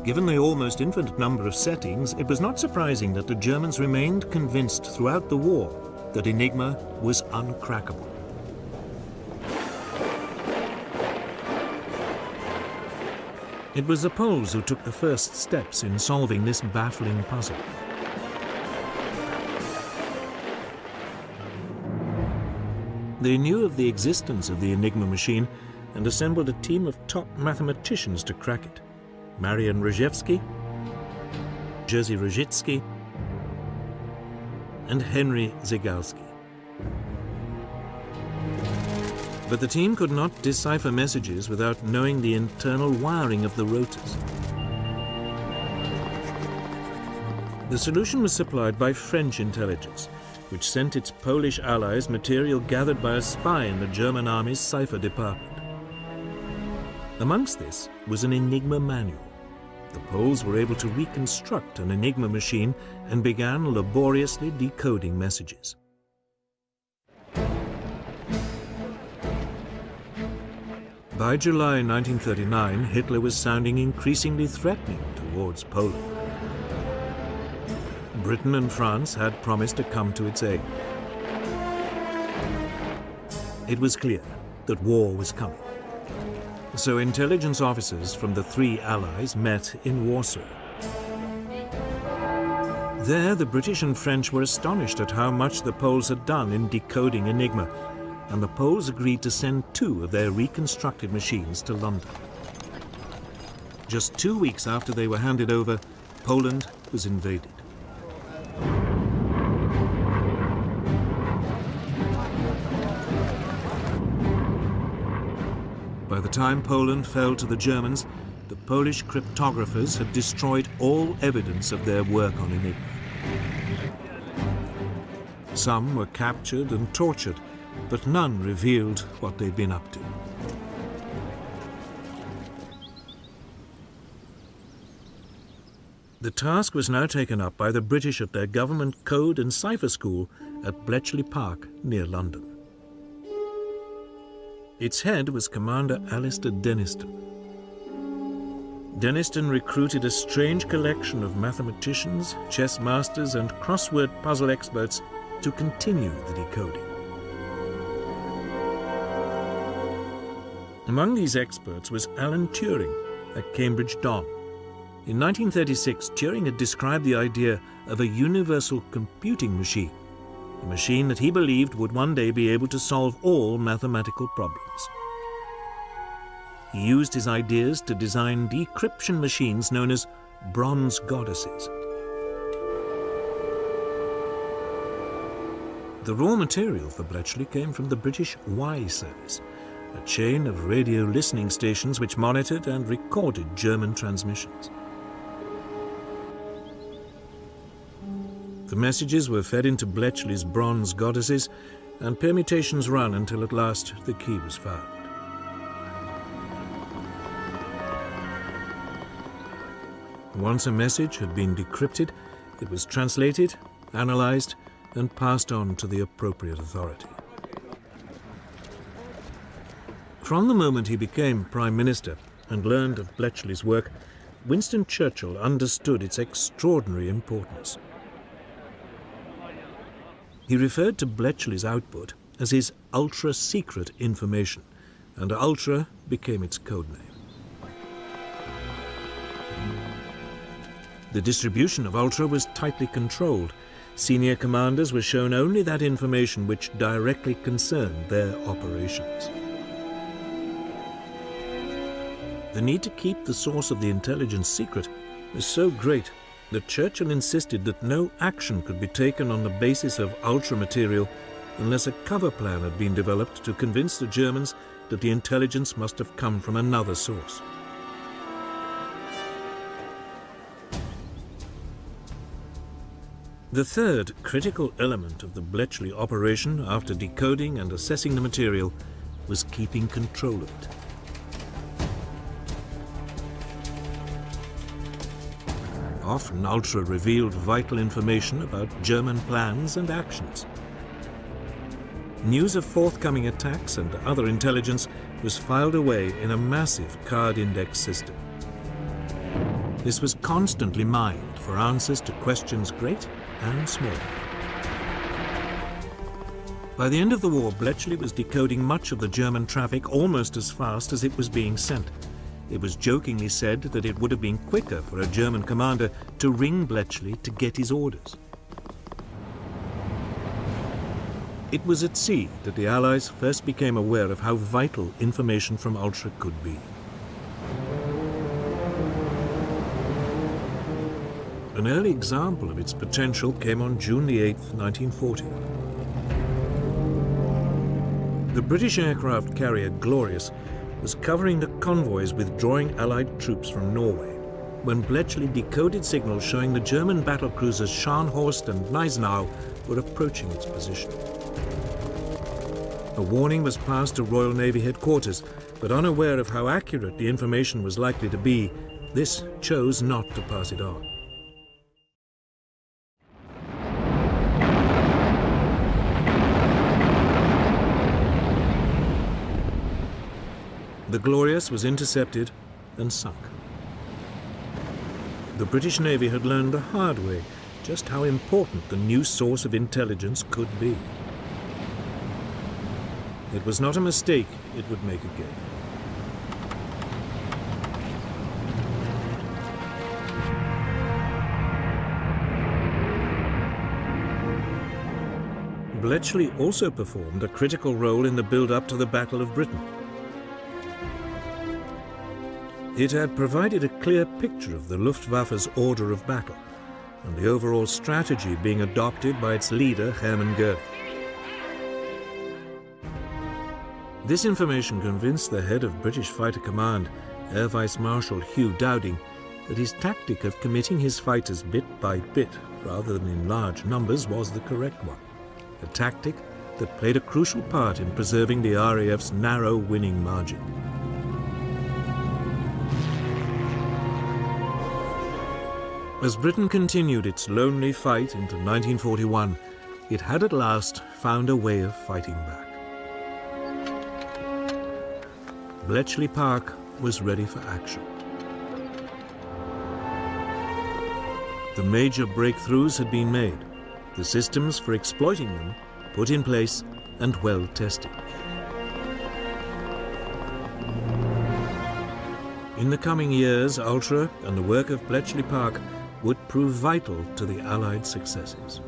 Given the almost infinite number of settings, it was not surprising that the Germans remained convinced throughout the war that Enigma was uncrackable. It was the Poles who took the first steps in solving this baffling puzzle. They knew of the existence of the Enigma machine and assembled a team of top mathematicians to crack it. Marian Rejewski, Jerzy Rojicki, and Henry Zygalski. But the team could not decipher messages without knowing the internal wiring of the rotors. The solution was supplied by French intelligence, which sent its Polish allies material gathered by a spy in the German army's cipher department. Amongst this was an Enigma manual. The Poles were able to reconstruct an Enigma machine and began laboriously decoding messages. By July 1939, Hitler was sounding increasingly threatening towards Poland. Britain and France had promised to come to its aid. It was clear that war was coming. So intelligence officers from the three allies met in Warsaw. There, the British and French were astonished at how much the Poles had done in decoding Enigma, and the Poles agreed to send 2 of their reconstructed machines to London. Just 2 weeks after they were handed over, Poland was invaded. By the time Poland fell to the Germans, the Polish cryptographers had destroyed all evidence of their work on Enigma. Some were captured and tortured, but none revealed what they'd been up to. The task was now taken up by the British at their government code and cipher school at Bletchley Park near London. Its head was Commander Alistair Denniston. Denniston recruited a strange collection of mathematicians, chess masters, and crossword puzzle experts to continue the decoding. Among these experts was Alan Turing, a Cambridge Don. In 1936, Turing had described the idea of a universal computing machine, a machine that he believed would one day be able to solve all mathematical problems. He used his ideas to design decryption machines known as bronze goddesses. The raw material for Bletchley came from the British Y service, a chain of radio listening stations which monitored and recorded German transmissions. The messages were fed into Bletchley's bronze goddesses, and permutations ran until at last the key was found. Once a message had been decrypted, it was translated, analyzed, and passed on to the appropriate authority. From the moment he became Prime Minister and learned of Bletchley's work, Winston Churchill understood its extraordinary importance. He referred to Bletchley's output as his ultra-secret information, and ultra became its code name. The distribution of ultra was tightly controlled. Senior commanders were shown only that information which directly concerned their operations. The need to keep the source of the intelligence secret was so great that Churchill insisted that no action could be taken on the basis of ultra material unless a cover plan had been developed to convince the Germans that the intelligence must have come from another source. The third critical element of the Bletchley operation, after decoding and assessing the material, was keeping control of it. Often ultra revealed vital information about German plans and actions. News of forthcoming attacks and other intelligence was filed away in a massive card index system. This was constantly mined for answers to questions great and small. By the end of the war, Bletchley was decoding much of the German traffic almost as fast as it was being sent. It was jokingly said that it would have been quicker for a German commander to ring Bletchley to get his orders. It was at sea that the Allies first became aware of how vital information from Ultra could be. An early example of its potential came on June the 8th, 1940. The British aircraft carrier Glorious was covering the convoys withdrawing Allied troops from Norway when Bletchley decoded signals showing the German battlecruisers Scharnhorst and Gneisenau were approaching its position. A warning was passed to Royal Navy headquarters, but unaware of how accurate the information was likely to be, this chose not to pass it on. The Glorious was intercepted and sunk. The British Navy had learned the hard way just how important the new source of intelligence could be. It was not a mistake it would make again. Bletchley also performed a critical role in the build-up to the Battle of Britain. It had provided a clear picture of the Luftwaffe's order of battle and the overall strategy being adopted by its leader, Hermann Goering. This information convinced the head of British Fighter Command, Air Vice Marshal Hugh Dowding, that his tactic of committing his fighters bit by bit rather than in large numbers was the correct one, a tactic that played a crucial part in preserving the RAF's narrow winning margin. As Britain continued its lonely fight into 1941, it had at last found a way of fighting back. Bletchley Park was ready for action. The major breakthroughs had been made, the systems for exploiting them put in place and well tested. In the coming years, Ultra and the work of Bletchley Park would prove vital to the Allied successes.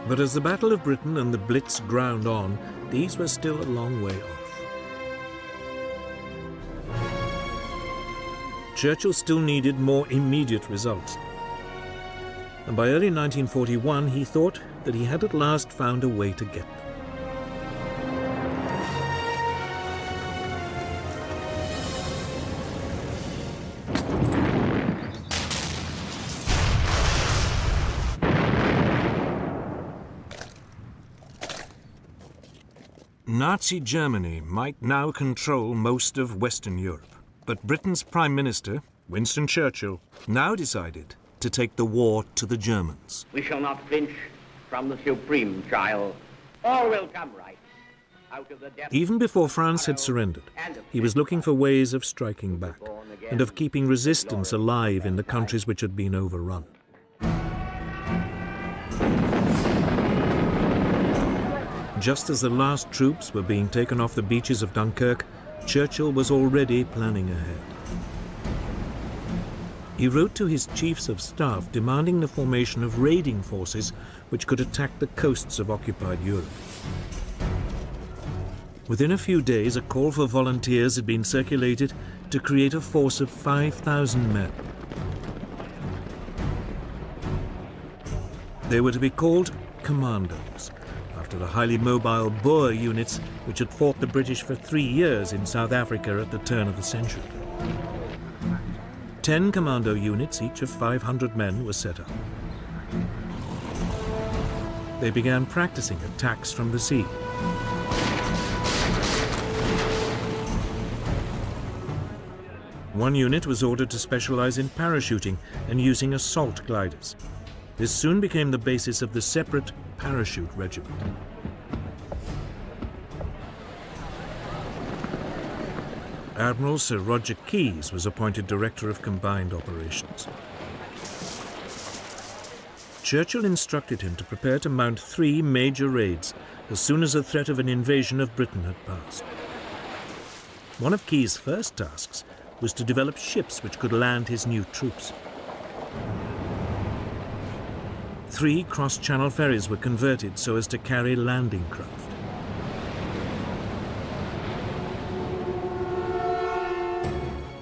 But as the Battle of Britain and the Blitz ground on, these were still a long way off. Churchill still needed more immediate results. And by early 1941, he thought that he had at last found a way to get them. Nazi Germany might now control most of Western Europe, but Britain's Prime Minister, Winston Churchill, now decided to take the war to the Germans. We shall not flinch from the supreme trial. All will come right out of the depths. Even before France had surrendered, he was looking for ways of striking back and of keeping resistance alive in the countries which had been overrun. Just as the last troops were being taken off the beaches of Dunkirk, Churchill was already planning ahead. He wrote to his chiefs of staff demanding the formation of raiding forces which could attack the coasts of occupied Europe. Within a few days, a call for volunteers had been circulated to create a force of 5,000 men. They were to be called commandos, after the highly mobile Boer units which had fought the British for 3 years in South Africa at the turn of the century. 10 commando units, each of 500 men, were set up. They began practicing attacks from the sea. One unit was ordered to specialize in parachuting and using assault gliders. This soon became the basis of the separate parachute regiment. Admiral Sir Roger Keyes was appointed Director of Combined Operations. Churchill instructed him to prepare to mount 3 major raids as soon as the threat of an invasion of Britain had passed. One of Keyes' first tasks was to develop ships which could land his new troops. 3 cross-channel ferries were converted so as to carry landing craft.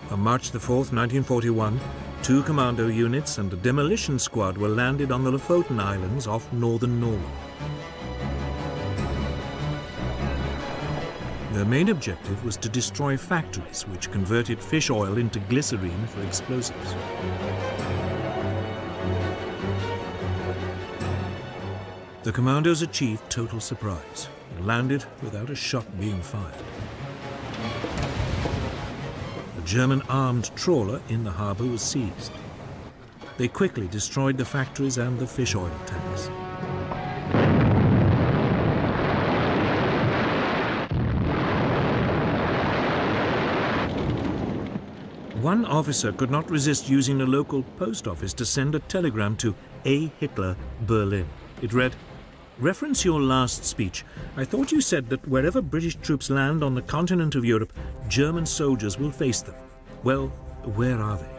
On March the 4th, 1941, 2 commando units and a demolition squad were landed on the Lofoten Islands off northern Norway. Their main objective was to destroy factories which converted fish oil into glycerine for explosives. The commandos achieved total surprise and landed without a shot being fired. A German armed trawler in the harbour was seized. They quickly destroyed the factories and the fish oil tanks. One officer could not resist using a local post office to send a telegram to A. Hitler, Berlin. It read, "Reference your last speech. I thought you said that wherever British troops land on the continent of Europe, German soldiers will face them. Well, where are they?"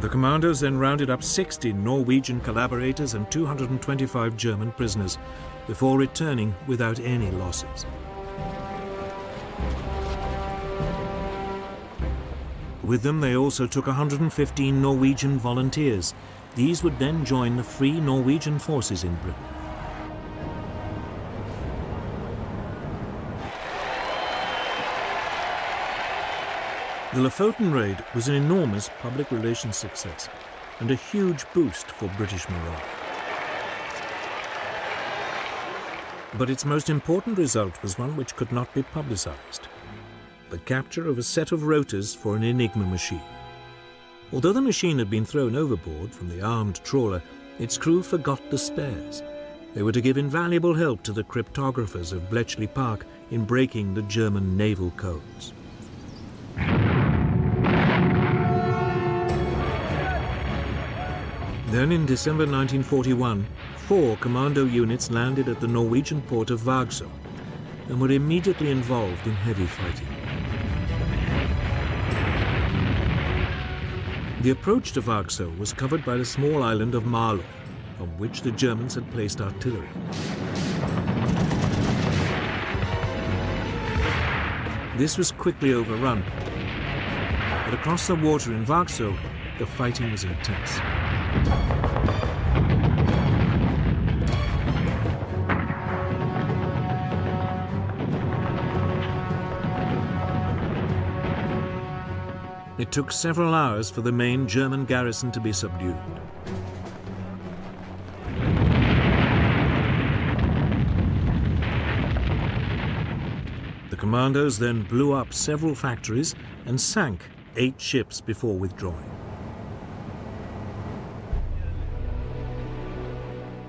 The commandos then rounded up 60 Norwegian collaborators and 225 German prisoners before returning without any losses. With them, they also took 115 Norwegian volunteers. These would then join the Free Norwegian Forces in Britain. The Lofoten raid was an enormous public relations success and a huge boost for British morale. But its most important result was one which could not be publicized: the capture of a set of rotors for an Enigma machine. Although the machine had been thrown overboard from the armed trawler, its crew forgot the spares. They were to give invaluable help to the cryptographers of Bletchley Park in breaking the German naval codes. Then in December 1941, 4 commando units landed at the Norwegian port of Vagsø and were immediately involved in heavy fighting. The approach to Vagsø was covered by the small island of Malø, on which the Germans had placed artillery. This was quickly overrun, but across the water in Vagsø, the fighting was intense. It took several hours for the main German garrison to be subdued. The commandos then blew up several factories and sank 8 ships before withdrawing.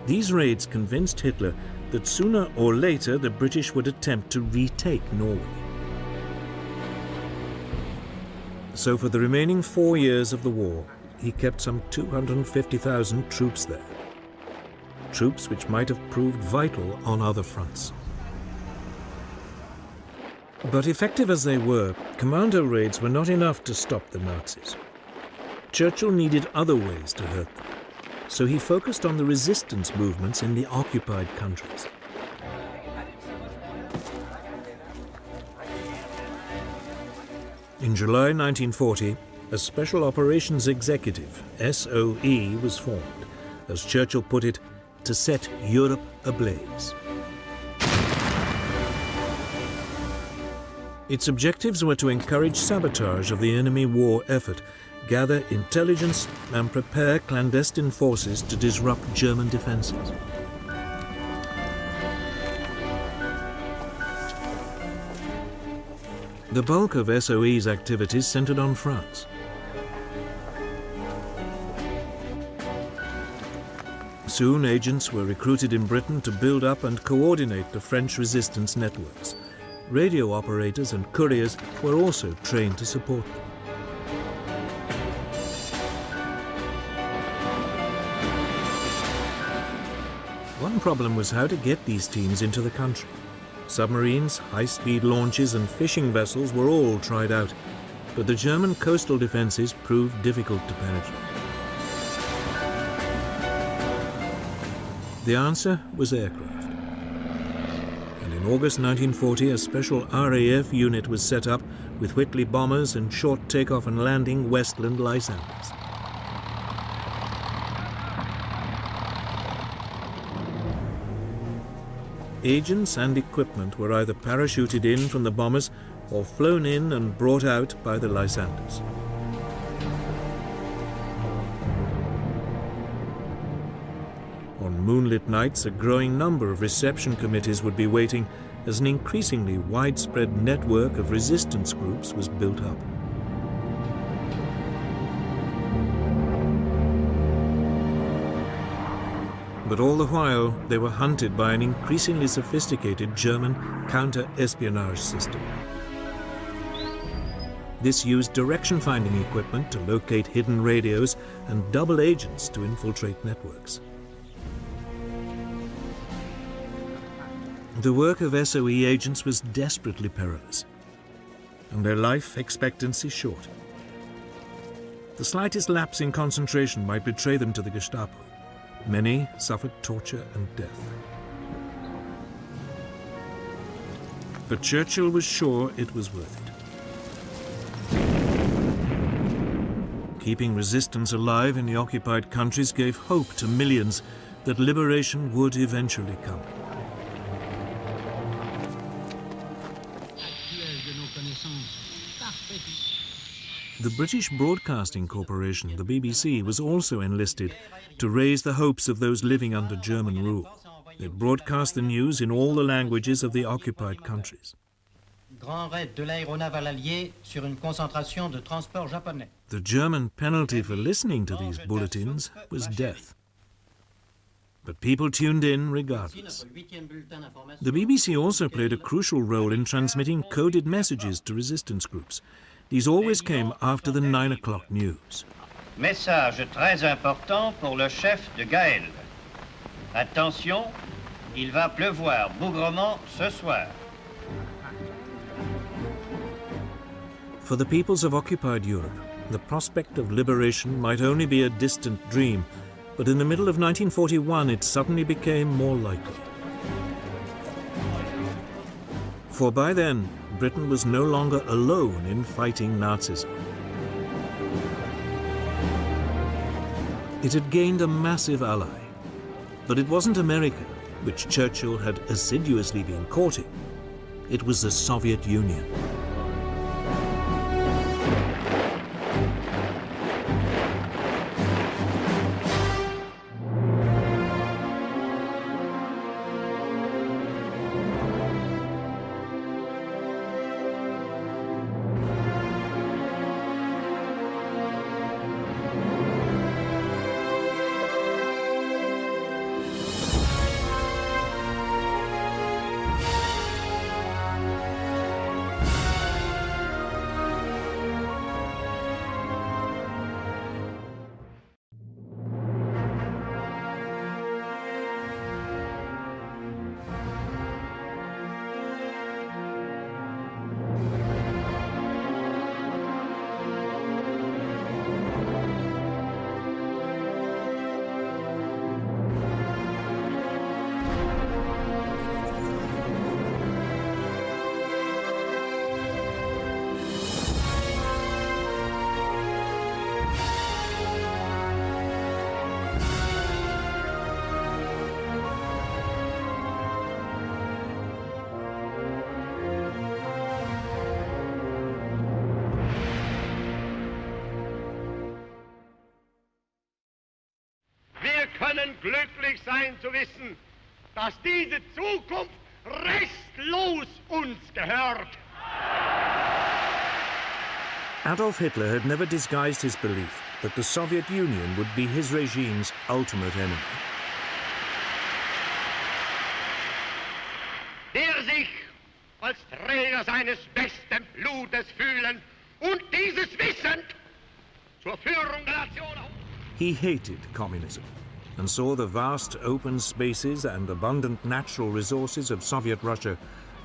These raids convinced Hitler that sooner or later the British would attempt to retake Norway. So for the remaining 4 years of the war, he kept some 250,000 troops there. Troops which might have proved vital on other fronts. But effective as they were, commando raids were not enough to stop the Nazis. Churchill needed other ways to hurt them, so he focused on the resistance movements in the occupied countries. In July 1940, a Special Operations Executive, SOE, was formed, as Churchill put it, to set Europe ablaze. Its objectives were to encourage sabotage of the enemy war effort, gather intelligence, and prepare clandestine forces to disrupt German defenses. The bulk of SOE's activities centered on France. Soon agents were recruited in Britain to build up and coordinate the French resistance networks. Radio operators and couriers were also trained to support them. One problem was how to get these teams into the country. Submarines, high-speed launches and fishing vessels were all tried out, but the German coastal defences proved difficult to penetrate. The answer was aircraft. And in August 1940, a special RAF unit was set up with Whitley bombers and short takeoff and landing Westland Lysanders. Agents and equipment were either parachuted in from the bombers or flown in and brought out by the Lysanders. On moonlit nights, a growing number of reception committees would be waiting as an increasingly widespread network of resistance groups was built up. But all the while, they were hunted by an increasingly sophisticated German counter-espionage system. This used direction-finding equipment to locate hidden radios and double agents to infiltrate networks. The work of SOE agents was desperately perilous, and their life expectancy short. The slightest lapse in concentration might betray them to the Gestapo. Many suffered torture and death. But Churchill was sure it was worth it. Keeping resistance alive in the occupied countries gave hope to millions that liberation would eventually come. The British Broadcasting Corporation, the BBC, was also enlisted to raise the hopes of those living under German rule. It broadcast the news in all the languages of the occupied countries. The German penalty for listening to these bulletins was death. But people tuned in regardless. The BBC also played a crucial role in transmitting coded messages to resistance groups. These always came after the 9 o'clock news. Message très important pour le chef de Gaël. Attention, il va pleuvoir bougrement ce soir. For the peoples of occupied Europe, the prospect of liberation might only be a distant dream, but in the middle of 1941 it suddenly became more likely. For by then, Britain was no longer alone in fighting Nazism. It had gained a massive ally, but it wasn't America, which Churchill had assiduously been courting. It was the Soviet Union. Können glücklich sein zu wissen, dass diese Zukunft restlos uns gehört. Adolf Hitler had never disguised his belief that the Soviet Union would be his regime's ultimate enemy. Der sich als Träger seines besten Blutes fühlen und dieses wissend zur Führung der Nation. He hated communism and saw the vast open spaces and abundant natural resources of Soviet Russia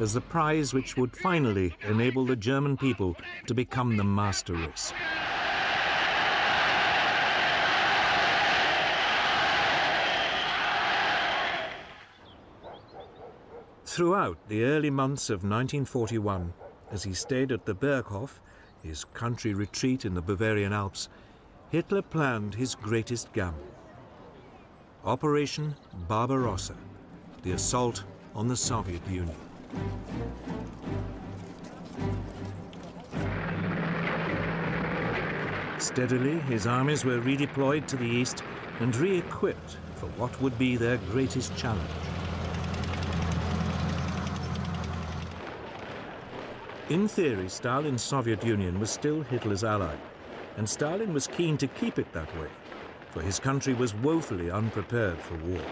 as the prize which would finally enable the German people to become the master race. Throughout the early months of 1941, as he stayed at the Berghof, his country retreat in the Bavarian Alps, Hitler planned his greatest gamble. Operation Barbarossa, the assault on the Soviet Union. Steadily, his armies were redeployed to the east and re-equipped for what would be their greatest challenge. In theory, Stalin's Soviet Union was still Hitler's ally, and Stalin was keen to keep it that way, for his country was woefully unprepared for war.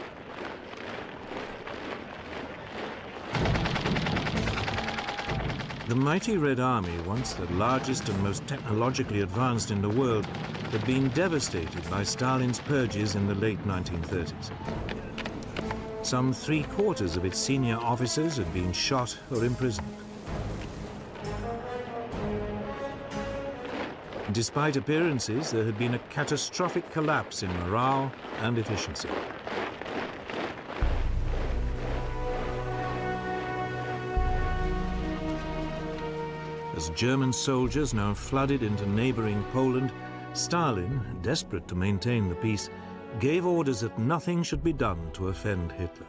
The mighty Red Army, once the largest and most technologically advanced in the world, had been devastated by Stalin's purges in the late 1930s. Some 3/4 of its senior officers had been shot or imprisoned. Despite appearances, there had been a catastrophic collapse in morale and efficiency. As German soldiers now flooded into neighboring Poland, Stalin, desperate to maintain the peace, gave orders that nothing should be done to offend Hitler.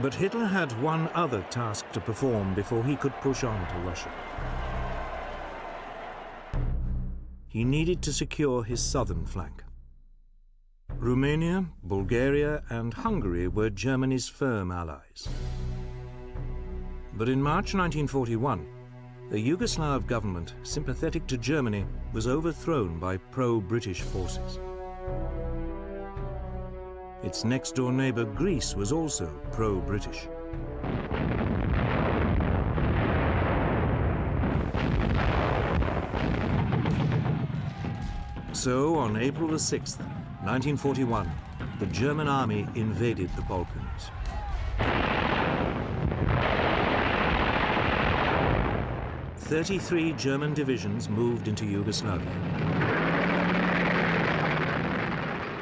But Hitler had one other task to perform before he could push on to Russia. He needed to secure his southern flank. Romania, Bulgaria, and Hungary were Germany's firm allies. But in March 1941, a Yugoslav government sympathetic to Germany was overthrown by pro-British forces. Its next-door neighbor, Greece, was also pro-British. So, on April the 6th, 1941, the German army invaded the Balkans. "33 German divisions moved into Yugoslavia.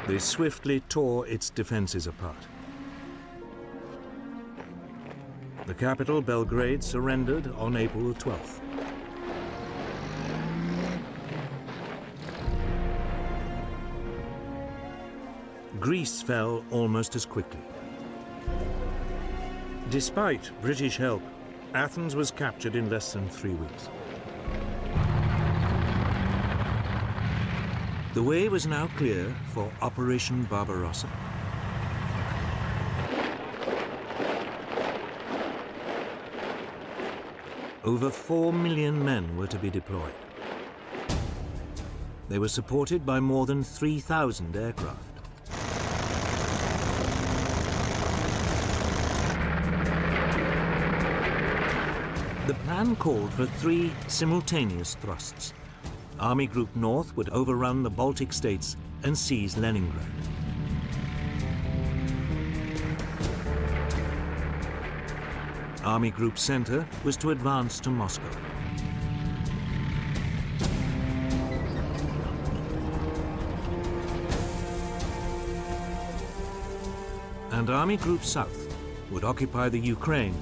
They swiftly tore its defenses apart. The capital, Belgrade, surrendered on April the 12th. Greece fell almost as quickly. Despite British help, Athens was captured in less than 3 weeks. The way was now clear for Operation Barbarossa. Over 4 million men were to be deployed. They were supported by more than 3,000 aircraft. The plan called for 3 simultaneous thrusts. Army Group North would overrun the Baltic states and seize Leningrad. Army Group Center was to advance to Moscow. And Army Group South would occupy the Ukraine.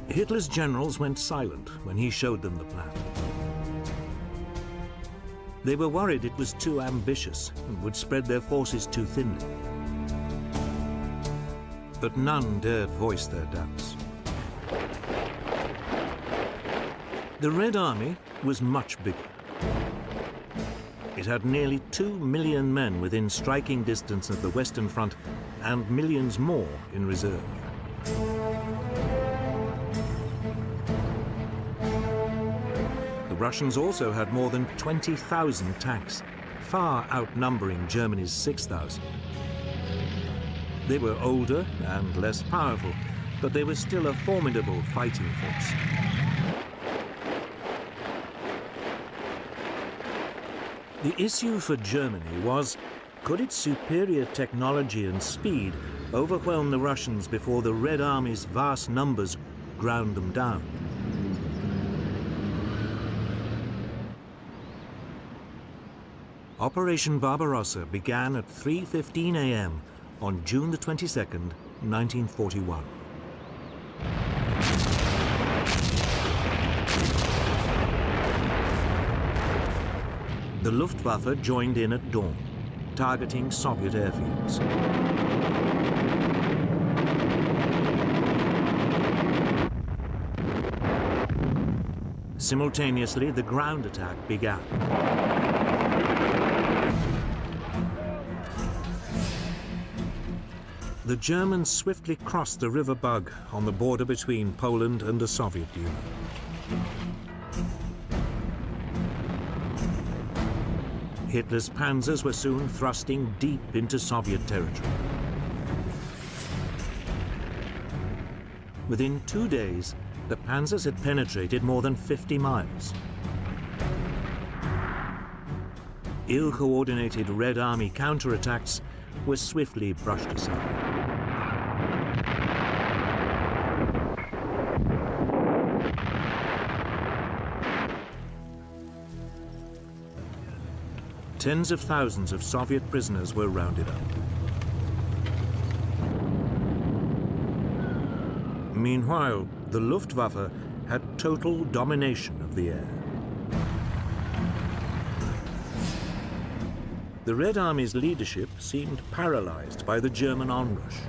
Hitler's generals went silent when he showed them the plan. They were worried it was too ambitious and would spread their forces too thinly. But none dared voice their doubts. The Red Army was much bigger. It had nearly 2 million men within striking distance of the Western Front and millions more in reserve. The Russians also had more than 20,000 tanks, far outnumbering Germany's 6,000. They were older and less powerful, but they were still a formidable fighting force. The issue for Germany was, could its superior technology and speed overwhelm the Russians before the Red Army's vast numbers ground them down? Operation Barbarossa began at 3:15 a.m. on June the 22nd, 1941. The Luftwaffe joined in at dawn, targeting Soviet airfields. Simultaneously, the ground attack began. The Germans swiftly crossed the River Bug on the border between Poland and the Soviet Union. Hitler's panzers were soon thrusting deep into Soviet territory. Within 2 days, the panzers had penetrated more than 50 miles. Ill-coordinated Red Army counterattacks were swiftly brushed aside. Tens of thousands of Soviet prisoners were rounded up. Meanwhile, the Luftwaffe had total domination of the air. The Red Army's leadership seemed paralyzed by the German onrush.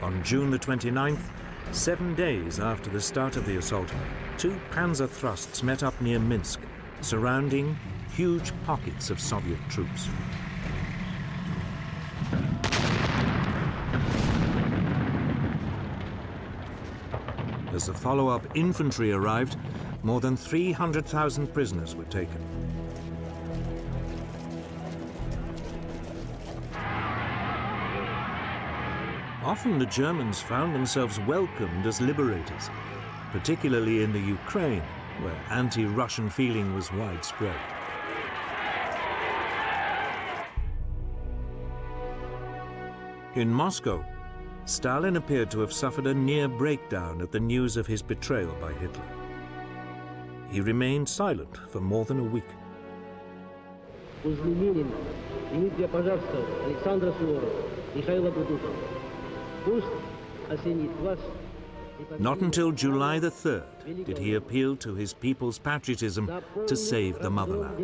On June the 29th, 7 days after the start of the assault, 2 panzer thrusts met up near Minsk, surrounding huge pockets of Soviet troops. As the follow-up infantry arrived, more than 300,000 prisoners were taken. Often the Germans found themselves welcomed as liberators, particularly in the Ukraine, where anti-Russian feeling was widespread. In Moscow, Stalin appeared to have suffered a near breakdown at the news of his betrayal by Hitler. He remained silent for more than a week. Not until July the 3rd did he appeal to his people's patriotism to save the motherland.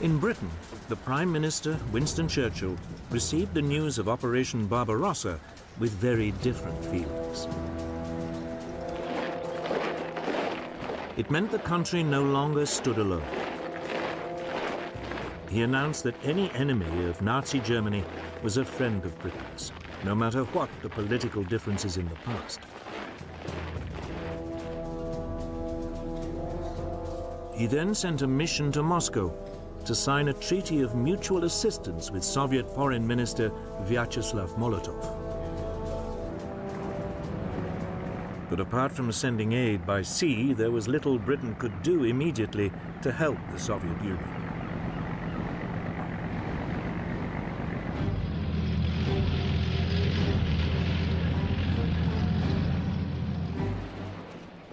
In Britain, the Prime Minister, Winston Churchill, received the news of Operation Barbarossa with very different feelings. It meant the country no longer stood alone. He announced that any enemy of Nazi Germany was a friend of Britain's, no matter what the political differences in the past. He then sent a mission to Moscow to sign a treaty of mutual assistance with Soviet Foreign Minister Vyacheslav Molotov. But apart from sending aid by sea, there was little Britain could do immediately to help the Soviet Union.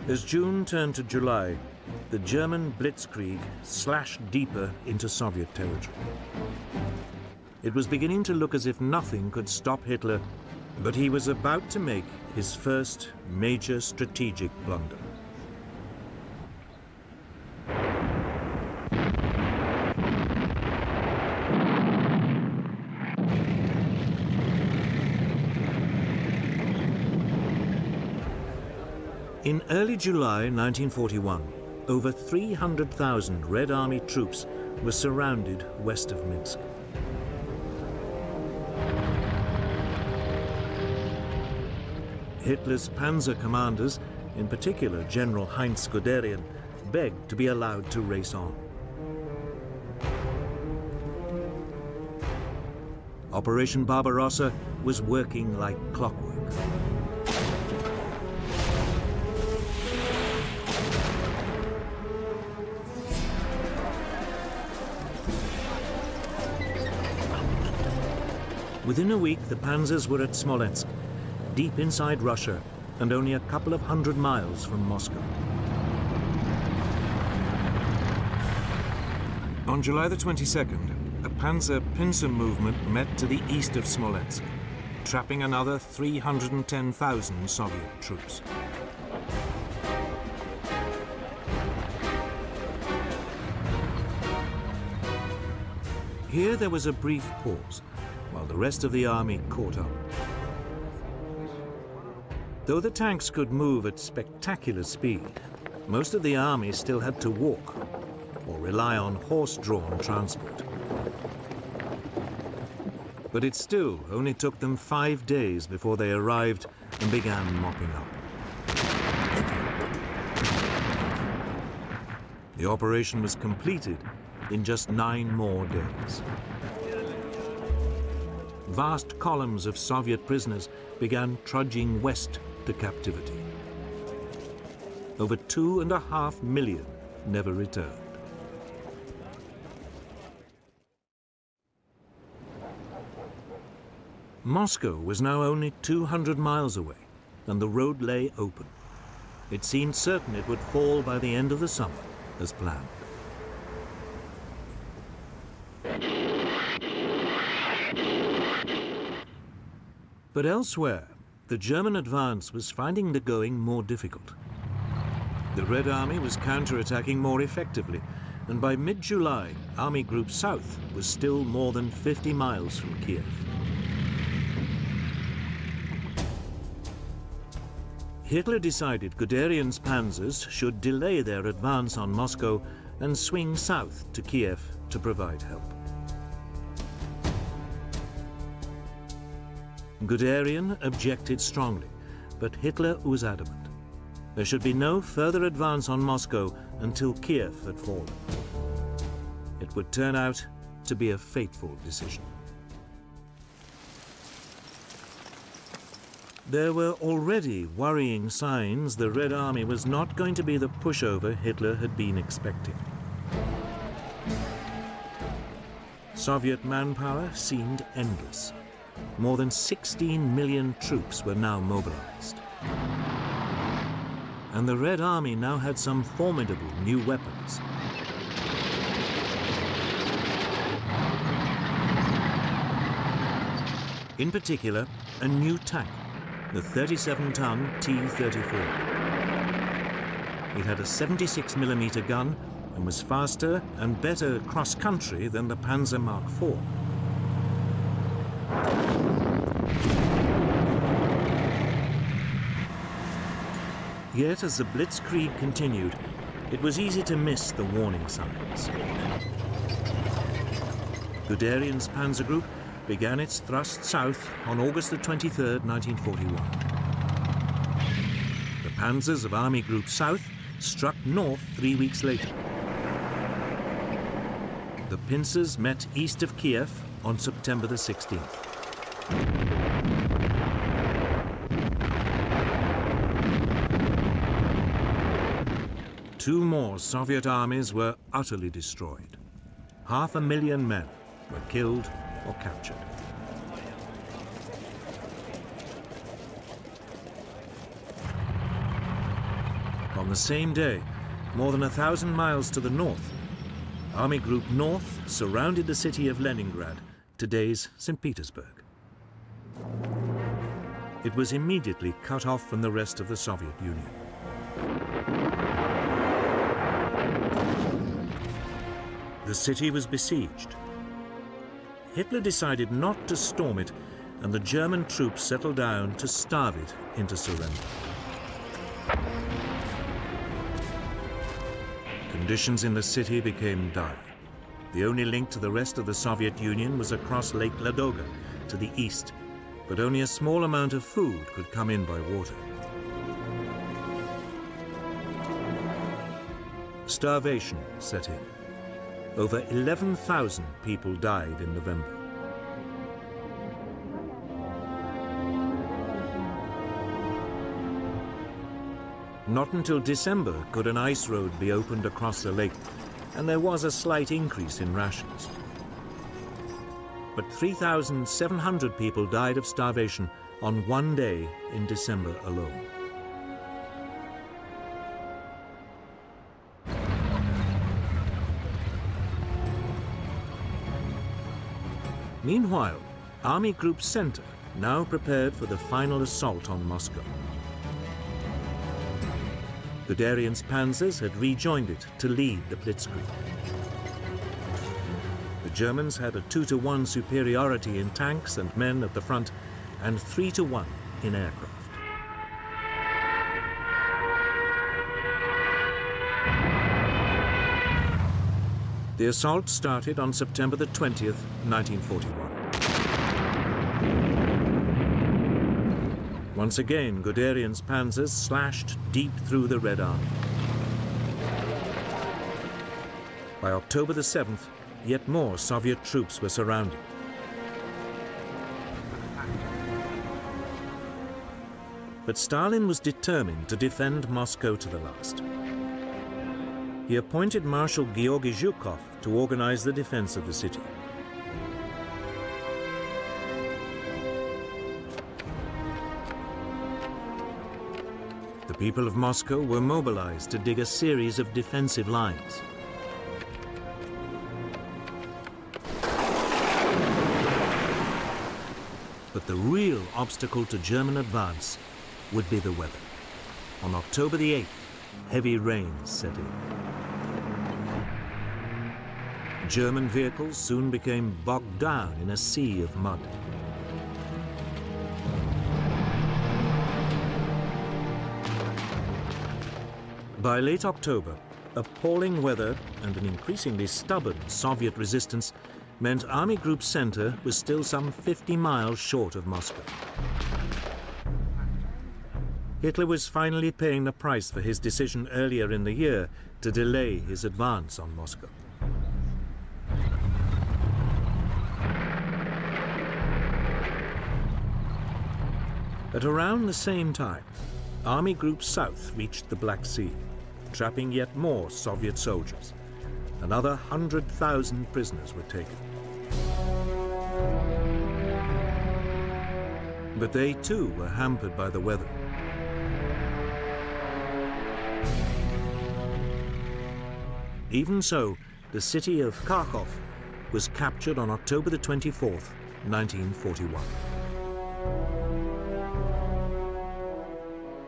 As June turned to July, the German Blitzkrieg slashed deeper into Soviet territory. It was beginning to look as if nothing could stop Hitler, but he was about to make his first major strategic blunder. In early July 1941, over 300,000 Red Army troops were surrounded west of Minsk. Hitler's panzer commanders, in particular General Heinz Guderian, begged to be allowed to race on. Operation Barbarossa was working like clockwork. Within a week, the panzers were at Smolensk, deep inside Russia, and only a couple of 100 miles from Moscow. On July the 22nd, a panzer pincer movement met to the east of Smolensk, trapping another 310,000 Soviet troops. Here there was a brief pause, while the rest of the army caught up. Though the tanks could move at spectacular speed, most of the army still had to walk or rely on horse-drawn transport. But it still only took them 5 days before they arrived and began mopping up. The operation was completed in just 9 more days. Vast columns of Soviet prisoners began trudging west to captivity. Over 2.5 million never returned. Moscow was now only 200 miles away, and the road lay open. It seemed certain it would fall by the end of the summer, as planned. But elsewhere, the German advance was finding the going more difficult. The Red Army was counterattacking more effectively, and by mid-July, Army Group South was still more than 50 miles from Kiev. Hitler decided Guderian's panzers should delay their advance on Moscow and swing south to Kiev to provide help. Guderian objected strongly, but Hitler was adamant. There should be no further advance on Moscow until Kiev had fallen. It would turn out to be a fateful decision. There were already worrying signs the Red Army was not going to be the pushover Hitler had been expecting. Soviet manpower seemed endless. More than 16 million troops were now mobilized. And the Red Army now had some formidable new weapons. In particular, a new tank, the 37-ton T-34. It had a 76mm gun and was faster and better cross-country than the Panzer Mark IV. Yet, as the Blitzkrieg continued, it was easy to miss the warning signs. Guderian's Panzer Group began its thrust south on August the 23rd, 1941. The panzers of Army Group South struck north 3 weeks later. The pincers met east of Kiev on September the 16th. Two more Soviet armies were utterly destroyed. 500,000 men were killed or captured. On the same day, more than 1,000 miles to the north, Army Group North surrounded the city of Leningrad, today's St. Petersburg. It was immediately cut off from the rest of the Soviet Union. The city was besieged. Hitler decided not to storm it, and the German troops settled down to starve it into surrender. Conditions in the city became dire. The only link to the rest of the Soviet Union was across Lake Ladoga to the east, but only a small amount of food could come in by water. Starvation set in. Over 11,000 people died in November. Not until December could an ice road be opened across the lake, and there was a slight increase in rations. But 3,700 people died of starvation on one day in December alone. Meanwhile, Army Group Center now prepared for the final assault on Moscow. Guderian's panzers had rejoined it to lead the Blitzkrieg. The Germans had a 2-to-1 superiority in tanks and men at the front, and 3-to-1 in aircraft. The assault started on September the 20th, 1941. Once again, Guderian's panzers slashed deep through the Red Army. By October the 7th, yet more Soviet troops were surrounded. But Stalin was determined to defend Moscow to the last. He appointed Marshal Georgy Zhukov to organize the defense of the city. The people of Moscow were mobilized to dig a series of defensive lines. But the real obstacle to German advance would be the weather. On October the 8th, heavy rains set in. German vehicles soon became bogged down in a sea of mud. By late October, appalling weather and an increasingly stubborn Soviet resistance meant Army Group Center was still some 50 miles short of Moscow. Hitler was finally paying the price for his decision earlier in the year to delay his advance on Moscow. At around the same time, Army Group South reached the Black Sea, trapping yet more Soviet soldiers. Another 100,000 prisoners were taken. But they too were hampered by the weather. Even so, the city of Kharkov was captured on October the 24th, 1941.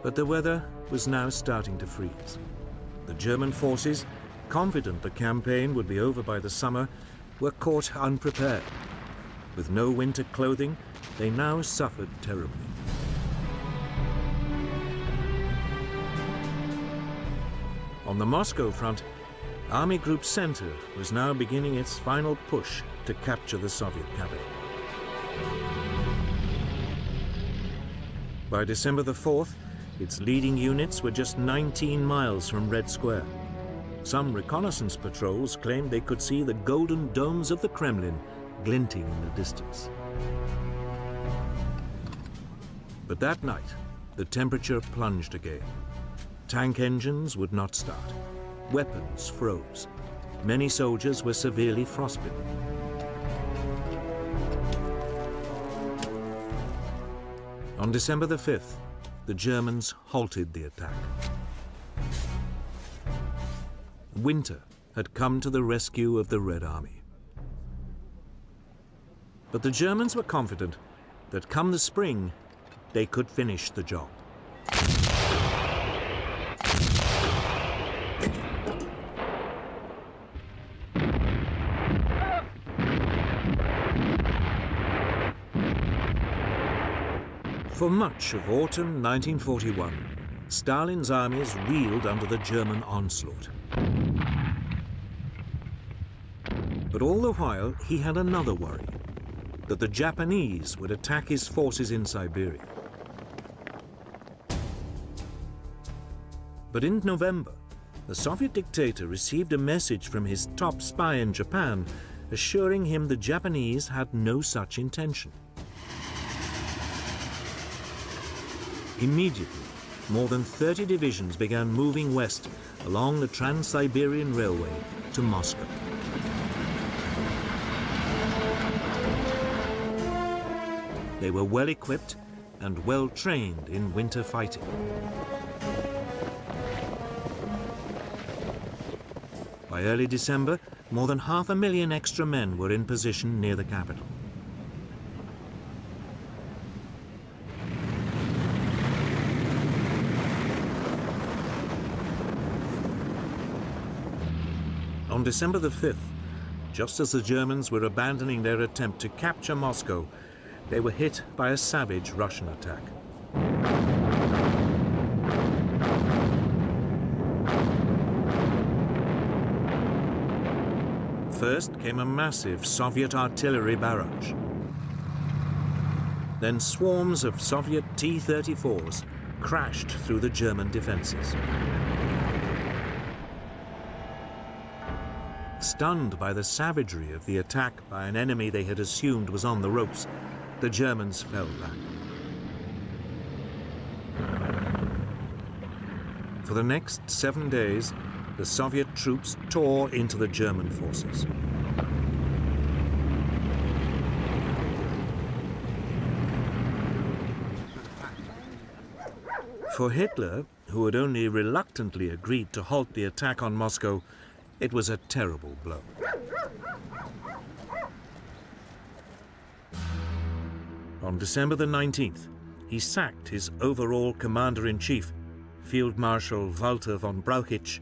But the weather was now starting to freeze. The German forces, confident the campaign would be over by the summer, were caught unprepared. With no winter clothing, they now suffered terribly. On the Moscow front, Army Group Center was now beginning its final push to capture the Soviet capital. By December the 4th, its leading units were just 19 miles from Red Square. Some reconnaissance patrols claimed they could see the golden domes of the Kremlin glinting in the distance. But that night, the temperature plunged again. Tank engines would not start. Weapons froze. Many soldiers were severely frostbitten. On December the 5th, the Germans halted the attack. Winter had come to the rescue of the Red Army. But the Germans were confident that come the spring, they could finish the job. For much of autumn 1941, Stalin's armies reeled under the German onslaught. But all the while, he had another worry, that the Japanese would attack his forces in Siberia. But in November, the Soviet dictator received a message from his top spy in Japan, assuring him the Japanese had no such intention. Immediately, more than 30 divisions began moving west along the Trans-Siberian Railway to Moscow. They were well equipped and well trained in winter fighting. By early December, more than 500,000 extra men were in position near the capital. On December the 5th, just as the Germans were abandoning their attempt to capture Moscow, they were hit by a savage Russian attack. First came a massive Soviet artillery barrage. Then swarms of Soviet T-34s crashed through the German defenses. Stunned by the savagery of the attack by an enemy they had assumed was on the ropes, the Germans fell back. For the next 7 days, the Soviet troops tore into the German forces. For Hitler, who had only reluctantly agreed to halt the attack on Moscow, it was a terrible blow. On December the 19th, he sacked his overall commander-in-chief, Field Marshal Walter von Brauchitsch,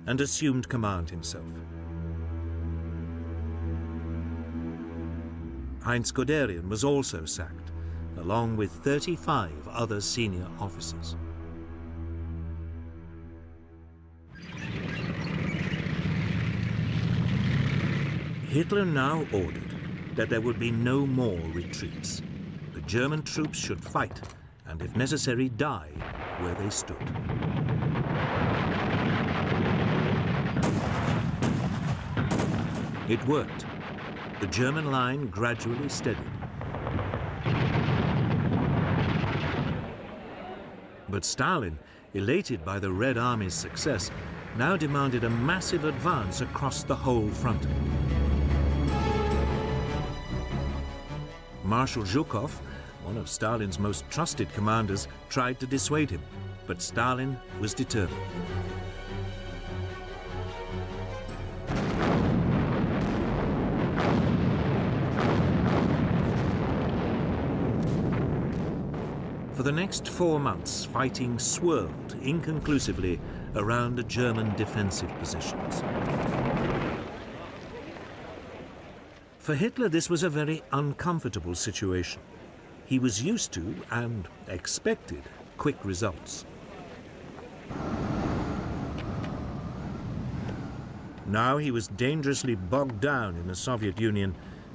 and assumed command himself. Heinz Guderian was also sacked, along with 35 other senior officers. Hitler now ordered that there would be no more retreats. The German troops should fight, and if necessary, die where they stood. It worked. The German line gradually steadied. But Stalin, elated by the Red Army's success, now demanded a massive advance across the whole front. Marshal Zhukov, one of Stalin's most trusted commanders, tried to dissuade him, but Stalin was determined. For the next 4 months, fighting swirled inconclusively around the German defensive positions. For Hitler, this was a very uncomfortable situation. He was used to, and expected, quick results. Now he was dangerously bogged down in the Soviet Union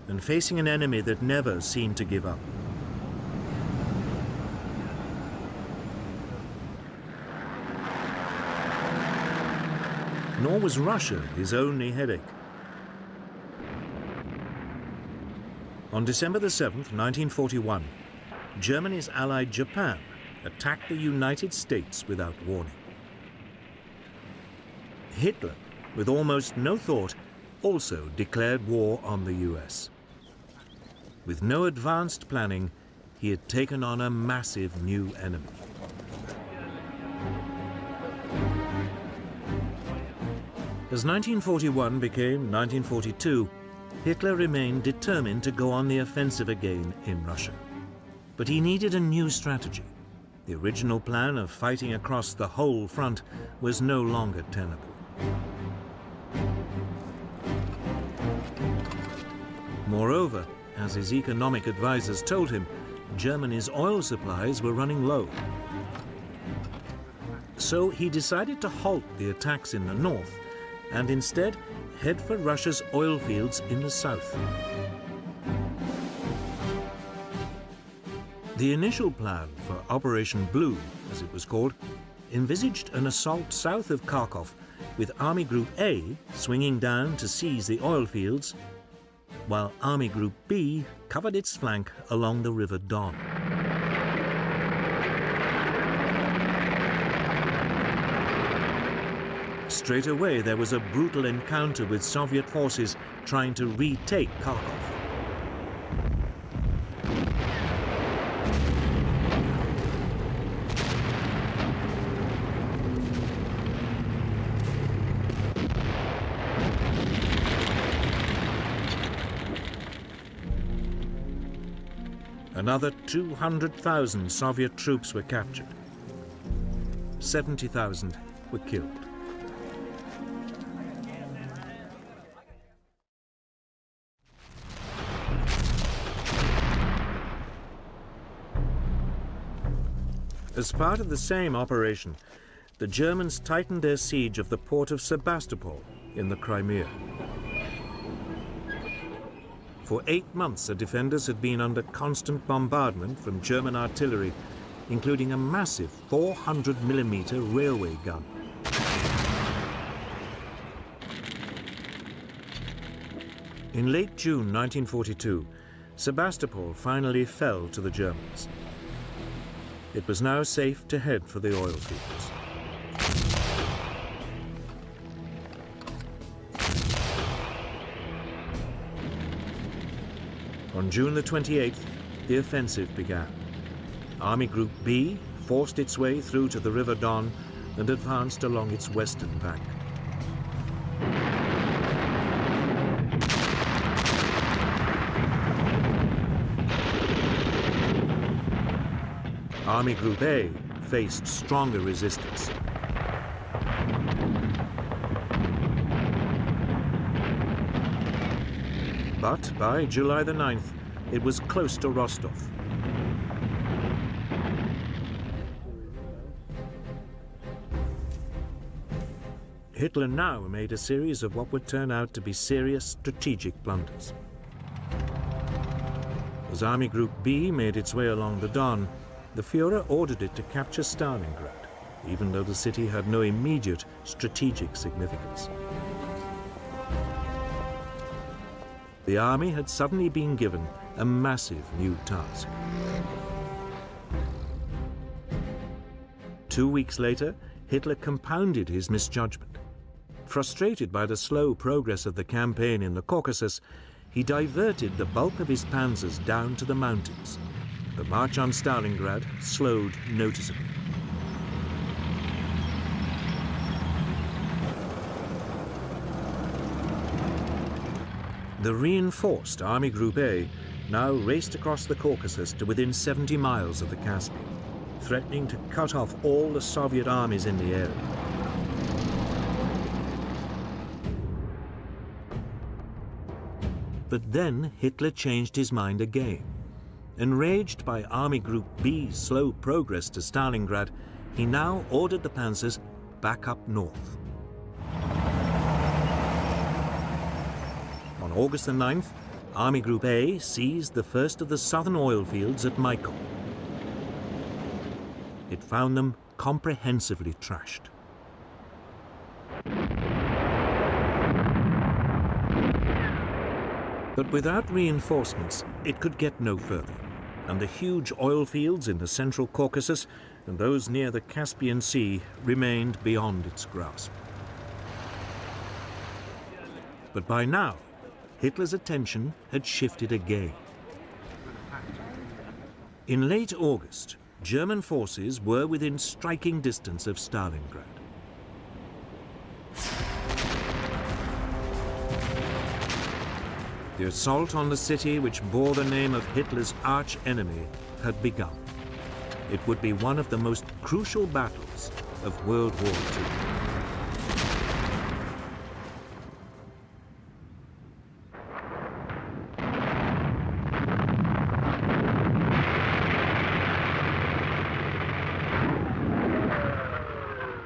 and facing an enemy that never seemed to give up. Nor was Russia his only headache. On December the 7th, 1941, Germany's ally Japan attacked the United States without warning. Hitler, with almost no thought, also declared war on the US. With no advanced planning, he had taken on a massive new enemy. As 1941 became 1942, Hitler remained determined to go on the offensive again in Russia. But he needed a new strategy. The original plan of fighting across the whole front was no longer tenable. Moreover, as his economic advisors told him, Germany's oil supplies were running low. So he decided to halt the attacks in the north and instead head for Russia's oil fields in the south. The initial plan for Operation Blue, as it was called, envisaged an assault south of Kharkov, with Army Group A swinging down to seize the oil fields, while Army Group B covered its flank along the River Don. Straight away, there was a brutal encounter with Soviet forces trying to retake Kharkov. Another 200,000 Soviet troops were captured. 70,000 were killed. As part of the same operation, the Germans tightened their siege of the port of Sebastopol in the Crimea. For 8 months, the defenders had been under constant bombardment from German artillery, including a massive 400mm railway gun. In late June 1942, Sebastopol finally fell to the Germans. It was now safe to head for the oil fields. On June the 28th, the offensive began. Army Group B forced its way through to the River Don and advanced along its western bank. Army Group A faced stronger resistance. But by July the 9th, it was close to Rostov. Hitler now made a series of what would turn out to be serious strategic blunders. As Army Group B made its way along the Don, the Führer ordered it to capture Stalingrad, even though the city had no immediate strategic significance. The army had suddenly been given a massive new task. 2 weeks later, Hitler compounded his misjudgment. Frustrated by the slow progress of the campaign in the Caucasus, he diverted the bulk of his panzers down to the mountains. The march on Stalingrad slowed noticeably. The reinforced Army Group A now raced across the Caucasus to within 70 miles of the Caspian, threatening to cut off all the Soviet armies in the area. But then Hitler changed his mind again. Enraged by Army Group B's slow progress to Stalingrad, he now ordered the panzers back up north. On August the 9th, Army Group A seized the first of the southern oil fields at Maikop. It found them comprehensively trashed. But without reinforcements, it could get no further, and the huge oil fields in the central Caucasus and those near the Caspian Sea remained beyond its grasp. But by now, Hitler's attention had shifted again. In late August, German forces were within striking distance of Stalingrad. The assault on the city, which bore the name of Hitler's arch-enemy, had begun. It would be one of the most crucial battles of World War II.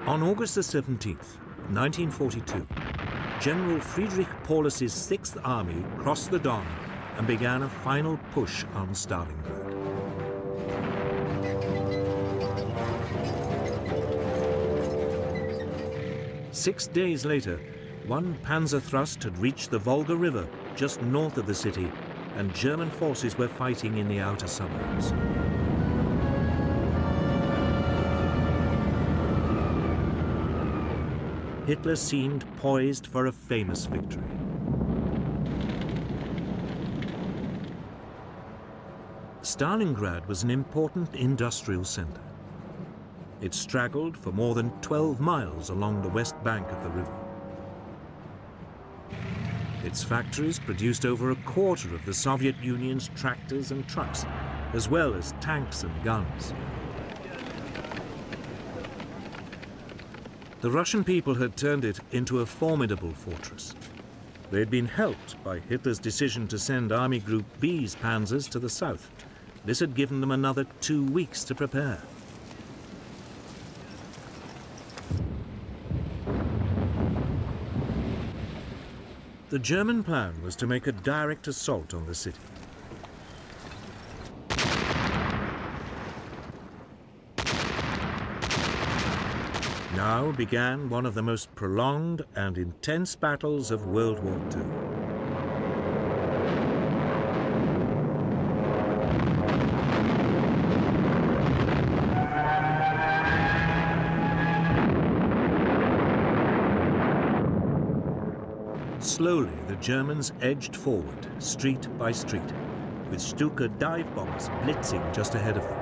On August the 17th, 1942, General Friedrich Paulus's 6th Army crossed the Don and began a final push on Stalingrad. Six days later, one panzer thrust had reached the Volga River just north of the city, and German forces were fighting in the outer suburbs. Hitler seemed poised for a famous victory. Stalingrad was an important industrial center. It straggled for more than 12 miles along the west bank of the river. Its factories produced over a quarter of the Soviet Union's tractors and trucks, as well as tanks and guns. The Russian people had turned it into a formidable fortress. They had been helped by Hitler's decision to send Army Group B's panzers to the south. This had given them another 2 weeks to prepare. The German plan was to make a direct assault on the city. Now began one of the most prolonged and intense battles of World War II. Slowly, the Germans edged forward, street by street, with Stuka dive bombers blitzing just ahead of them.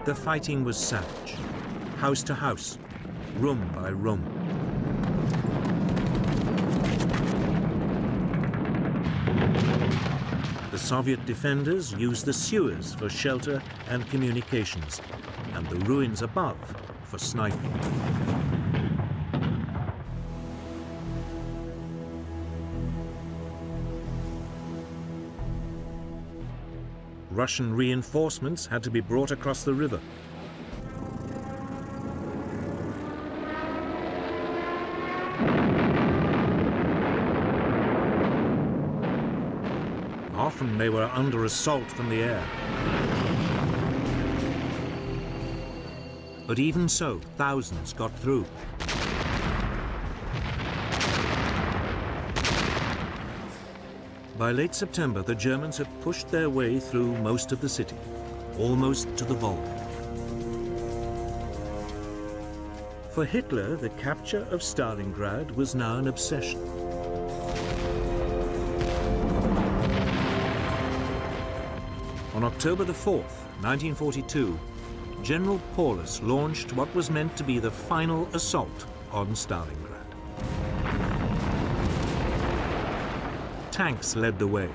The fighting was savage, house to house, room by room. The Soviet defenders used the sewers for shelter and communications, and the ruins above for sniping. Russian reinforcements had to be brought across the river. Often they were under assault from the air. But even so, thousands got through. By late September, the Germans had pushed their way through most of the city, almost to the Volga. For Hitler, the capture of Stalingrad was now an obsession. On October the 4th, 1942, General Paulus launched what was meant to be the final assault on Stalingrad. Tanks led the way,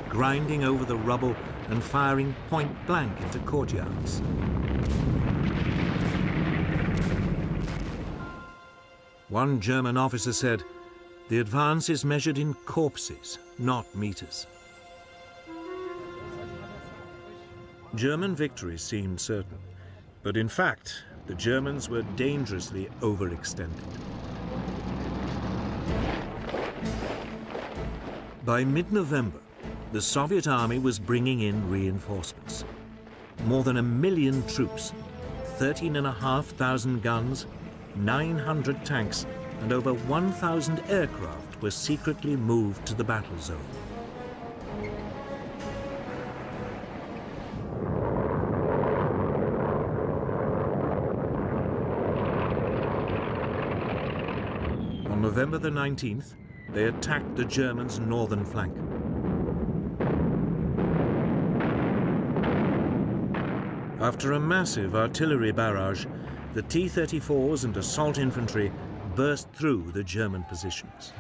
grinding over the rubble and firing point blank into courtyards. One German officer said, "The advance is measured in corpses, not meters." German victory seemed certain, but in fact, the Germans were dangerously overextended. By mid-November, the Soviet army was bringing in reinforcements. More than 1 million troops, 13,500 guns, 900 tanks, and over 1,000 aircraft were secretly moved to the battle zone. On November the 19th, they attacked the Germans' northern flank. After a massive artillery barrage, the T-34s and assault infantry burst through the German positions.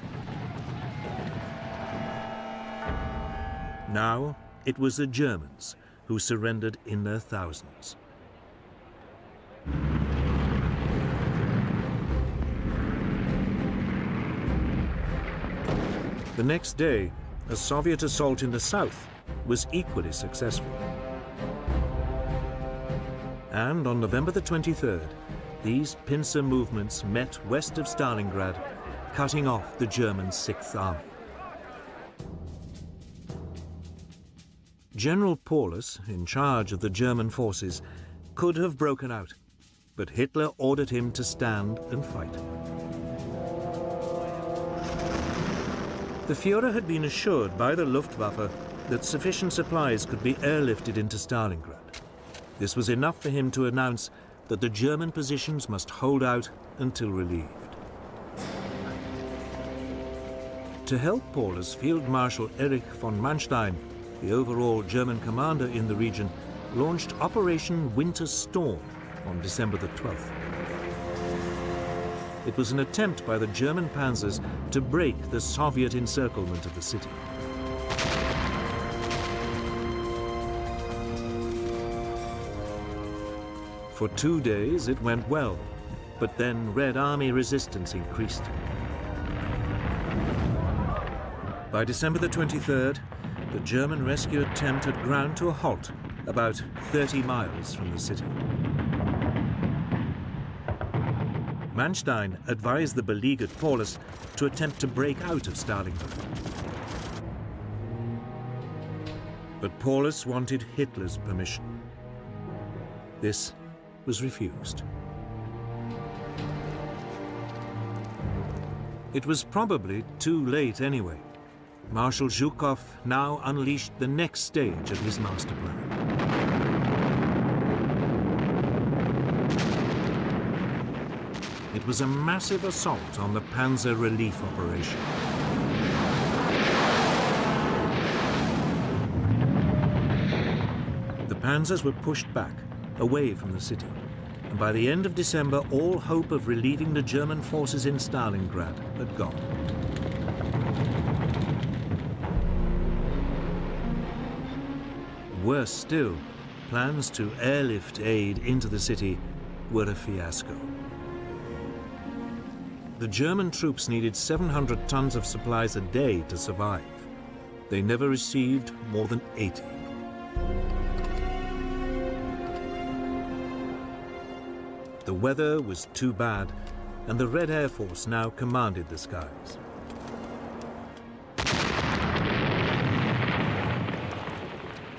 Now, it was the Germans who surrendered in their thousands. The next day, a Soviet assault in the south was equally successful. And on November the 23rd, these pincer movements met west of Stalingrad, cutting off the German 6th Army. General Paulus, in charge of the German forces, could have broken out, but Hitler ordered him to stand and fight. The Führer had been assured by the Luftwaffe that sufficient supplies could be airlifted into Stalingrad. This was enough for him to announce that the German positions must hold out until relieved. To help Paulus, Field Marshal Erich von Manstein, the overall German commander in the region, launched Operation Winter Storm on December the 12th. It was an attempt by the German panzers to break the Soviet encirclement of the city. For 2 days it went well, but then Red Army resistance increased. By December the 23rd, the German rescue attempt had ground to a halt about 30 miles from the city. Manstein advised the beleaguered Paulus to attempt to break out of Stalingrad. But Paulus wanted Hitler's permission. This was refused. It was probably too late anyway. Marshal Zhukov now unleashed the next stage of his master plan. It was a massive assault on the Panzer Relief Operation. The panzers were pushed back, away from the city, and by the end of December, all hope of relieving the German forces in Stalingrad had gone. Worse still, plans to airlift aid into the city were a fiasco. The German troops needed 700 tons of supplies a day to survive. They never received more than 80. The weather was too bad, and the Red Air Force now commanded the skies.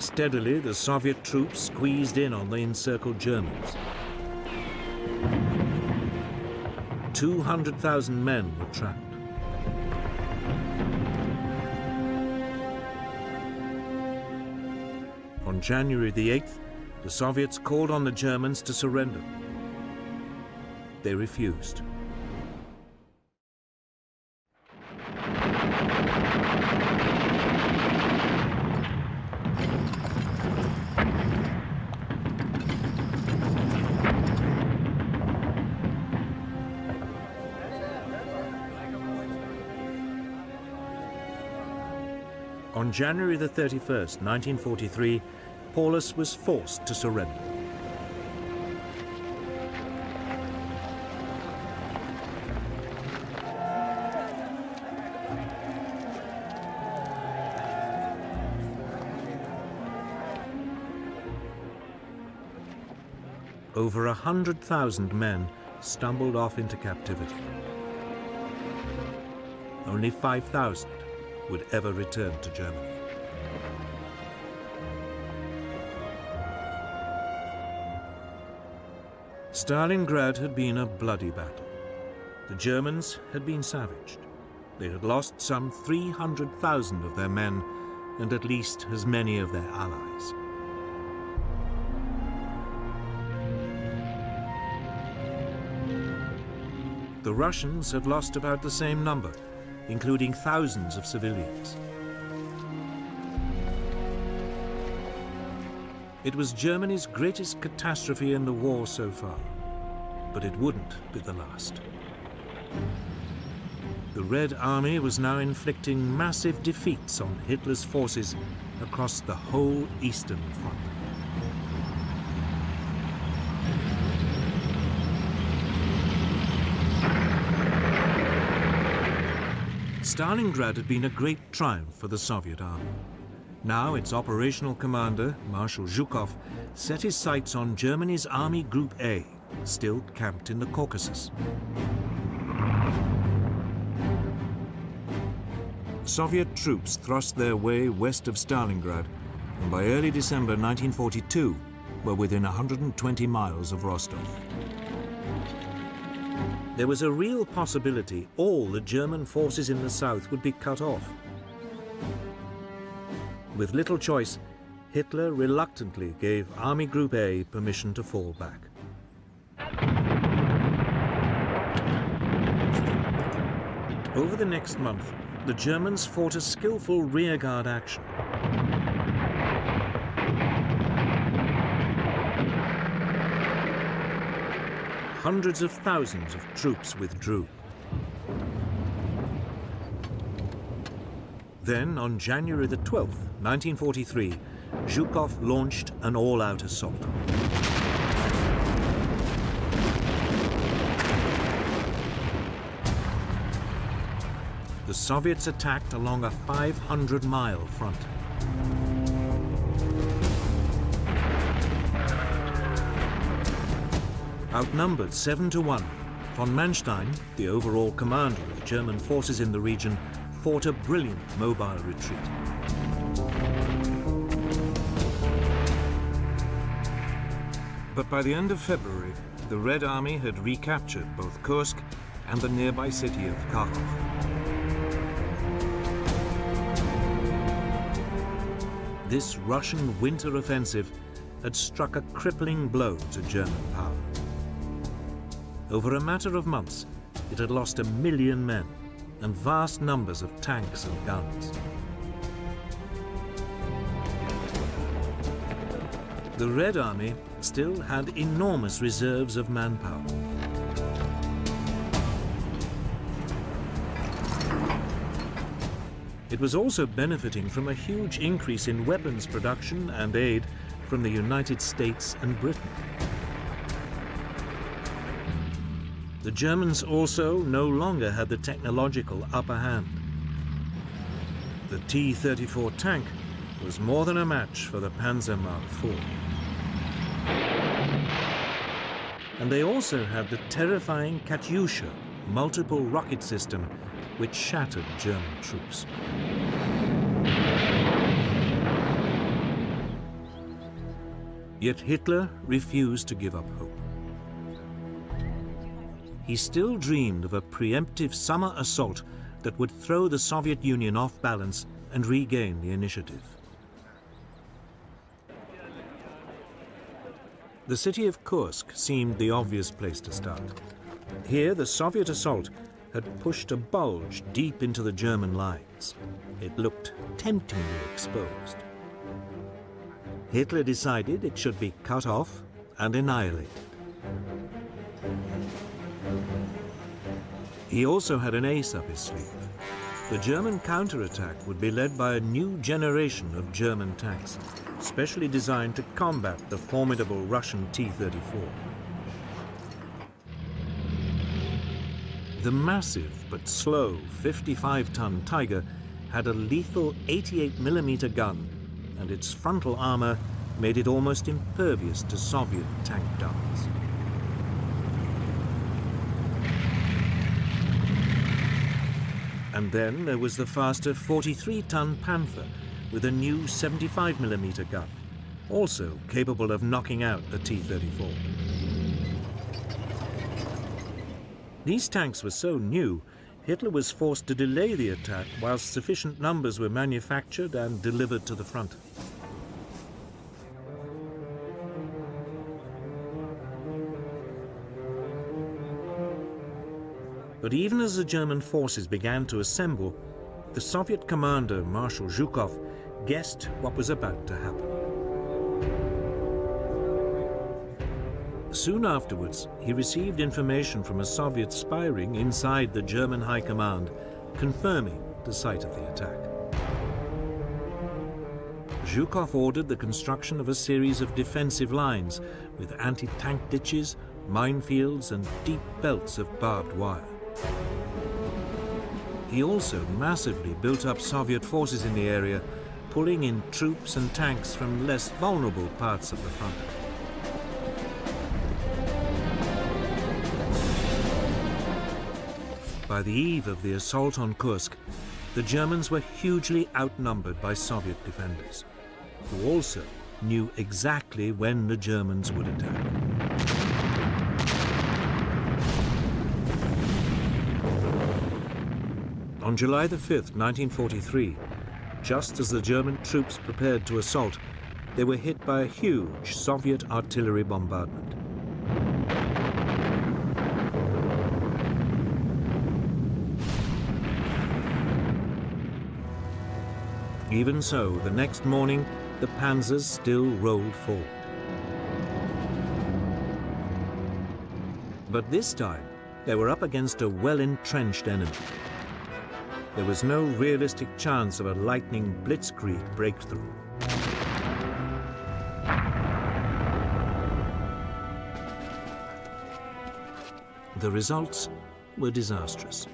Steadily, the Soviet troops squeezed in on the encircled Germans. 200,000 men were trapped. On January the 8th, the Soviets called on the Germans to surrender. They refused. On January the 31st, 1943, Paulus was forced to surrender. Over 100,000 men stumbled off into captivity. Only 5,000 would ever return to Germany. Stalingrad had been a bloody battle. The Germans had been savaged. They had lost some 300,000 of their men and at least as many of their allies. The Russians had lost about the same number, including thousands of civilians. It was Germany's greatest catastrophe in the war so far, but it wouldn't be the last. The Red Army was now inflicting massive defeats on Hitler's forces across the whole Eastern Front. Stalingrad had been a great triumph for the Soviet army. Now its operational commander, Marshal Zhukov, set his sights on Germany's Army Group A, still camped in the Caucasus. Soviet troops thrust their way west of Stalingrad, and by early December 1942 were within 120 miles of Rostov. there was a real possibility all the German forces in the south would be cut off. With little choice, Hitler reluctantly gave Army Group A permission to fall back. Over the next month, the Germans fought a skillful rearguard action. Hundreds of thousands of troops withdrew. Then, on January the 12th, 1943, Zhukov launched an all-out assault. The Soviets attacked along a 500-mile front. Outnumbered 7-1, von Manstein, the overall commander of German forces in the region, fought a brilliant mobile retreat. But by the end of February, the Red Army had recaptured both Kursk and the nearby city of Kharkov. This Russian winter offensive had struck a crippling blow to German power. Over a matter of months, it had lost 1 million men and vast numbers of tanks and guns. The Red Army still had enormous reserves of manpower. It was also benefiting from a huge increase in weapons production and aid from the United States and Britain. The Germans also no longer had the technological upper hand. The T-34 tank was more than a match for the Panzer Mark IV. And they also had the terrifying Katyusha multiple rocket system, which shattered German troops. Yet Hitler refused to give up hope. He still dreamed of a preemptive summer assault that would throw the Soviet Union off balance and regain the initiative. The city of Kursk seemed the obvious place to start. Here, the Soviet assault had pushed a bulge deep into the German lines. It looked temptingly exposed. Hitler decided it should be cut off and annihilated. He also had an ace up his sleeve. The German counterattack would be led by a new generation of German tanks, specially designed to combat the formidable Russian T-34. The massive but slow 55-ton Tiger had a lethal 88mm gun, and its frontal armor made it almost impervious to Soviet tank darts. And then there was the faster 43-ton Panther with a new 75mm gun, also capable of knocking out the T-34. These tanks were so new, Hitler was forced to delay the attack whilst sufficient numbers were manufactured and delivered to the front. But even as the German forces began to assemble, the Soviet commander, Marshal Zhukov, guessed what was about to happen. Soon afterwards, he received information from a Soviet spy ring inside the German High Command, confirming the site of the attack. Zhukov ordered the construction of a series of defensive lines with anti-tank ditches, minefields, and deep belts of barbed wire. He also massively built up Soviet forces in the area, pulling in troops and tanks from less vulnerable parts of the front. By the eve of the assault on Kursk, the Germans were hugely outnumbered by Soviet defenders, who also knew exactly when the Germans would attack. On July the 5th, 1943, just as the German troops prepared to assault, they were hit by a huge Soviet artillery bombardment. Even so, the next morning, the panzers still rolled forward. But this time, they were up against a well-entrenched enemy. There was no realistic chance of a lightning Blitzkrieg breakthrough. The results were disastrous.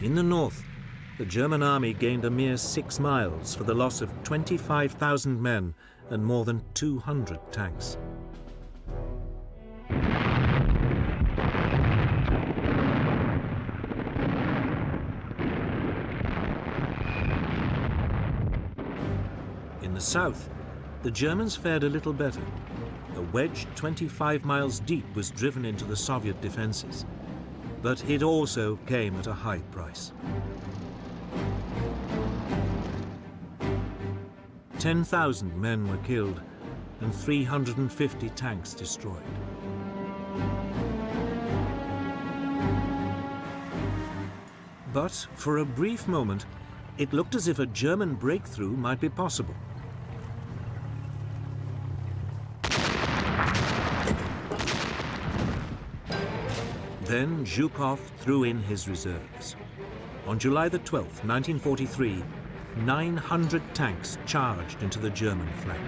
In the north, the German army gained a mere 6 miles for the loss of 25,000 men and more than 200 tanks. In the south, the Germans fared a little better. A wedge 25 miles deep was driven into the Soviet defenses, but it also came at a high price. 10,000 men were killed and 350 tanks destroyed. But for a brief moment, it looked as if a German breakthrough might be possible. Then Zhukov threw in his reserves. On July the 12th, 1943, 900 tanks charged into the German flank.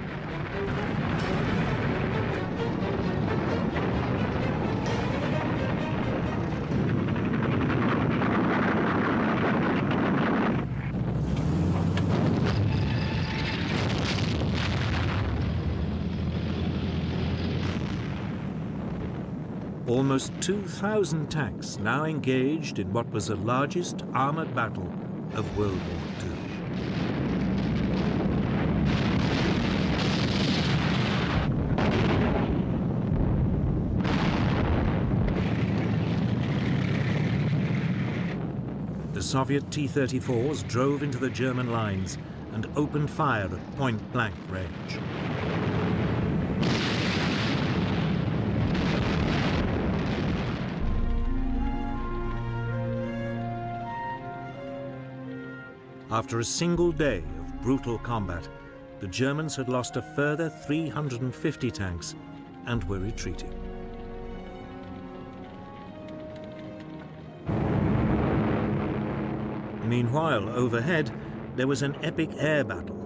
Almost 2,000 tanks now engaged in what was the largest armored battle of World War II. The Soviet T-34s drove into the German lines and opened fire at point-blank range. After a single day of brutal combat, the Germans had lost a further 350 tanks and were retreating. Meanwhile, overhead, there was an epic air battle.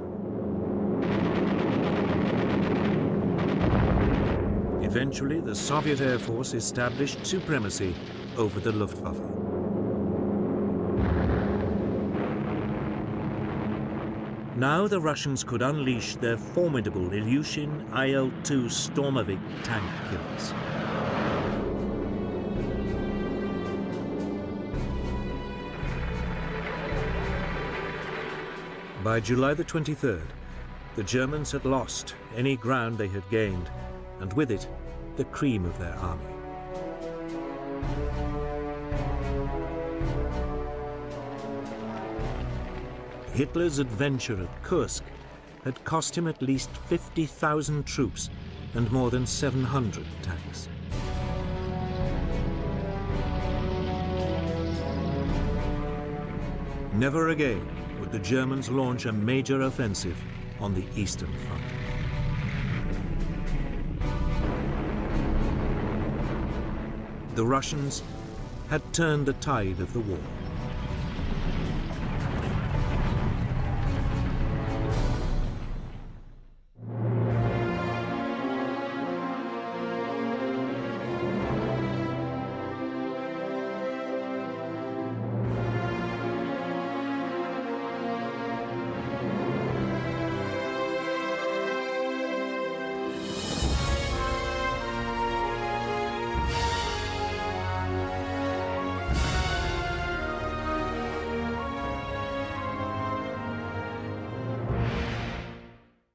Eventually, the Soviet Air Force established supremacy over the Luftwaffe. Now the Russians could unleash their formidable Ilyushin IL-2 Stormovik tank killers. By July the 23rd, the Germans had lost any ground they had gained, and with it, the cream of their army. Hitler's adventure at Kursk had cost him at least 50,000 troops and more than 700 tanks. Never again would the Germans launch a major offensive on the Eastern Front. The Russians had turned the tide of the war.